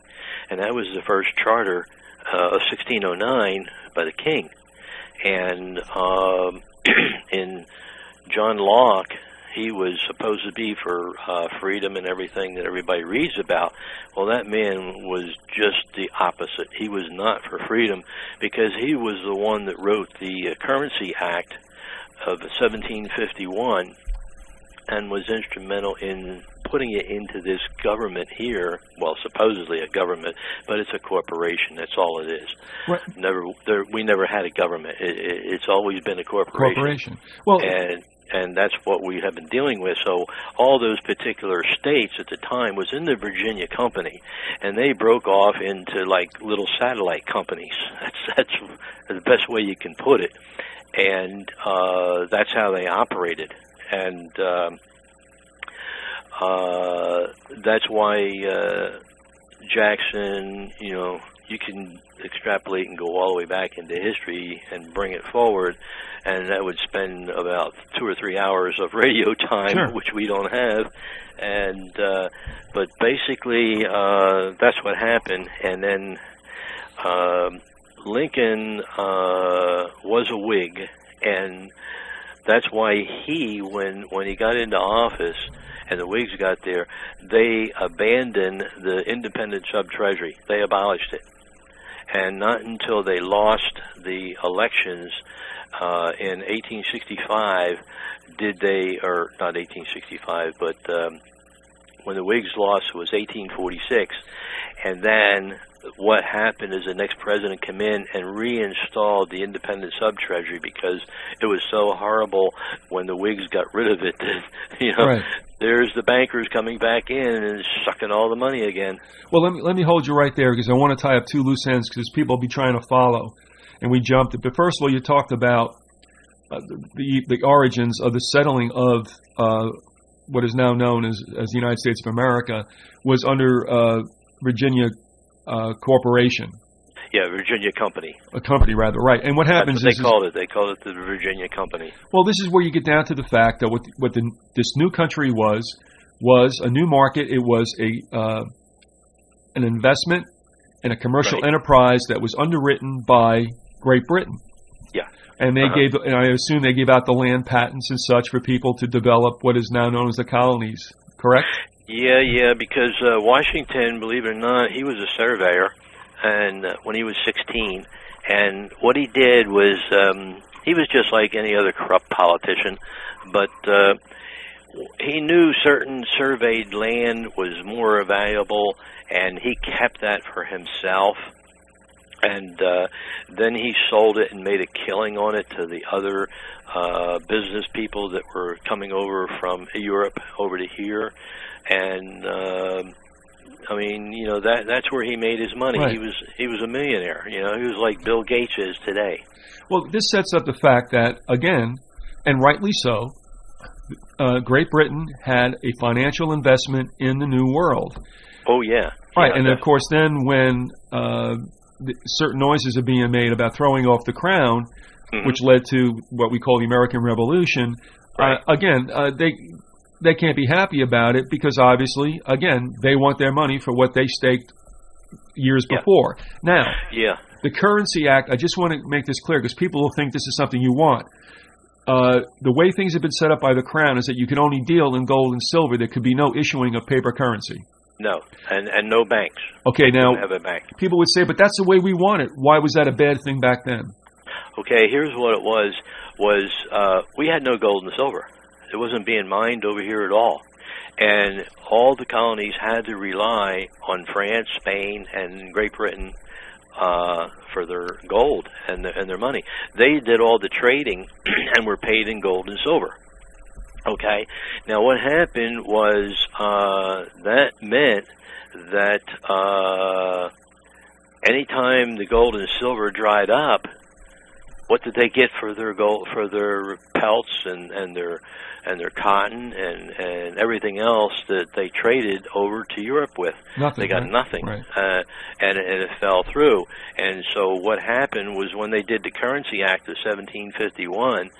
And that was the first charter of 1609 by the king. And in John Locke, he was supposed to be for freedom and everything that everybody reads about. Well, that man was just the opposite. He was not for freedom, because he was the one that wrote the Currency Act of 1751 and was instrumental in putting it into this government here. Well, supposedly a government, but it's a corporation. That's all it is. Right. We never had a government. It's always been a corporation. Well, and that's what we have been dealing with. So all those particular states at the time was in the Virginia Company, and they broke off into like little satellite companies. That's the best way you can put it. And that's how they operated. And that's why Jackson, you can extrapolate and go all the way back into history and bring it forward, and that would spend about 2 or 3 hours of radio time, sure, which we don't have. And but basically, that's what happened. And then Lincoln was a Whig, and that's why when he got into office and the Whigs got there, they abandoned the independent sub-treasury. They abolished it. And not until they lost the elections in 1865 did they, or not 1865, but when the Whigs lost, it was 1846. And then what happened is the next president came in and reinstalled the independent sub-treasury, because it was so horrible when the Whigs got rid of it that, right, there's the bankers coming back in and sucking all the money again. Well, let me hold you right there, because I want to tie up two loose ends, because people will be trying to follow, and we jumped it. But first of all, you talked about the origins of the settling of what is now known as the United States of America was under Virginia Corporation. Yeah, Virginia Company. A company, rather, right. And what happens That's what they called it the Virginia Company. Well, this is where you get down to the fact that what this new country was a new market. It was an investment and a commercial enterprise that was underwritten by Great Britain. Yeah. And they gave, and I assume they gave out the land patents and such for people to develop what is now known as the colonies, correct? Yeah, because Washington, believe it or not, he was a surveyor, and when he was 16, and what he did was he was just like any other corrupt politician, but he knew certain surveyed land was more valuable, and he kept that for himself. And then he sold it and made a killing on it to the other business people that were coming over from Europe over to here. And I mean, that's where he made his money. Right. He was a millionaire. He was like Bill Gates is today. Well, this sets up the fact that, again, and rightly so, Great Britain had a financial investment in the New World. Oh, yeah. Right, yeah, and of course then when certain noises are being made about throwing off the crown, which led to what we call the American Revolution, again, they can't be happy about it because obviously, again, they want their money for what they staked years before. Now, the Currency Act, I just want to make this clear because people will think this is something you want. The way things have been set up by the Crown is that you can only deal in gold and silver. There could be no issuing of paper currency. No, and no banks. Okay, now, have a bank. People would say, but that's the way we want it. Why was that a bad thing back then? Okay, here's what it was we had no gold and silver. It wasn't being mined over here at all. And all the colonies had to rely on France, Spain, and Great Britain for their gold and their money. They did all the trading and were paid in gold and silver. Okay, now what happened was that meant that anytime the gold and silver dried up, what did they get for their gold, for their pelts and their cotton and everything else that they traded over to Europe with? Nothing. They got nothing, right. and it fell through. And so what happened was when they did the Currency Act of 1751,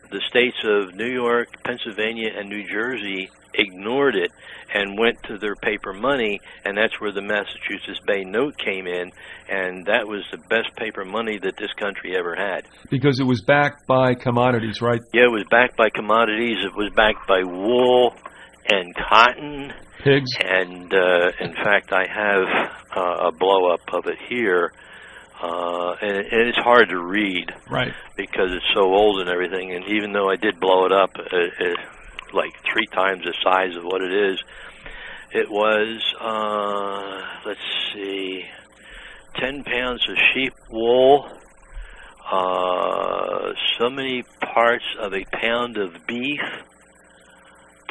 the states of New York, Pennsylvania, and New Jersey ignored it and went to their paper money, and that's where the Massachusetts Bay Note came in, and that was the best paper money that this country ever had. Because it was backed by commodities, right? Yeah, it was backed by commodities. It was backed by wool and cotton. Pigs. And, in fact, I have a blow-up of it here. And it's hard to read, right? Because it's so old and everything. And even though I did blow it up, like 3 times the size of what it is, it was let's see, 10 pounds of sheep wool, so many parts of a pound of beef,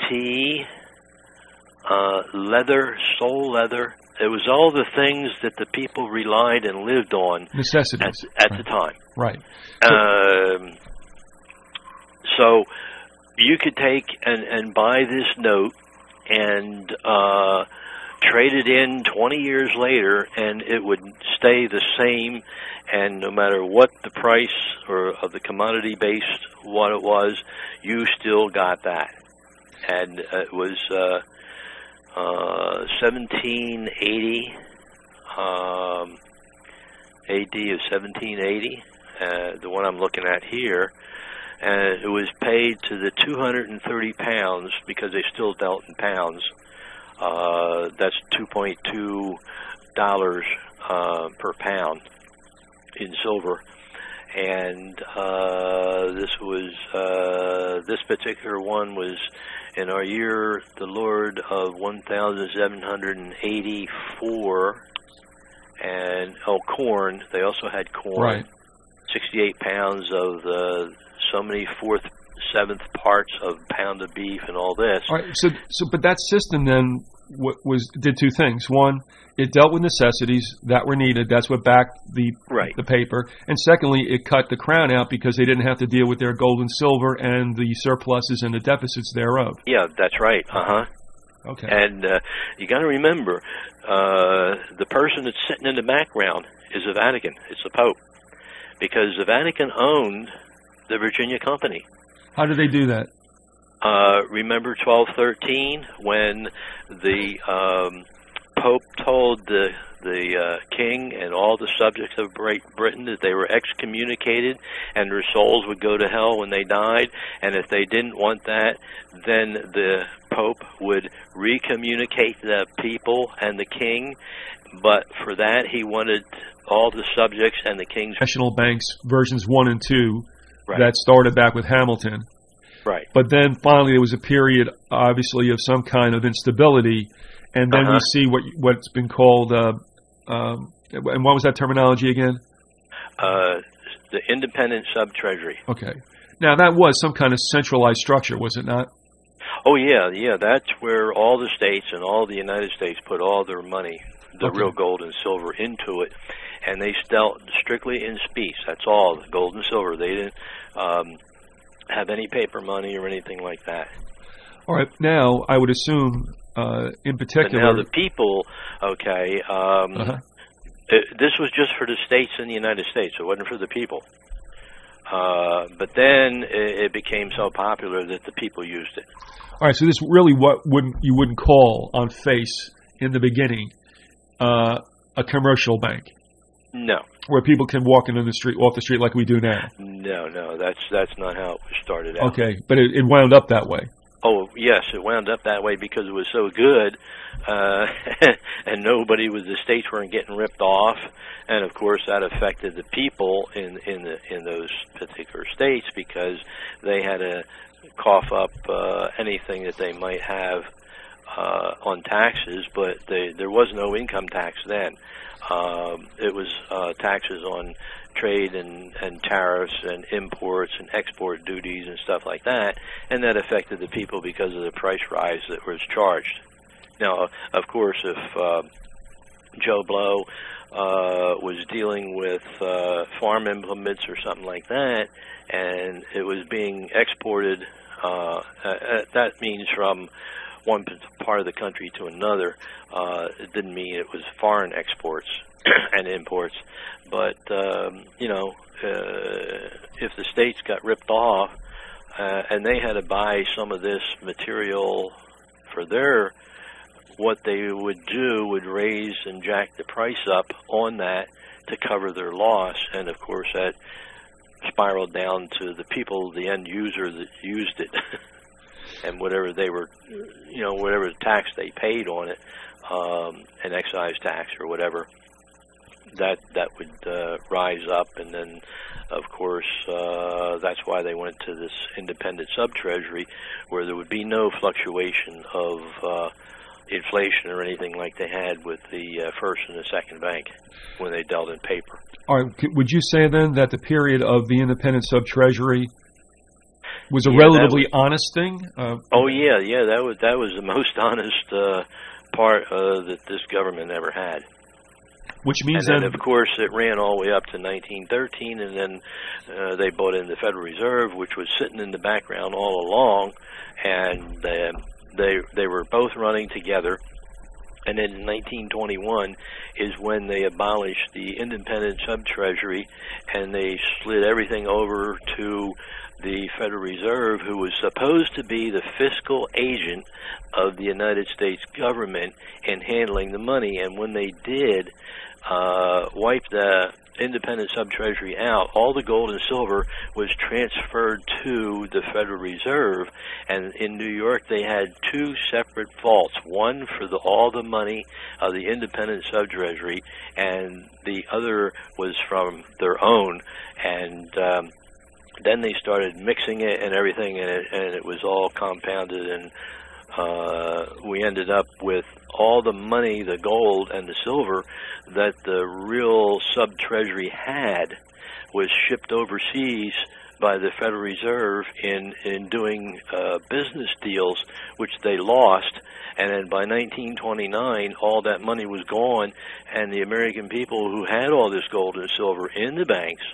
tea, leather, sole leather. It was all the things that the people relied and lived on. Necessities. At the time. Right. So you could take and buy this note and trade it in 20 years later, and it would stay the same, and no matter what the price or of the commodity based what it was, you still got that. And it was 1780, AD of 1780, the one I'm looking at here, and it was paid to the 230 pounds because they still dealt in pounds. That's $2.2 per pound in silver. And this particular one was in our year, the Lord of 1784, and corn. They also had corn. Right. 68 pounds of so many 4th, 7th parts of pound of beef and all this. All right. But that system then did 2 things. One, it dealt with necessities that were needed. That's what backed the paper. And secondly, it cut the crown out because they didn't have to deal with their gold and silver and the surpluses and the deficits thereof. Yeah, that's right. Okay. And you got to remember, the person that's sitting in the background is the Vatican. It's the Pope, because the Vatican owned the Virginia Company. How did they do that? Remember 1213 when the Pope told the king and all the subjects of Great Britain that they were excommunicated and their souls would go to hell when they died, and if they didn't want that, then the Pope would recommunicate the people and the king, but for that he wanted all the subjects and the king's... National Banks versions 1 and 2 that started back with Hamilton. Right. But then finally there was a period, obviously, of some kind of instability, and then we see what's been called, and what was that terminology again? The independent sub-treasury. Okay. Now that was some kind of centralized structure, was it not? Oh, yeah. That's where all the states and all the United States put all their money, the real gold and silver, into it, and they dealt strictly in specie. That's all, gold and silver. They didn't... have any paper money or anything like that. All right. Now, I would assume, in particular... But now the people, okay, this was just for the states in the United States. It wasn't for the people. But then it became so popular that the people used it. All right, so this really you wouldn't call on face in the beginning a commercial bank. No. Where people can walk into the street, off the street like we do now. No, that's not how it started out. Okay, but it wound up that way. Oh, yes, it wound up that way because it was so good, and the states weren't getting ripped off, and of course that affected the people in those particular states because they had to cough up anything that they might have on taxes, but there was no income tax then. It was taxes on trade and tariffs and imports and export duties and stuff like that, and that affected the people because of the price rise that was charged. Now, of course, if Joe Blow was dealing with farm implements or something like that, and it was being exported, that means from one part of the country to another. It didn't mean it was foreign exports and imports, but if the states got ripped off and they had to buy some of this material for what they would do would raise and jack the price up on that to cover their loss, and of course that spiraled down to the people, the end user that used it. And whatever they were, whatever tax they paid on it, an excise tax or whatever, that would rise up. And then, of course, that's why they went to this independent sub-treasury, where there would be no fluctuation of inflation or anything like they had with the first and the second bank when they dealt in paper. All right, would you say then that the period of the independent sub-treasury was a relatively honest thing? That was the most honest part that this government ever had. Which means and then, of course, it ran all the way up to 1913, and then they brought in the Federal Reserve, which was sitting in the background all along, and they were both running together. And then in 1921 is when they abolished the independent sub-treasury, and they slid everything over to the Federal Reserve, who was supposed to be the fiscal agent of the United States government in handling the money. And when they did wipe the independent sub-treasury out, all the gold and silver was transferred to the Federal Reserve. And in New York, they had two separate vaults, one for all the money of the independent sub-treasury, and the other was from their own. And then they started mixing it and everything, and it was all compounded, and we ended up with all the money, the gold and the silver that the real sub-treasury had was shipped overseas by the Federal Reserve in doing business deals, which they lost. And then by 1929, all that money was gone, and the American people who had all this gold and silver in the banks,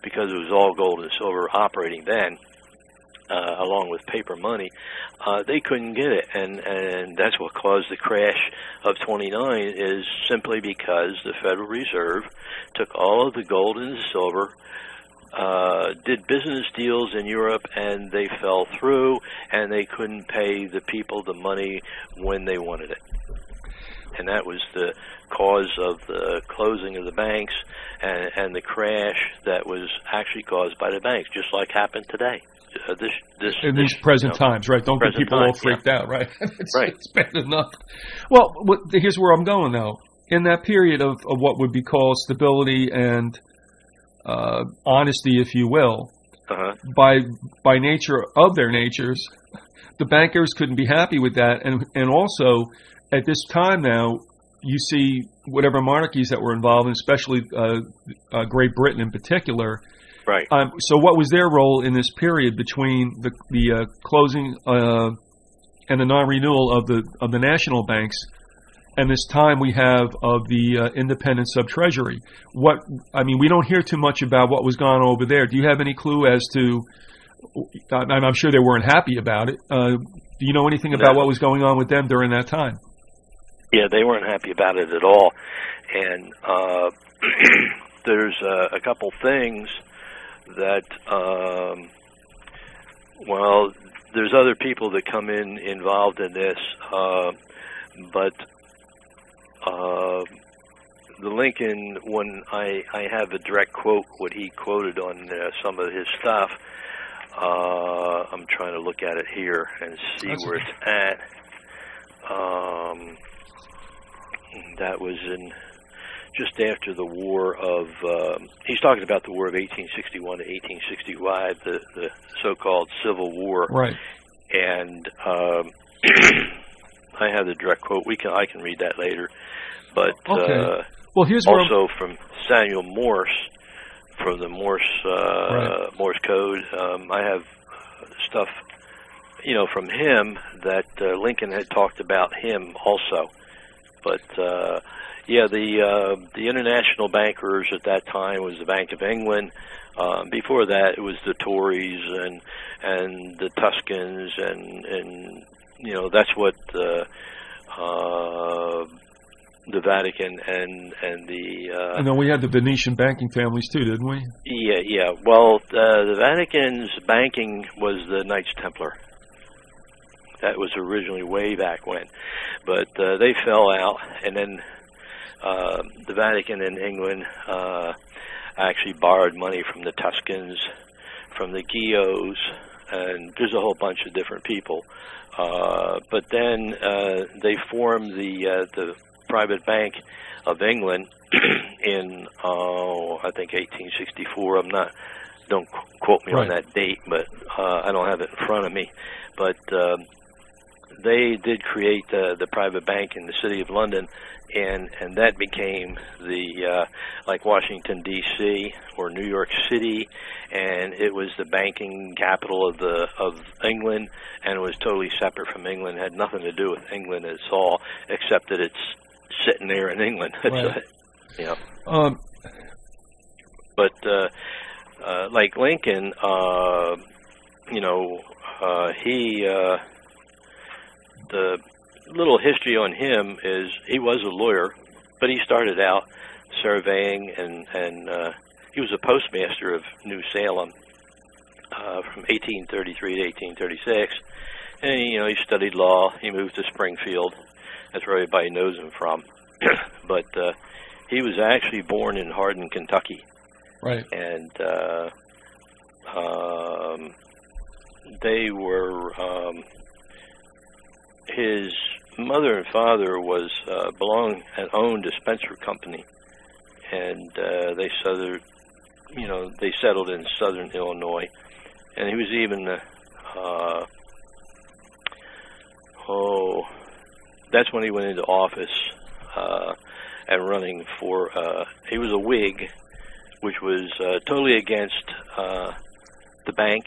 because it was all gold and silver operating then, along with paper money, they couldn't get it. And that's what caused the crash of 29, is simply because the Federal Reserve took all of the gold and the silver, did business deals in Europe, and they fell through, and they couldn't pay the people the money when they wanted it. And that was the cause of the closing of the banks and the crash that was actually caused by the banks, just like happened today. In these present times, right? Don't get people all freaked out, right? It's bad enough. Well, here's where I'm going, though. In that period of what would be called stability and honesty, if you will, by nature of their natures, the bankers couldn't be happy with that. And also, at this time now, you see whatever monarchies that were involved, and especially Great Britain in particular. Right. So what was their role in this period between the closing and the non-renewal of the national banks and this time we have of the independent sub-treasury? We don't hear too much about what was going on over there. Do you have any clue as to and I'm sure they weren't happy about it. Do you know anything about what was going on with them during that time? Yeah, they weren't happy about it at all. And there's a couple things that, well, there's other people that come involved in this, but the Lincoln, when I have a direct quote, what he quoted on some of his stuff, I'm trying to look at it here and see where it's at. That was in just after the war of, he's talking about the war of 1861 to 1865, the so-called Civil War. Right. And I have the direct quote. I can read that later. But okay. Well, here's also from Samuel Morse, from the Morse Morse code. I have stuff, from him that Lincoln had talked about him also. But yeah, the international bankers at that time was the Bank of England. Before that, it was the Tories and the Tuscans, and that's what the Vatican and the and then we had the Venetian banking families too, didn't we? Yeah. Well, the Vatican's banking was the Knights Templar. That was originally way back when, but they fell out, and then the Vatican and England actually borrowed money from the Tuscans, from the Guillots, and there's a whole bunch of different people. But then they formed the Private Bank of England in I think 1864. Don't quote me on that date, but I don't have it in front of me. But they did create the private bank in the city of London, and that became the like Washington D.C. or New York City, and it was the banking capital of England, and it was totally separate from England. It had nothing to do with England at all, except that it's sitting there in England. Right. But like Lincoln, he the little history on him is he was a lawyer, but he started out surveying, and he was a postmaster of New Salem from 1833 to 1836, and he studied law. He moved to Springfield. That's where everybody knows him from. But he was actually born in Hardin, Kentucky. Right. And they were his mother and father belonged and owned a Spencer company, and they settled in southern Illinois, and he was even that's when he went into office and running for he was a Whig, which was totally against the bank